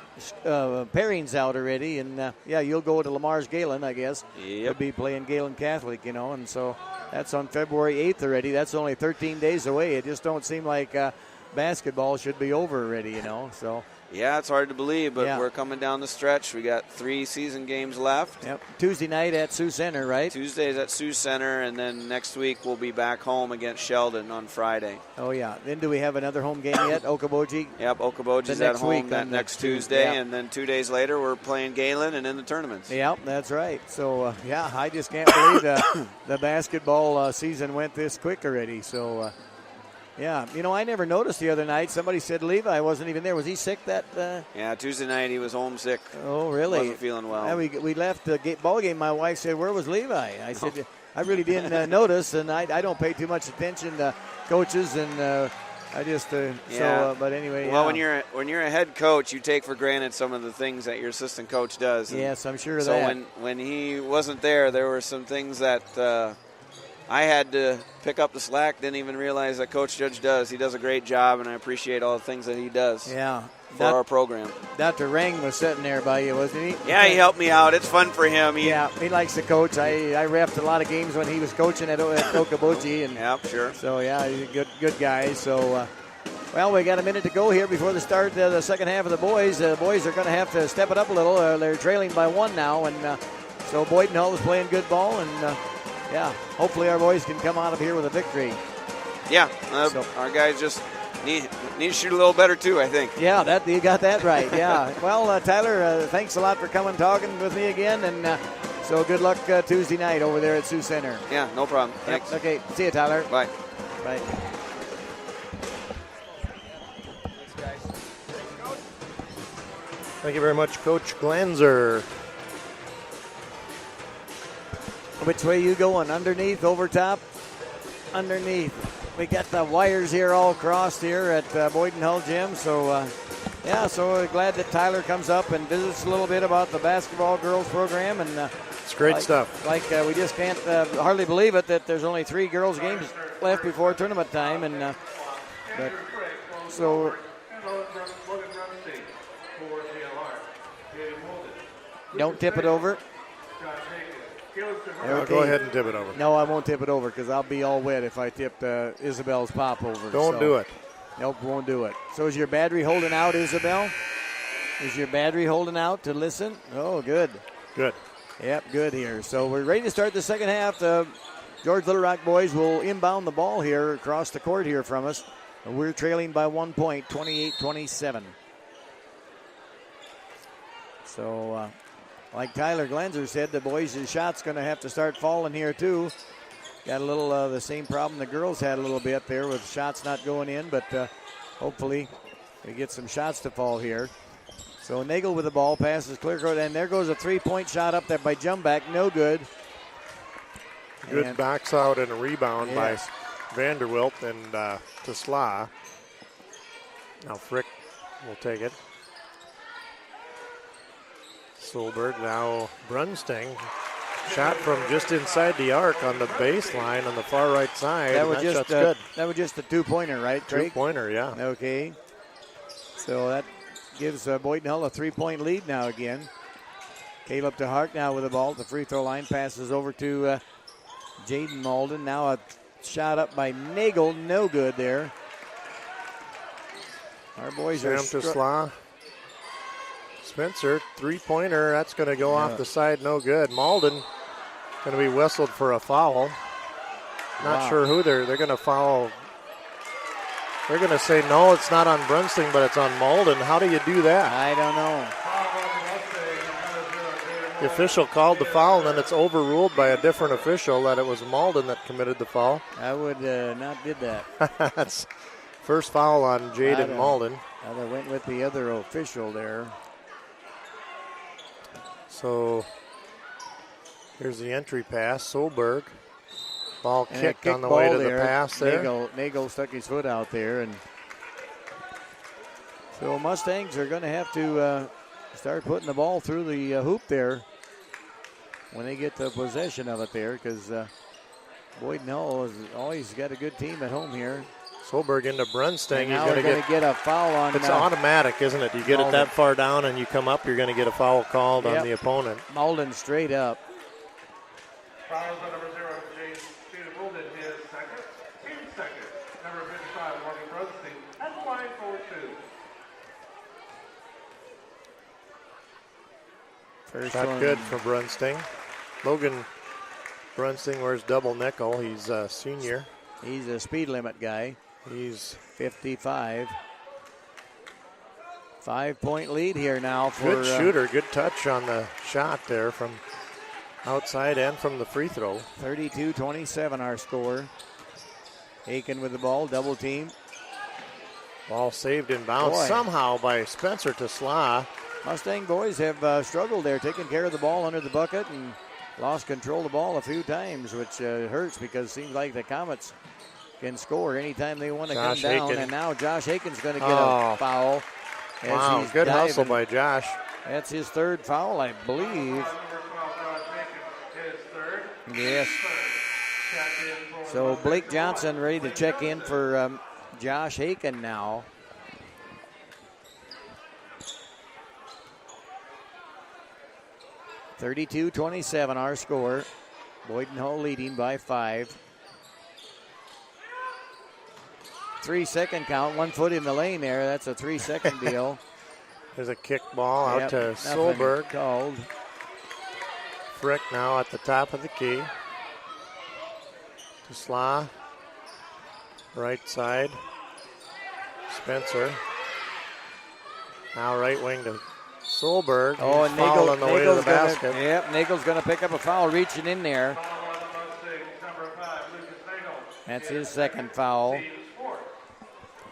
pairings out already. And, you'll go to Lamar's Galen, I guess. Yep. You'll be playing Galen Catholic, and so that's on February 8th already. That's only 13 days away. It just don't seem like basketball should be over already, so. Yeah, it's hard to believe, but Yeah. we're coming down the stretch. We got 3 season games left. Yep. Tuesday night at Sioux Center, right? Tuesdays at Sioux Center, and then next week we'll be back home against Sheldon on Friday. Oh, yeah. Then do we have another home game yet, Okoboji? Yep, Okoboji's The at next home week, that then, next Tuesday, yeah. and then 2 days later we're playing Galen and in the tournaments. Yep, that's right. So, I just can't believe the basketball season went this quick already. So, I never noticed the other night. Somebody said Levi wasn't even there. Was he sick that? Yeah, Tuesday night he was homesick. Oh, really? Wasn't feeling well. Yeah, we left the ball game. My wife said, "Where was Levi?" I said, "I really didn't notice, and I don't pay too much attention to coaches, and I just but anyway." Well, when you're a head coach, you take for granted some of the things that your assistant coach does. And yes, I'm sure of so that. when he wasn't there were some things that I had to pick up the slack. Didn't even realize that Coach Judge does. He does a great job, and I appreciate all the things that he does. Yeah. For our program. Dr. Rang was sitting there by you, wasn't he? Yeah, he helped me out. It's fun for him. He likes to coach. I reffed a lot of games when he was coaching at Okoboji. Yep, sure. So, he's a good guy. So, we got a minute to go here before the start of the second half of the boys. The boys are going to have to step it up a little. They're trailing by 1 now, and so Boyden Hull is playing good ball, and hopefully our boys can come out of here with a victory. Yeah, our guys just need to shoot a little better too, I think. Yeah, you got that right. Yeah. Well, Tyler, thanks a lot for coming talking with me again, and so good luck Tuesday night over there at Sioux Center. Yeah, no problem. Thanks. Yep. Okay, see you, Tyler. Bye. Bye. Thank you very much, Coach Glanzer. Which way you going? Underneath, over top? Underneath. We got the wires here all crossed here at Boyden Hull Gym. So, so we're glad that Tyler comes up and visits a little bit about the basketball girls program. And it's great stuff. We just can't hardly believe it that there's only 3 girls games left before tournament time. And don't tip it over. Okay. Go ahead and tip it over. No, I won't tip it over because I'll be all wet if I tip Isabel's pop over. Don't do it. Nope, won't do it. So is your battery holding out, Isabel? Is your battery holding out to listen? Oh, good. Good. Yep, good here. So we're ready to start the second half. The George Little Rock boys will inbound the ball here across the court here from us. We're trailing by 1 point, 28-27. So, like Tyler Glanzer said, the boys' shot's going to have to start falling here, too. Got a little the same problem the girls had a little bit there with shots not going in, but hopefully we get some shots to fall here. So Nagel with the ball, passes clear court, and there goes a three-point shot up there by Jumback. No good. Good box out and a rebound by Vanderwilt and to Sla. Now Frick will take it. Solberg, now Brunsting. Shot from just inside the arc on the baseline on the far right side. That was just good. That was just a two-pointer, right, Craig? Two-pointer, yeah. Okay. So that gives Boyden Hull a 3-point lead now again. Caleb DeHart now with the ball at the free throw line. Passes over to Jaden Malden. Now a shot up by Nagel. No good there. Our boys Sam are to Sla. Spencer, three-pointer. That's going to go off the side. No good. Malden going to be whistled for a foul. Not sure who they're going to foul. They're going to say, no, it's not on Brunsting, but it's on Malden. How do you do that? I don't know. The official called the foul, and then it's overruled by a different official that it was Malden that committed the foul. I would not did that. That's first foul on Jaden Malden. They went with the other official there. So here's the entry pass. Solberg. Ball kicked on the way to the pass there. Nagel stuck his foot out there. And so Mustangs are going to have to start putting the ball through the hoop there when they get the possession of it there, because Boyden Hull has always got a good team at home here. Solberg into Brunsting. And now we're going to get a foul on. It's automatic, isn't it? You get it that far down and you come up, you're going to get a foul called on the opponent. Malden straight up. Fouls on number 0, Jaden Boulden, his second. Team second. Number 55, Morgan Brunsting, at the line for 2. First shot good for Brunsting. Logan Brunsting wears double nickel. He's a senior. He's a speed limit guy. He's 55. 5-point lead here now for good shooter. Good touch on the shot there from outside and from the free throw. 32-27 our score. Aiken with the ball, double team. Ball saved in bounds somehow by Spencer Tesla. Mustang boys have struggled there, taking care of the ball under the bucket and lost control of the ball a few times, which hurts because it seems like the Comets can score anytime they want to come down. Aiken. And now Josh Aiken's going to get a foul. Wow, good hustle by Josh. That's his third foul, I believe. Yes. So Blake Johnson ready to check in for Josh Aiken now. (32-27) our score. Boyden Hull leading by 5. 3-second count, 1 foot in the lane there. That's a 3-second deal. There's a kick ball out to Solberg. Called. Frick now at the top of the key. To Sla. Right side. Spencer. Now right wing to Solberg. Oh, and foul on the way to the basket. Yep, Nagel's going to pick up a foul, reaching in there. That's his second foul.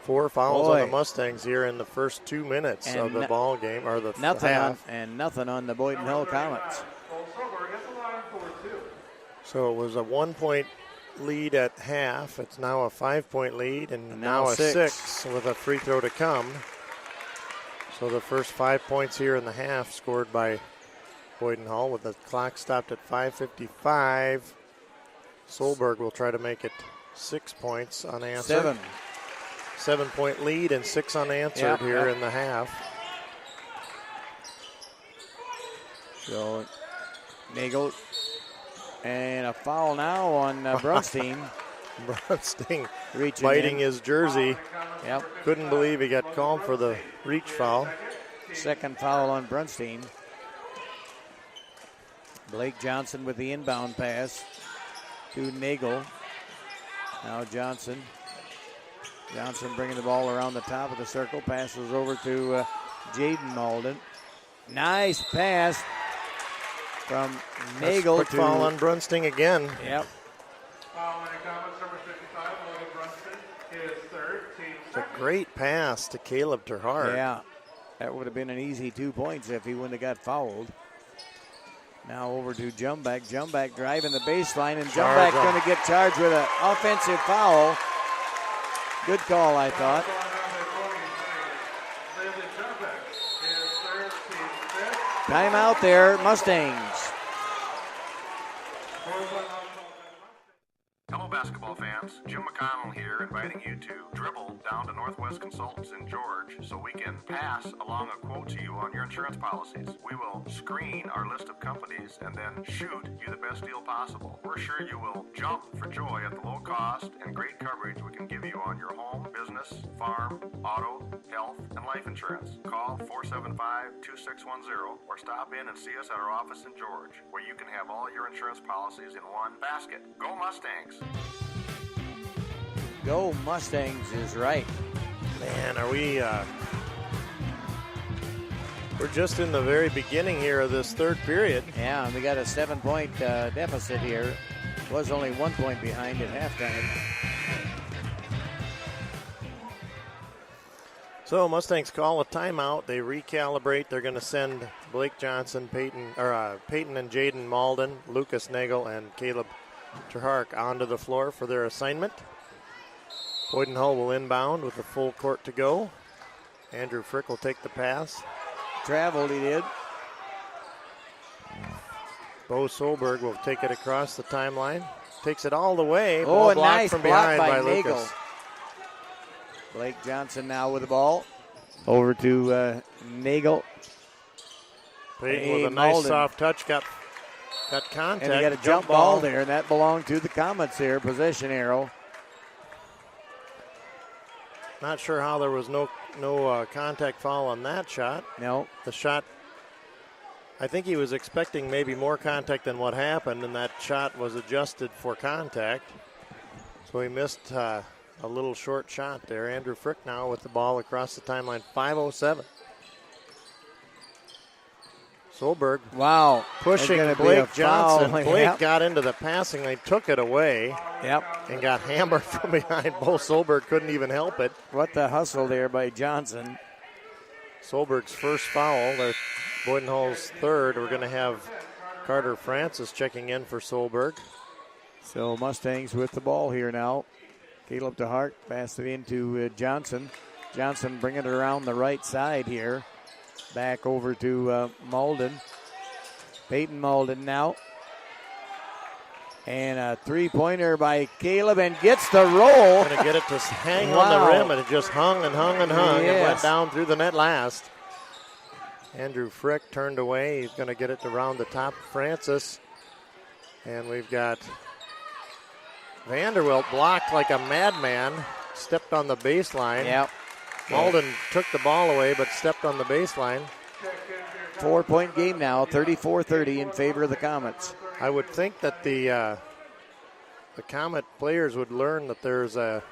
4 fouls on the Mustangs here in the first 2 minutes of the ball game, or the half. Nothing on the Boyden Hull Comets. So it was a 1-point lead at half. It's now a 5-point lead, and now a 6 with a free throw to come. So the first 5 points here in the half scored by Boyden Hull with the clock stopped at 5:55. Solberg will try to make it 6 points unanswered. 7-point lead and 6 unanswered here in the half. So Nagel, and a foul now on Brunstein. Brunstein biting his jersey. Yep. Couldn't believe he got called for the reach foul. Second foul on Brunstein. Blake Johnson with the inbound pass to Nagel. Now Johnson bringing the ball around the top of the circle. Passes over to Jaden Malden. Nice pass from Nagel. Quick foul on Brunsting again. Yep. It's a great pass to Caleb Terhart. Yeah, that would have been an easy 2 points if he wouldn't have got fouled. Now over to Jumback. Jumback driving the baseline, and Jumback going to get charged with an offensive foul. Good call, I thought. Timeout there, Mustangs. Hello, basketball fans. Jim McConnell here, inviting you to dribble down to Northwest Consultants in George so we can pass along a quote to you on your insurance policies. We will screen our list of companies and then shoot you the best deal possible. We're sure you will jump for joy at the low cost and great coverage we can give you on your home, business, farm, auto, health, and life insurance. Call 475-2610 or stop in and see us at our office in George, where you can have all your insurance policies in one basket. Go Mustangs! Go Mustangs is right. Man, are we... we're just in the very beginning here of this third period. Yeah, and we got a 7-point deficit here. Was only 1 point behind at halftime. So Mustangs call a timeout. They recalibrate. They're going to send Blake Johnson, Peyton and Jaden Malden, Lucas Nagel, and Caleb Terhark onto the floor for their assignment. Boyden Hull will inbound with a full court to go. Andrew Frick will take the pass. traveled, he did. Bo Solberg will take it across the timeline. Takes it all the way. Oh, Ball a blocked nice from block behind by by Nagel. Lucas. Blake Johnson now with the ball. Over to Nagel. Peyton with a nice Malden. soft touch. Got contact. And he got a jump ball there, and that belonged to the Comets here. Possession arrow. Not sure how there was no contact foul on that shot. No. The shot, I think he was expecting maybe more contact than what happened, and that shot was adjusted for contact. So he missed a little short shot there. Andrew Frick now with the ball across the timeline, 5:07. Solberg. Wow. Pushing There's gonna be Blake a foul. Johnson. Blake Yep. got into the passing lane, took it away. Yep. And got hammered from behind. Bo Solberg couldn't even help it. What the hustle there by Johnson. Solberg's first foul. Their Boyden Hall's third. We're going to have Carter Francis checking in for Solberg. So Mustangs with the ball here now. Caleb DeHart passed it into Johnson. Johnson bringing it around the right side here. Back over to Malden. Peyton Malden now. And a three-pointer by Caleb, and gets the roll. Going to get it to hang Wow. on the rim, and it just hung and hung and hung and went Yes. down through the net last. Andrew Frick turned away. He's going to get it to round the top. Francis. And we've got Vanderwilt blocked like a madman. Stepped on the baseline. Yep. Malden took the ball away, but stepped on the baseline. 4-point game now, 34-30 in favor of the Comets. I would think that the Comet players would learn that there's a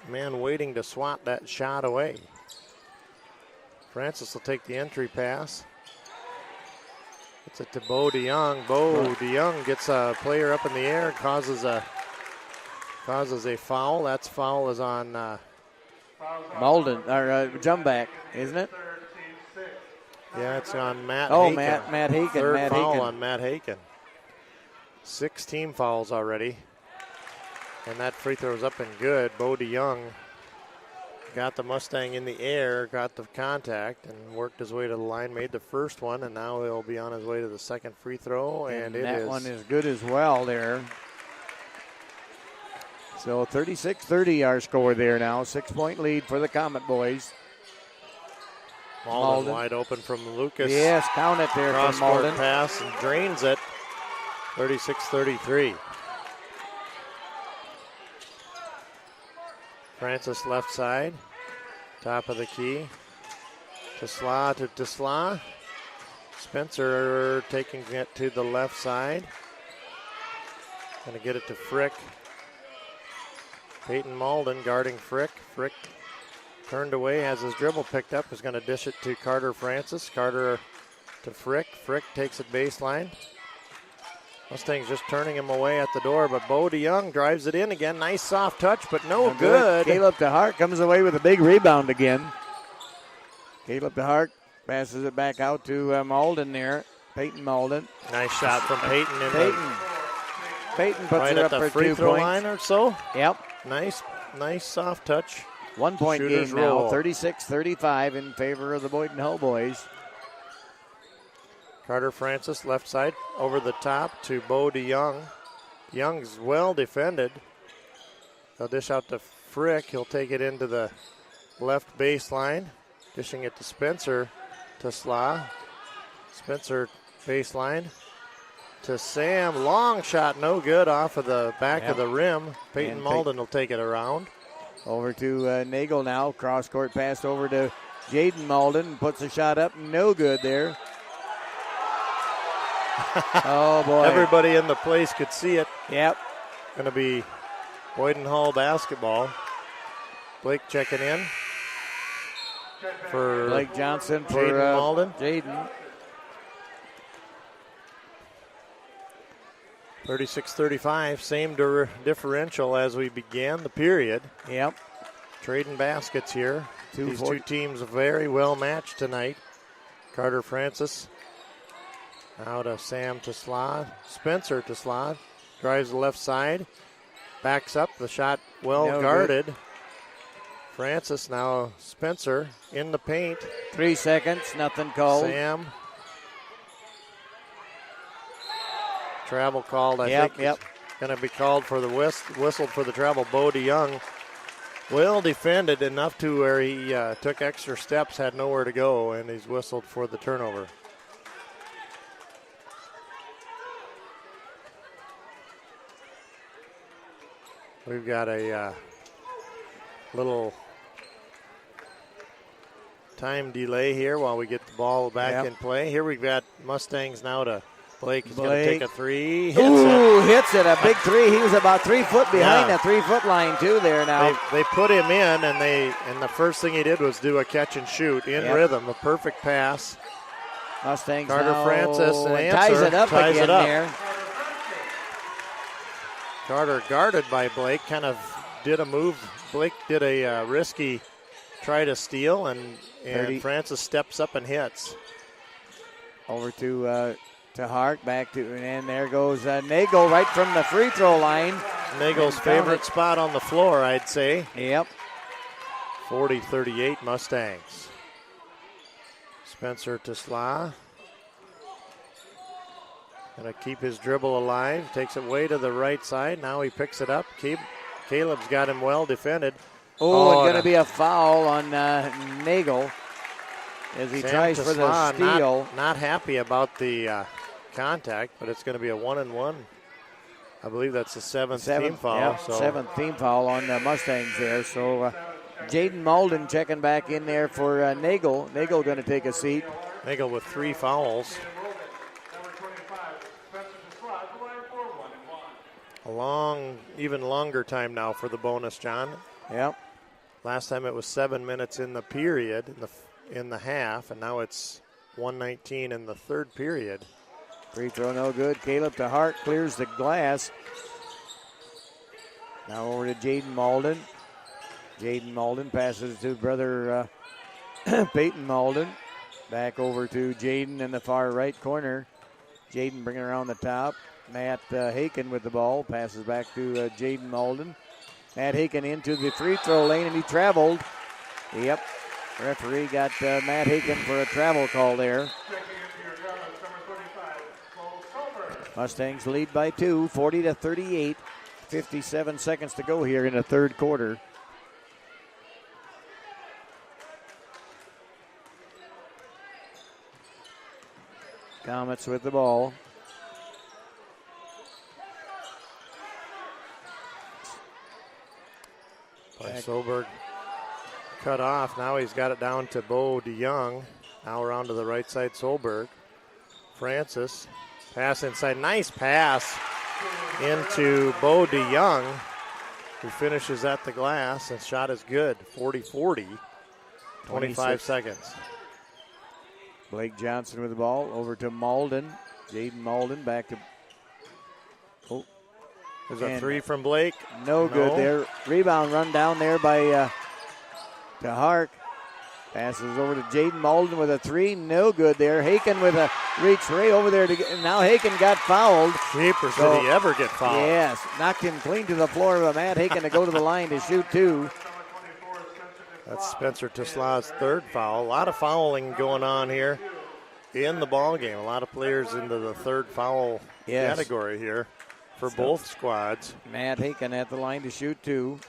man waiting to swat that shot away. Francis will take the entry pass. Gets it to Bo DeYoung. Bo DeYoung gets a player up in the air, causes a foul. That's foul is on Malden, or jump back, isn't it? Yeah, it's on Matt Oh, Haken. Matt Haken. Third Matt foul Haken. on Matt Haken. 6 team fouls already. And that free throw is up and good. Bo DeYoung got the Mustang in the air, got the contact, and worked his way to the line, made the first one, and now he'll be on his way to the second free throw. And it that is. one is good as well there. So 36-30 our score there now. 6-point lead for the Comet boys. Malden wide open from Lucas. Yes, count it there from Cross-court Malden. pass and drains it. 36-33. Francis left side. Top of the key. Tesla to Tesla. Spencer taking it to the left side. Going to get it to Frick. Peyton Malden guarding Frick. Frick turned away, has his dribble picked up, is going to dish it to Carter Francis. Carter to Frick. Frick takes it baseline. Mustangs just turning him away at the door, but Bo DeYoung drives it in again. Nice soft touch, but no good. Caleb DeHart comes away with a big rebound again. Caleb DeHart passes it back out to Malden there. Peyton Malden. Nice shot from Peyton. Peyton puts right it at up the for free 2 throw points. line or so. Yep. Nice soft touch. 1-point Shooters game now, roll. 36-35 in favor of the Boyden Hull boys. Carter Francis left side over the top to Bo DeYoung. Young's well defended. They'll dish out to Frick. He'll take it into the left baseline. Dishing it to Spencer to Sla. Spencer baseline to Sam. Long shot, no good off of the back of the rim. Peyton And Malden will take it around. Over to Nagel now. Cross-court pass over to Jaden Malden. Puts a shot up. No good there. Oh, boy. Everybody in the place could see it. Yep. Going to be Boyden Hall basketball. Blake checking in for Blake Johnson for Jaden Malden. Jaden. 36-35, same differential as we began the period. Yep. Trading baskets here. These 2-4. two teams are very well matched tonight. Carter Francis out to Sam Tesla. Spencer Tesla drives the left side. Backs up. The shot well No guarded. good. Francis now, Spencer in the paint. 3 seconds, nothing called. Sam. Travel called, I think. Yep. Going to be called for the whistled for the travel. Bo DeYoung well defended enough to where he took extra steps, had nowhere to go, and he's whistled for the turnover. We've got a little time delay here while we get the ball back in play. Here we've got Mustangs now to Blake. He's going to take a three. Hits it. A big three. He was about 3 foot behind the 3 foot line too there now. They put him in, and the first thing he did was do a catch and shoot in rhythm. A perfect pass. Mustangs Carter now Francis and ties it up again there. Carter guarded by Blake, kind of did a move. Blake did a risky try to steal, and Francis steps up and hits. Over to Hart, back to, and there goes Nagel right from the free throw line. Nagel's favorite spot on the floor, I'd say. Yep. 40-38 Mustangs. Spencer Tesla. Going to keep his dribble alive. Takes it way to the right side. Now he picks it up. Caleb's got him well defended. And going to be a foul on Nagel as he tries for the steal. Not happy about the contact, but it's going to be a 1-and-1. I believe that's the seventh team foul. Yeah, seventh team foul on the Mustangs there. So Jaden Malden checking back in there for Nagel. Nagel going to take a seat. Nagel with 3 fouls. Even longer time now for the bonus, John. Yep. Last time it was 7 minutes in the period, in the half, and now it's 1:19 in the third period. Free throw no good. Caleb to Hart clears the glass. Now over to Jaden Malden. Jaden Malden passes to brother Peyton Malden. Back over to Jaden in the far right corner. Jaden bringing around the top. Matt Haken with the ball. Passes back to Jaden Malden. Matt Haken into the free throw lane, and he traveled. Yep. Referee got Matt Haken for a travel call there. Mustangs lead by 2, 40-38. 57 seconds to go here in the third quarter. Comets with the ball. By Solberg cut off. Now he's got it down to Bo DeYoung. Now around to the right side, Solberg. Francis. Pass inside. Nice pass into Bo DeYoung, who finishes at the glass, and shot is good. 40-40. 25 seconds. Blake Johnson with the ball. Over to Malden. Jaden Malden back to... There's a three from Blake. No good there. Rebound run down there by to Hart. Passes over to Jaden Malden with a three. No good there. Haken with a reach way over there. Now Haken got fouled. Jeepers, did he ever get fouled? Yes. Knocked him clean to the floor by Matt Haken to go to the line to shoot 2. That's Spencer Tesla's third foul. A lot of fouling going on here in the ball game. A lot of players into the third foul category here for both squads. Matt Haken at the line to shoot 2.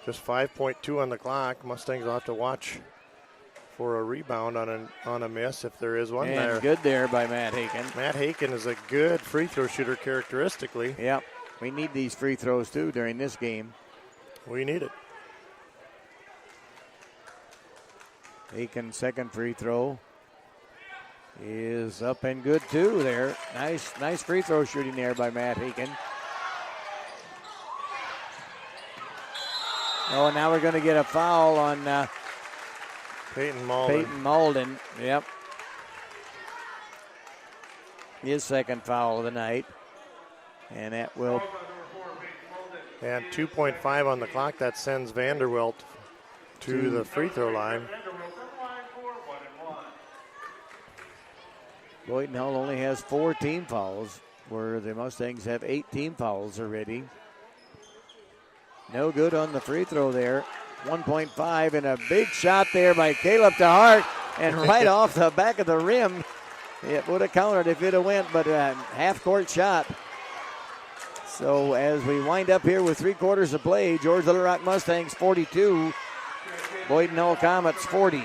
Just 5.2 on the clock. Mustangs will have to watch for a rebound on a miss if there is one there. Good there by Matt Haken. Matt Haken is a good free throw shooter characteristically. Yep. We need these free throws too during this game. We need it. Haken's second free throw is up and good too there. Nice free throw shooting there by Matt Haken. Oh, and now we're going to get a foul on Peyton Malden. Peyton Malden, yep. His second foul of the night. And that will... And 2.5 on the clock. That sends Vanderwilt to the free throw line. Boyden Hull only has 4 team fouls, where the Mustangs have 8 team fouls already. No good on the free throw there. 1.5, and a big shot there by Caleb DeHart, and right off the back of the rim. It would have counted if it had went, but a half-court shot. So as we wind up here with 3/4 of play, George Little Rock Mustangs 42, Boyden Hull Comets 40.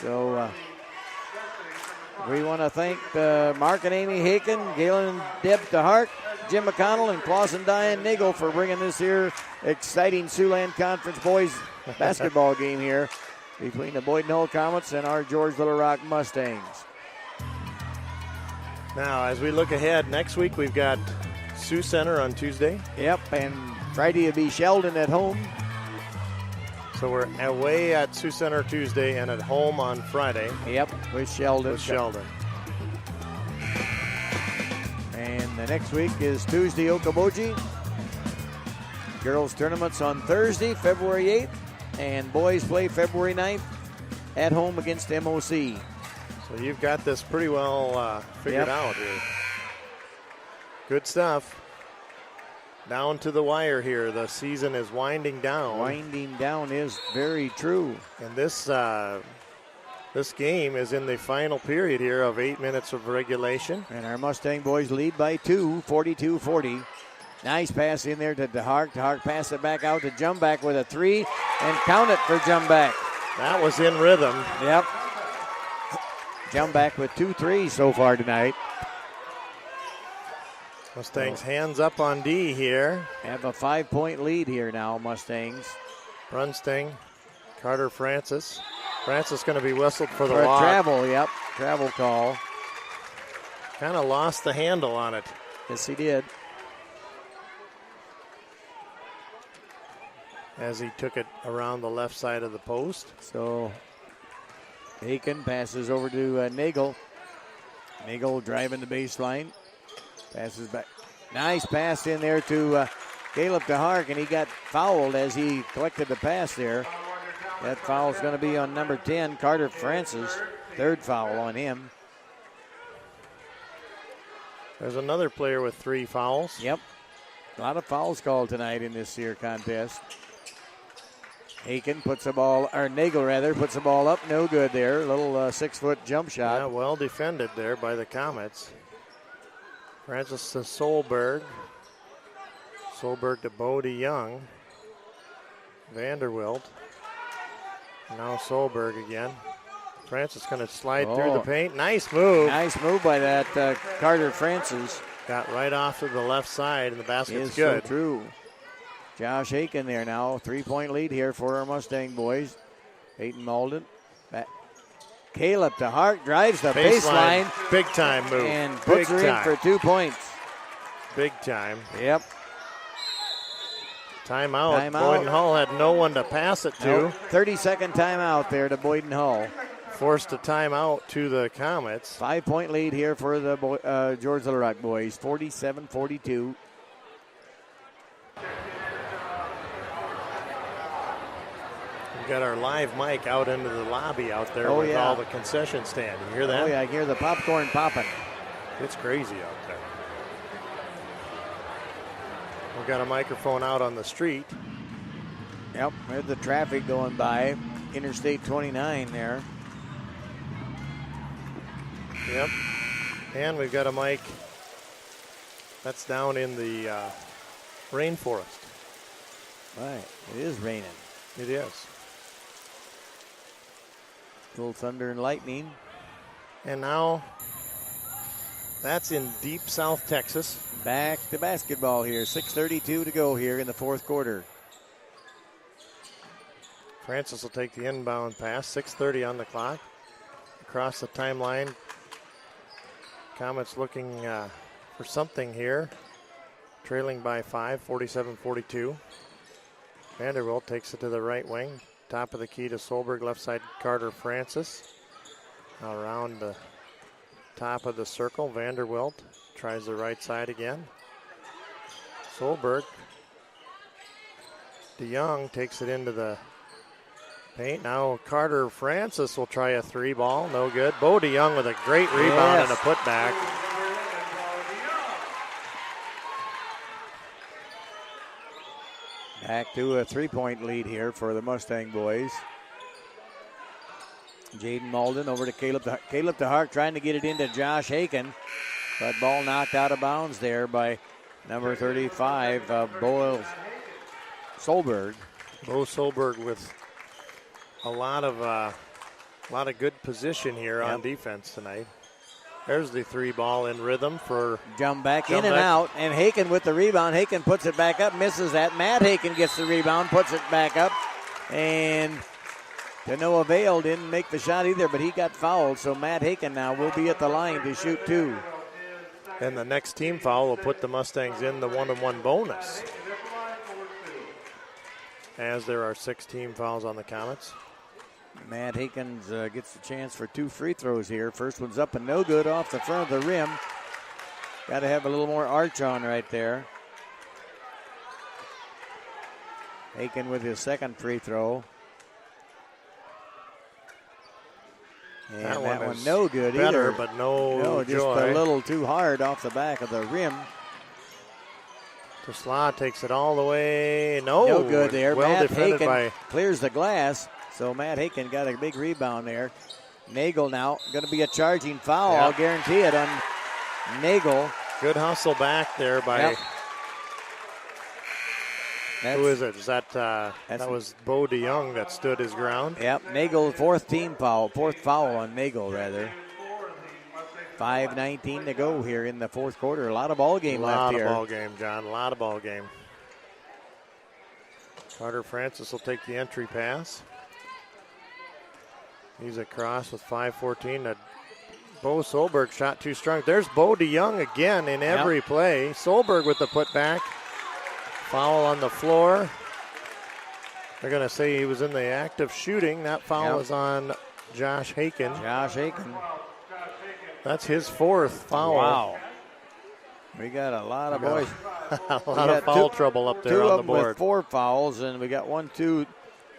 So we want to thank Mark and Amy Haken, Galen and Deb DeHart, Jim McConnell, and Klaus and Diane Nagel for bringing this here exciting Siouxland Conference boys basketball game here between the Boyden Hull Comets and our George Little Rock Mustangs. Now, as we look ahead, next week we've got Sioux Center on Tuesday. Yep, and Friday will be Sheldon at home. So we're away at Sioux Center Tuesday and at home on Friday. Yep, with Sheldon. And the next week is Tuesday, Okoboji. Girls tournaments on Thursday, February 8th, and boys play February 9th at home against MOC. So you've got this pretty well figured out here. Good stuff. Down to the wire here. The season is winding down. Winding down is very true. And this game is in the final period here of 8 minutes of regulation. And our Mustang boys lead by 2, 42-40. Nice pass in there to DeHart. DeHart passed it back out to Jumback with a 3 and count it for Jumback. That was in rhythm. Yep. Jumback with 2 threes so far tonight. Mustangs hands up on D here. Have a 5-point lead here now, Mustangs. Brunsting, Carter Francis. Francis going to be whistled for the for walk. Travel, yep. Travel call. Kind of lost the handle on it. Yes, he did. As he took it around the left side of the post. So Aiken passes over to Nagel. Nagel driving the baseline. Passes back. Nice pass in there to Caleb DeHart, and he got fouled as he collected the pass there. That foul is going to be on number 10, Carter Francis. Third foul on him. There's another player with 3 fouls. Yep. A lot of fouls called tonight in this here contest. Aiken puts the ball, or Nagel rather, puts the ball up. No good there. A little 6-foot jump shot. Yeah, well defended there by the Comets. Francis to Solberg. Solberg to Bodie Young. Vanderwilt. Now Solberg again. Francis going to slide through the paint. Nice move. Nice move by that Carter Francis. Got right off to the left side, and the basket's Is good. So true. Josh Aiken there now. 3-point lead here for our Mustang boys. Peyton Malden. Caleb DeHart drives the baseline. Big time move. And puts her in for 2 points. Big time. Yep. Timeout. Boyden Hull had no one to pass it to. Nope. 30-second timeout there to Boyden Hull. Forced a timeout to the Comets. 5-point lead here for the George Little Rock boys. 47-42. We've got our live mic out into the lobby out there with all the concession stand. You hear that? Oh, yeah, I hear the popcorn popping. It's crazy out there. We've got a microphone out on the street. Yep, there's the traffic going by. Interstate 29 there. Yep. And we've got a mic that's down in the rainforest. Right, it is raining. It is. Little thunder and lightning. And now that's in deep South Texas. Back to basketball here. 6:32 to go here in the fourth quarter. Francis will take the inbound pass. 6:30 on the clock. Across the timeline. Comets looking for something here. Trailing by 5, 47-42. Vanderwilt takes it to the right wing. Top of the key to Solberg, left side Carter Francis. Around the top of the circle, Vanderwilt tries the right side again. Solberg. DeYoung takes it into the paint. Now Carter Francis will try a 3-ball. No good. Bo DeYoung with a great rebound and a putback. Back to a 3-point lead here for the Mustang boys. Jaden Malden over to Caleb DeHart trying to get it into Josh Haken. But ball knocked out of bounds there by number 35, Bo Solberg. Bo Solberg with a lot of good position here on defense tonight. There's the 3 ball in rhythm for Jumback in and out, and Haken with the rebound. Haken puts it back up, misses that. Matt Haken gets the rebound, puts it back up, and to no avail, didn't make the shot either, but he got fouled, so Matt Haken now will be at the line to shoot 2. And the next team foul will put the Mustangs in the 1-on-1 bonus, as there are 6 team fouls on the Comets. Matt Hakens gets the chance for 2 free throws here. First one's up and no good off the front of the rim. Got to have a little more arch on right there. Haken with his second free throw. And that one no good better, either. But no just joy. a little too hard off the back of the rim. Tesla takes it all the way. No good there. Well Matt defended Haken by clears the glass. So Matt Haken got a big rebound there. Nagel now going to be a charging foul. Yep. I'll guarantee it on Nagel. Good hustle back there by. Who is it? Is that was Bo DeYoung that stood his ground? Yep, Nagel, fourth foul on Nagel rather. 5:19 to go here in the fourth quarter. A lot of ball game left here. A lot of ball game, John. A lot of ball game. Carter Francis will take the entry pass. He's across with 5:14. Bo Solberg shot too strong. There's Bo DeYoung again in every play. Solberg with the putback. Foul on the floor. They're going to say he was in the act of shooting. That foul is on Josh Haken. That's his 4th foul. Wow. We got a lot of boys. A lot of foul trouble up there on the board. 2 of them with 4 fouls, and we got 2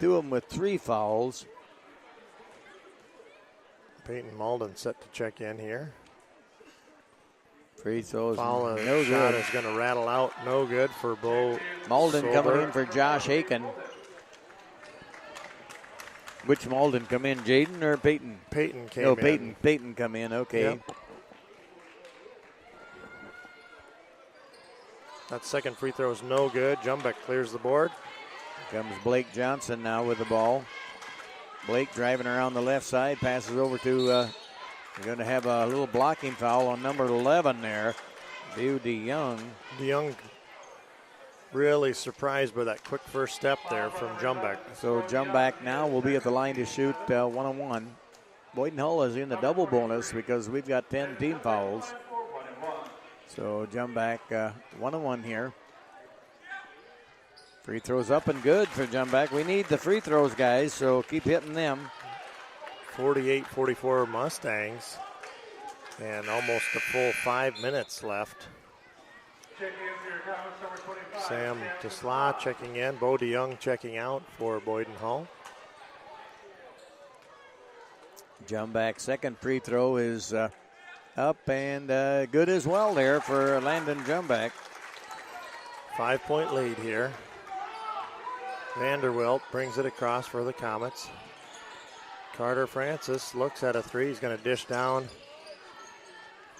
of them with 3 fouls. Peyton Malden set to check in here. Free throws. Foul no shot good. is going to rattle out. No good for Bo Malden Solberg. coming in for Josh Haken. Which Malden come in, Jaden or Peyton? Peyton came in. Peyton come in, okay. Yep. That second free throw is no good. Jumbeck clears the board. Comes Blake Johnson now with the ball. Blake driving around the left side, passes over to, we're going to have a little blocking foul on number 11 there. DeYoung. DeYoung really surprised by that quick first step there from Jumbeck. So Jumbeck now will be at the line to shoot 1-on-1. Boyden Hull is in the double bonus because we've got 10 team fouls. So Jumbeck 1-on-1 here. Free throws up and good for Jumbeck. We need the free throws, guys, so keep hitting them. 48-44 Mustangs. And almost a full 5 minutes left. Sam Tesla checking in. Bo DeYoung checking out for Boyden Hull. Jumbeck's second free throw is up and good as well there for Landon Jumbeck. 5-point lead here. Vanderwilt brings it across for the Comets. Carter Francis looks at a 3. He's going to dish down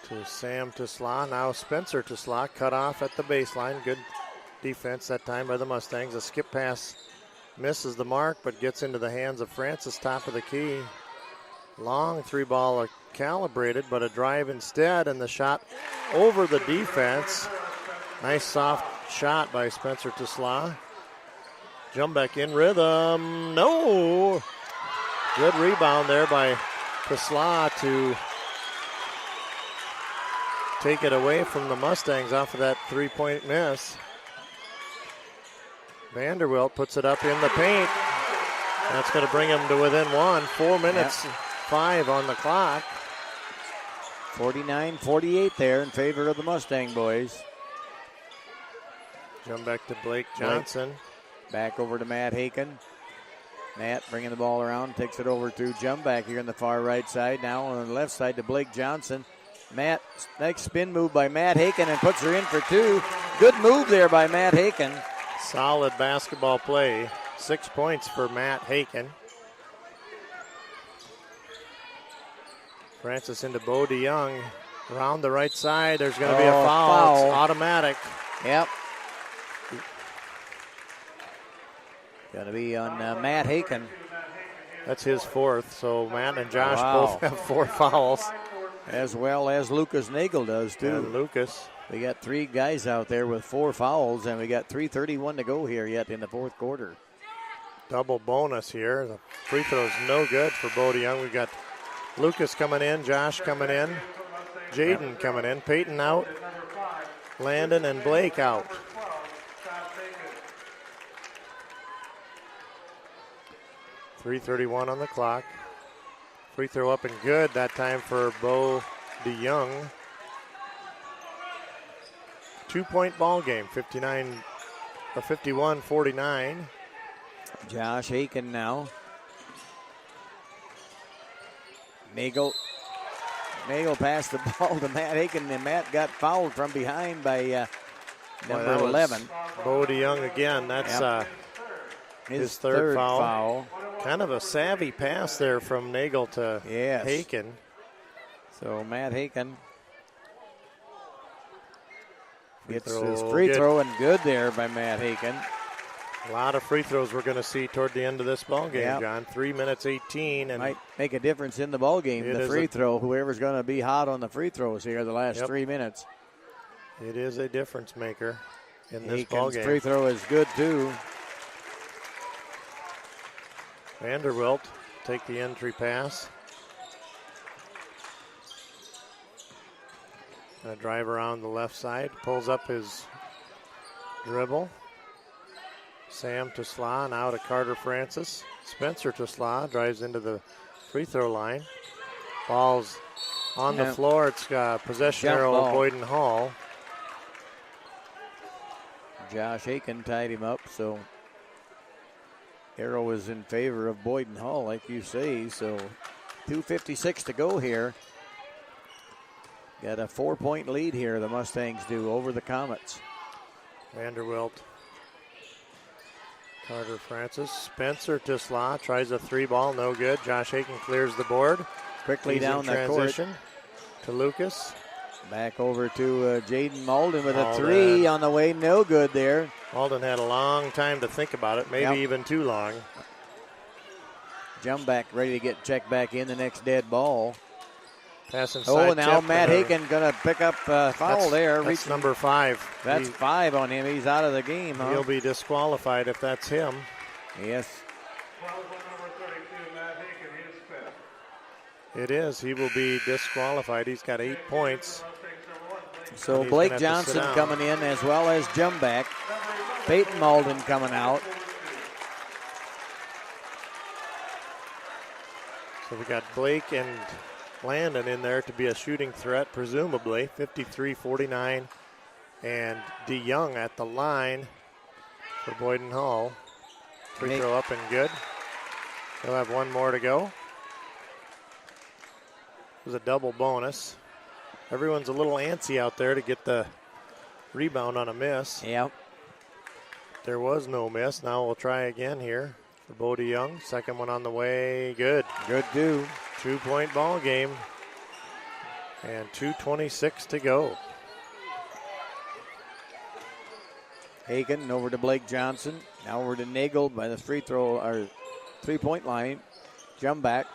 to Sam Tesla. Now Spencer Tesla cut off at the baseline. Good defense that time by the Mustangs. A skip pass misses the mark but gets into the hands of Francis, top of the key. Long 3-ball calibrated, but a drive instead, and the shot over the defense. Nice soft shot by Spencer Tesla. Jumbeck in rhythm. No! Good rebound there by Tesla to take it away from the Mustangs off of that 3-point miss. Vanderwilt puts it up in the paint. That's going to bring him to within 1. 4 minutes, 5 on the clock. 49-48 there in favor of the Mustang boys. Jumbeck to Blake Johnson. Back over to Matt Haken. Matt bringing the ball around, takes it over to Jumbeck here on the far right side. Now on the left side to Blake Johnson. Matt, next spin move by Matt Haken and puts her in for 2. Good move there by Matt Haken. Solid basketball play. 6 points for Matt Haken. Francis into Bo DeYoung. Around the right side, there's going to be a foul. It's automatic. Yep. Going to be on Matt Haken. That's his fourth, so Matt and Josh both have 4 fouls. As well as Lucas Nagel does, too. And Lucas. We got 3 guys out there with 4 fouls, and we got 3:31 to go here yet in the fourth quarter. Double bonus here. The free throw's no good for Bo DeYoung. We've got Lucas coming in, Josh coming in, Jaden coming in, Peyton out, Landon and Blake out. .331 on the clock. Free throw up and good that time for Bo DeYoung. 2-point ball game, 51-49. Josh Haken now. Nagel passed the ball to Matt Haken, and Matt got fouled from behind by number 11. Bo DeYoung again. That's his third foul. Kind of a savvy pass there from Nagel to Haken. So Matt Haken gets his free throw, and good there by Matt Haken. A lot of free throws we're going to see toward the end of this ball game, John. 3 minutes 18. And might make a difference in the ball game, the free throw. Whoever's going to be hot on the free throws here the last 3 minutes. It is a difference maker in this ball game. Free throw is good, too. Vanderwilt take the entry pass. Gonna drive around the left side, pulls up his dribble. Sam to Slaw, now to Carter Francis. Spencer to Slaw, drives into the free throw line. Ball's on the floor. It's possession arrow of Boyden Hall. Josh Haken tied him up, so arrow is in favor of Boyden Hall, like you say. So 2:56 to go here. Got a 4-point lead here, the Mustangs do, over the Comets. Vanderwilt. Carter Francis. Spencer to Slaw, tries a 3-ball, no good. Josh Haken clears the board. Quickly down the court. To Lucas. Back over to Jaden Malden with a 3 on the way, no good there. Malden had a long time to think about it, maybe even too long. Jump back, ready to get checked back in the next dead ball. Pass inside. Oh, now Matt Haken going to pick up a foul there. That's number 5. That's 5 on him. He's out of the game. He'll be disqualified if that's him. Yes. It is. He will be disqualified. He's got 8 points. So Blake Johnson coming in as well as Jumback. Peyton Malden coming out. So we got Blake and Landon in there to be a shooting threat, presumably. 53-49. And DeYoung at the line for Boyden Hall. Free throw up and good. They'll have one more to go. It was a double bonus. Everyone's a little antsy out there to get the rebound on a miss. Yep. There was no miss. Now we'll try again here for Bo DeYoung. Second one on the way. Good. Good too. 2-point ball game. And 2:26 to go. Haken over to Blake Johnson. Now over to Nagel by the free throw or 3-point line. Jump back.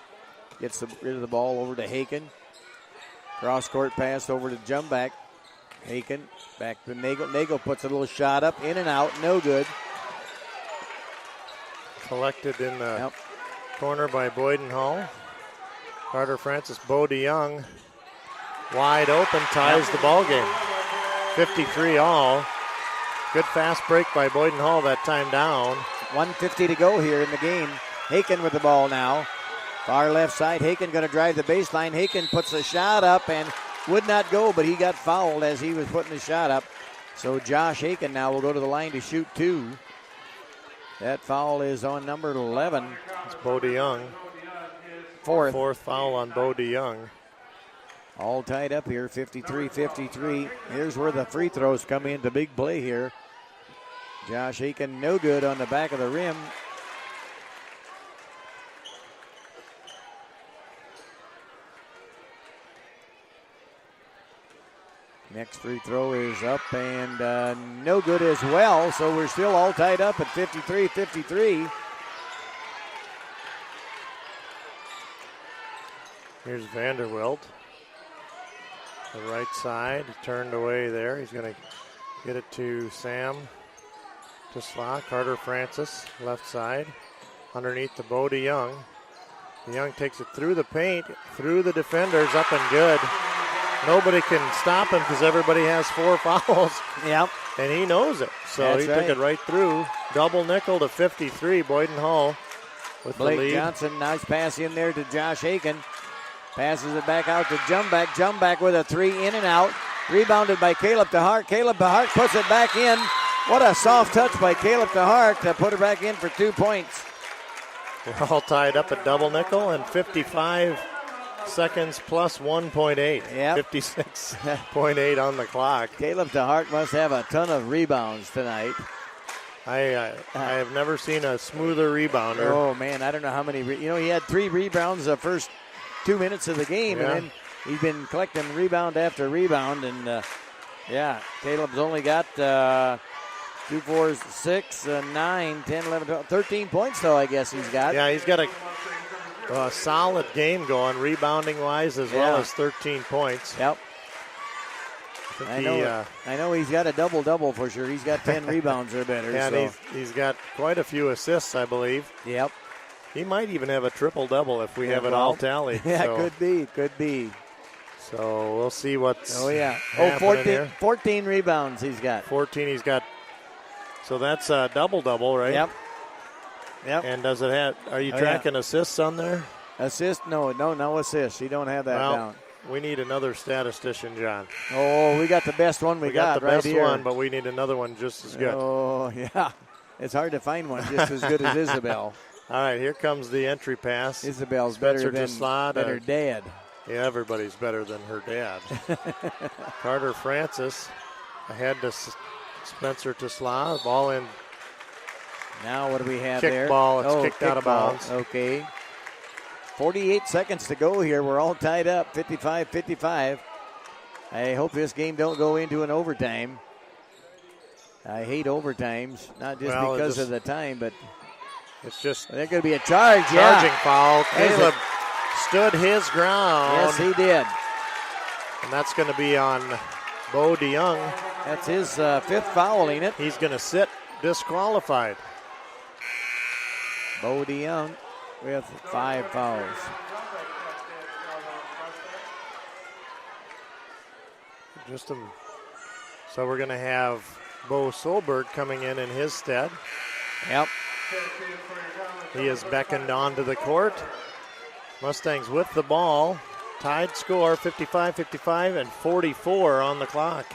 Gets rid of the ball over to Haken. Cross court pass over to Jumback. Haken back to Nagel. Nagel puts a little shot up, in and out, no good. Collected in the corner by Boyden Hall. Carter Francis, Bo DeYoung, wide open, ties the ball game. 53 all. Good fast break by Boyden Hall that time down. 1:50 to go here in the game. Haken with the ball now. Far left side, Haken going to drive the baseline. Haken puts a shot up and would not go, but he got fouled as he was putting the shot up. So Josh Haken now will go to the line to shoot 2. That foul is on number 11. It's Bo DeYoung. Fourth foul on Bo DeYoung. All tied up here, 53-53. Here's where the free throws come into big play here. Josh Aiken, no good on the back of the rim. Next free throw is up and no good as well, so we're still all tied up at 53-53. Here's Vanderwilt. The right side, turned away there. He's going to get it to Sam Tesla. Carter Francis, left side. Underneath the Bo DeYoung. DeYoung takes it through the paint, through the defenders, up and good. Nobody can stop him because everybody has 4 fouls. Yep. And he knows it. So he took it right through. Double nickel to 53. Boyden Hull with Blake the lead. Johnson, nice pass in there to Josh Aiken. Passes it back out to Jumback. Jumback with a 3 in and out. Rebounded by Caleb DeHart. Caleb DeHart puts it back in. What a soft touch by Caleb DeHart to put it back in for 2 points. We're all tied up at double nickel and 55 seconds plus 1.8. Yep. 56.8 on the clock. Caleb DeHart must have a ton of rebounds tonight. I have never seen a smoother rebounder. Oh, man, I don't know how many. He had 3 rebounds the first 2 minutes of the game, and then he's been collecting rebound after rebound. And, Caleb's only got 2, 4, 6, 9, 10, 11, 12, 13 points, though, I guess he's got. Yeah, he's got a solid game going, rebounding-wise, as well as 13 points. Yep. I know he's got a double-double for sure. He's got 10 rebounds or better. Yeah, and he's got quite a few assists, I believe. Yep. He might even have a triple-double if we have it all tallied. Yeah, so. could be. So we'll see what's 14 rebounds he's got. 14 he's got. So that's a double-double, right? Yep. And does it have, are you tracking assists on there? Assist? No assists. You don't have that down. We need another statistician, John. Oh, we got the best one we got the right best here. one, but we need another one just as good. Oh, yeah. It's hard to find one just as good as Isabel. All right, here comes the entry pass. Isabel's Spencer better than her dad. Yeah, everybody's better than her dad. Carter Francis ahead to Spencer Tesla. Ball in. Now what do we have kick there? Ball. It's kicked out of bounds. Okay. 48 seconds to go here. We're all tied up, 55-55. I hope this game don't go into an overtime. I hate overtimes, not just because of the time, but it's just there's going to be a charge. Charging foul. Caleb stood his ground. Yes, he did. And that's going to be on Bo DeYoung. That's his 5th foul, ain't it? He's going to sit disqualified. Bo DeYoung with 5 fouls. So we're going to have Bo Solberg coming in his stead. Yep. He is beckoned onto the court. Mustangs with the ball. Tied score, 55-55 and 44 on the clock.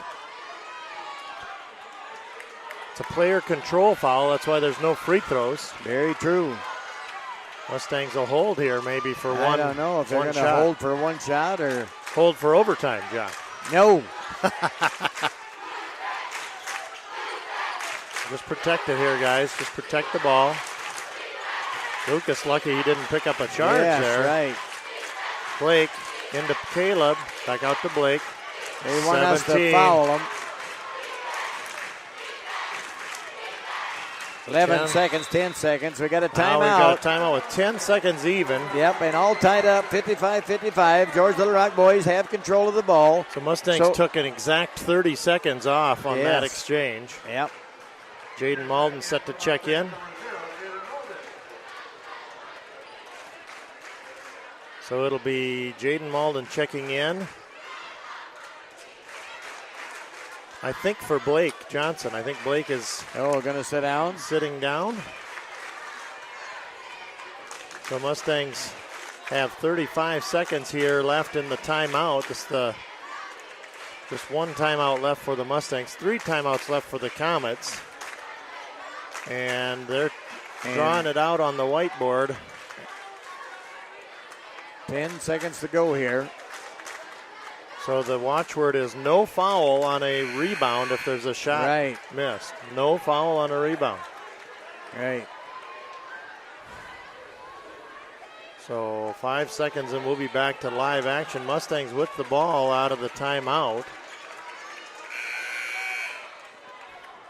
It's a player control foul. That's why there's no free throws. Very true. Mustangs will hold here maybe for one. I don't know if they're going to hold for one shot or hold for overtime, John. No. Just protect it here, guys. Just protect the ball. Lucas lucky he didn't pick up a charge there. That's right. Blake into Caleb. Back out to Blake. They want us to foul him. 11 seconds, 10 seconds. We got a timeout. We got a timeout with 10 seconds even. Yep, and all tied up, 55-55. George Little Rock boys have control of the ball. So Mustangs took an exact 30 seconds off on that exchange. Yep. Jaden Malden set to check in. So it'll be Jaden Malden checking in. I think for Blake Johnson. I think Blake is going to sit down. Sitting down. So Mustangs have 35 seconds here left in the timeout. Just one timeout left for the Mustangs. 3 timeouts left for the Comets. And they're drawing it out on the whiteboard. 10 seconds to go here. So So the watchword is no foul on a rebound if there's a shot missed. No foul on a rebound. Right. So 5 seconds and we'll be back to live action. Mustangs with the ball out of the timeout.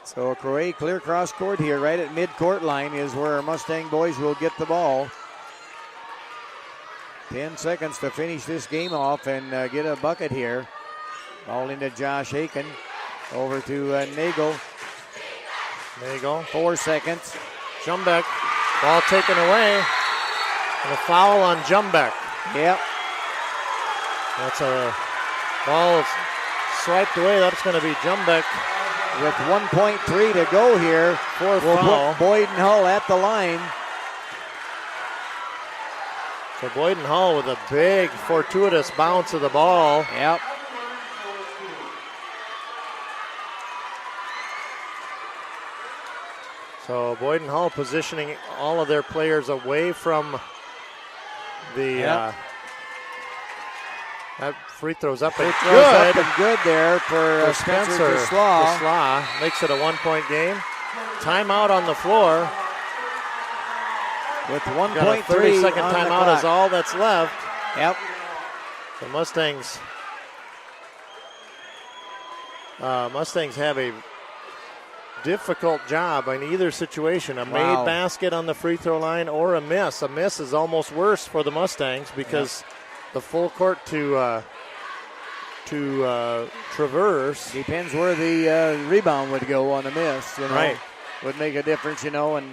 So Crowe clear cross court here, right at mid-court line is where our Mustang boys will get the ball. 10 seconds to finish this game off and get a bucket here. Ball into Josh Aiken. Over to Nagel. Nagel. 4 seconds. Jumbeck. Ball taken away. And a foul on Jumbeck. Yep. That's a ball swiped away. That's going to be Jumbeck. With 1.3 to go here. Fourth foul. Boyden Hull at the line. So Boyden Hull with a big fortuitous bounce of the ball. Yep. So Boyden Hull positioning all of their players away from the that free throws up and good. Up and good there for Spencer Slaw. Makes it a 1-point game. Timeout on the floor. With 1.3 30-second on timeout the is all that's left. Yep. The Mustangs have a difficult job in either situation. A made basket on the free throw line or a miss. A miss is almost worse for the Mustangs because the full court to traverse. Depends where the rebound would go on a miss. You know, right. Would make a difference, you know. And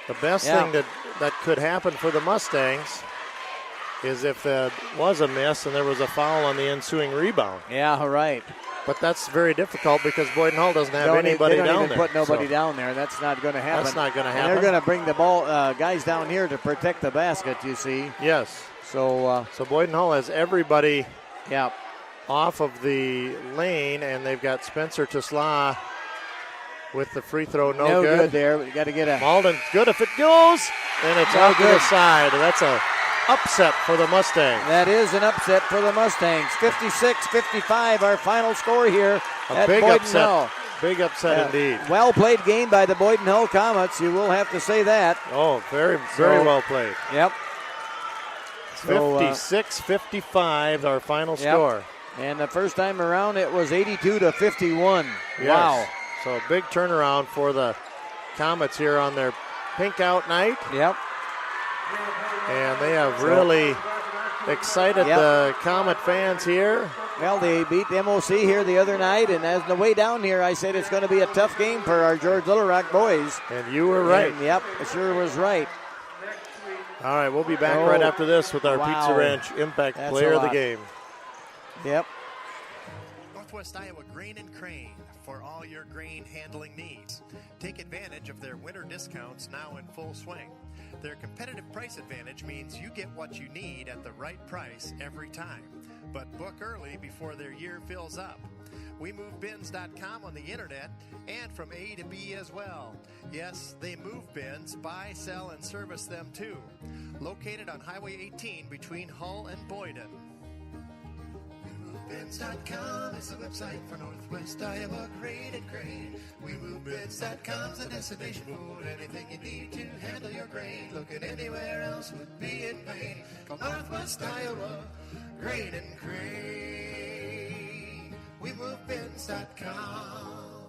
the best thing that could happen for the Mustangs is if there was a miss and there was a foul on the ensuing rebound. Yeah, right. But that's very difficult because Boyden Hull doesn't have anybody down there. They don't even put nobody down there. That's not going to happen. That's not going to happen. And they're going to bring the ball guys down here to protect the basket, you see. Yes. So Boyden Hull has everybody off of the lane, and they've got Spencer Tesla with the free throw. No good there. We got to get a Malden. Good if it goes, and it's out to the side. That's a upset for the Mustangs. That is an upset for the Mustangs. 56-55, our final score here at big Boyden upset. Hull. Big upset indeed. Well played game by the Boyden Hull Comets. You will have to say that. Oh, very, very well played. Yep. 56-55, our final score. And the first time around, it was 82-51. Yes. Wow. So a big turnaround for the Comets here on their pink out night. Yep. And they have really excited the Comet fans here. Well, they beat the MOC here the other night, and as the way down here, I said it's going to be a tough game for our George Little Rock boys. And you were right. And, yep, I sure was right. All right, we'll be back right after this with our Pizza Ranch Impact Player of the Game. Yep. Northwest Iowa Grain and Crane for all your grain handling needs. Take advantage of their winter discounts now in full swing. Their competitive price advantage means you get what you need at the right price every time. But book early before their year fills up. WeMoveBins.com on the internet and from A to B as well. Yes, they move bins, buy, sell, and service them too. Located on Highway 18 between Hull and Boyden. WeMoveBins.com is the website for Northwest Iowa Grain and Crane. WeMoveBins.com is the destination for anything you need to handle your grain. Looking anywhere else would be in vain. Call Northwest Iowa Grain and Crane. WeMoveBins.com.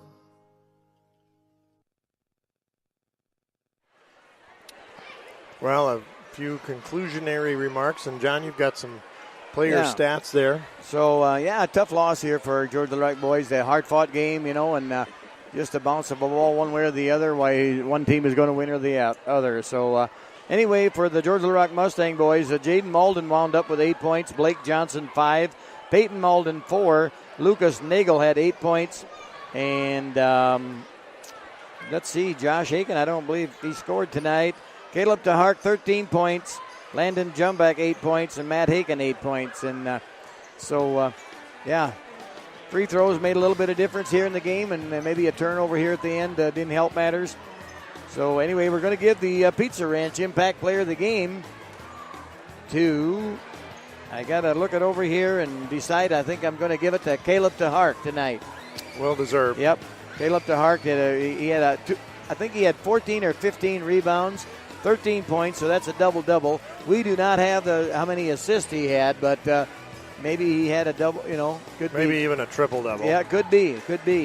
Well, a few conclusionary remarks, and John, you've got some player stats there. So, a tough loss here for Georgia Little Rock boys. A hard-fought game, you know, and just a bounce of a ball one way or the other, why one team is going to win or the other. So, anyway, for the Georgia Little Rock Mustang boys, Jaden Malden wound up with 8 points, Blake Johnson 5, Peyton Malden 4, Lucas Nagel had 8 points, and let's see, Josh Aiken, I don't believe he scored tonight. Caleb DeHark 13 points. Landon Jumbeck 8 points, and Matt Haken 8 points. And free throws made a little bit of difference here in the game, and maybe a turnover here at the end didn't help matters. So anyway, we're going to give the Pizza Ranch Impact Player of the Game to I got to look it over here and decide. I think I'm going to give it to Caleb DeHart tonight. Well deserved. Yep. Caleb DeHart, I think he had 14 or 15 rebounds, 13 points, so that's a double-double. We do not have how many assists he had, but maybe he had a double, could maybe be. even a triple-double. Yeah, could be.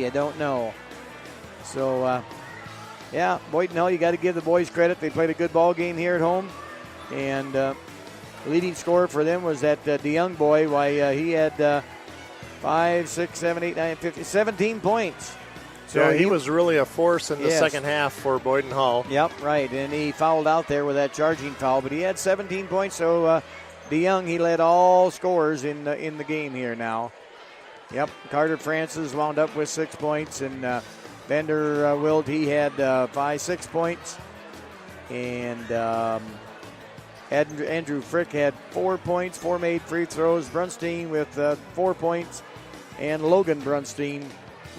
I don't know. So, Boyden Hull, you got to give the boys credit. They played a good ball game here at home. And leading scorer for them was that DeYoung boy. He had 5, 6, 7, 8, 9, 15, 17 points. So he was really a force in the second half for Boyden Hull. Yep, right. And he fouled out there with that charging foul, but he had 17 points. So DeYoung, he led all scorers in the game here now. Yep, Carter Francis wound up with 6 points, and Vander Wild, he had 6 points. And Andrew Frick had 4 points, 4 made free throws. Brunstein with 4 points, and Logan Brunstein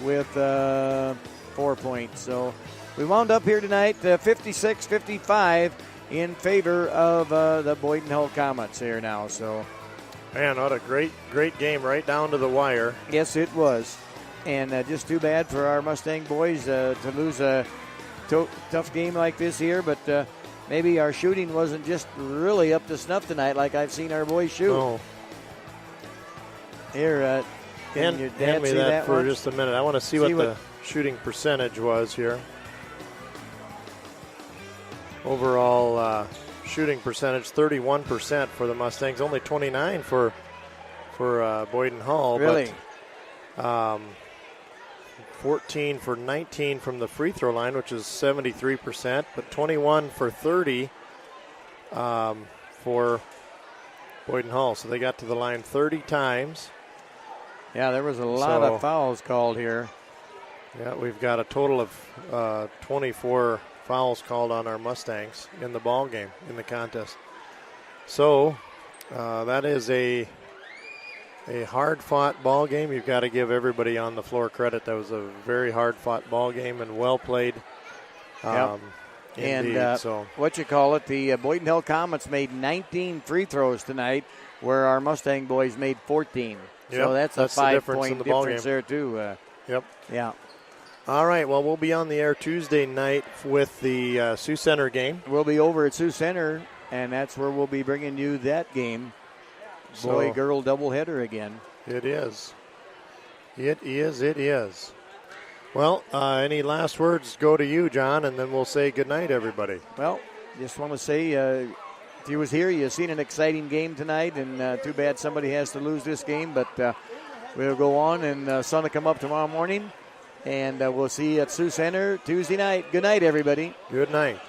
with 4 points. So we wound up here tonight 56-55 in favor of the Boyden Hull Comets here now. So, man, what a great game right down to the wire. Yes, it was. And just too bad for our Mustang boys to lose a tough game like this here. But maybe our shooting wasn't just really up to snuff tonight like I've seen our boys shoot. Oh. Here, hand me that for just a minute. I want to see what the shooting percentage was here. Overall shooting percentage, 31% for the Mustangs, only 29 for Boyden Hull. Really? But, 14 for 19 from the free throw line, which is 73%, but 21 for 30 for Boyden Hull. So they got to the line 30 times. Yeah, there was a lot of fouls called here. Yeah, we've got a total of 24 fouls called on our Mustangs in the ball game, in the contest. So that is a hard-fought ball game. You've got to give everybody on the floor credit. That was a very hard-fought ball game and well played. Yep. Indeed, and so the Boyden Hull Comets made 19 free throws tonight, where our Mustang boys made 14. Yep, so that's a 5-point difference there, too. Yep. Yeah. All right, well, we'll be on the air Tuesday night with the Sioux Center game. We'll be over at Sioux Center, and that's where we'll be bringing you that game. Boy-girl doubleheader again. It is. It is. Well, any last words go to you, John, and then we'll say goodnight, everybody. Well, just want to say, if you was here, you've seen an exciting game tonight, and too bad somebody has to lose this game, but we'll go on, and sun will come up tomorrow morning, and we'll see you at Sioux Center Tuesday night. Good night, everybody. Good night.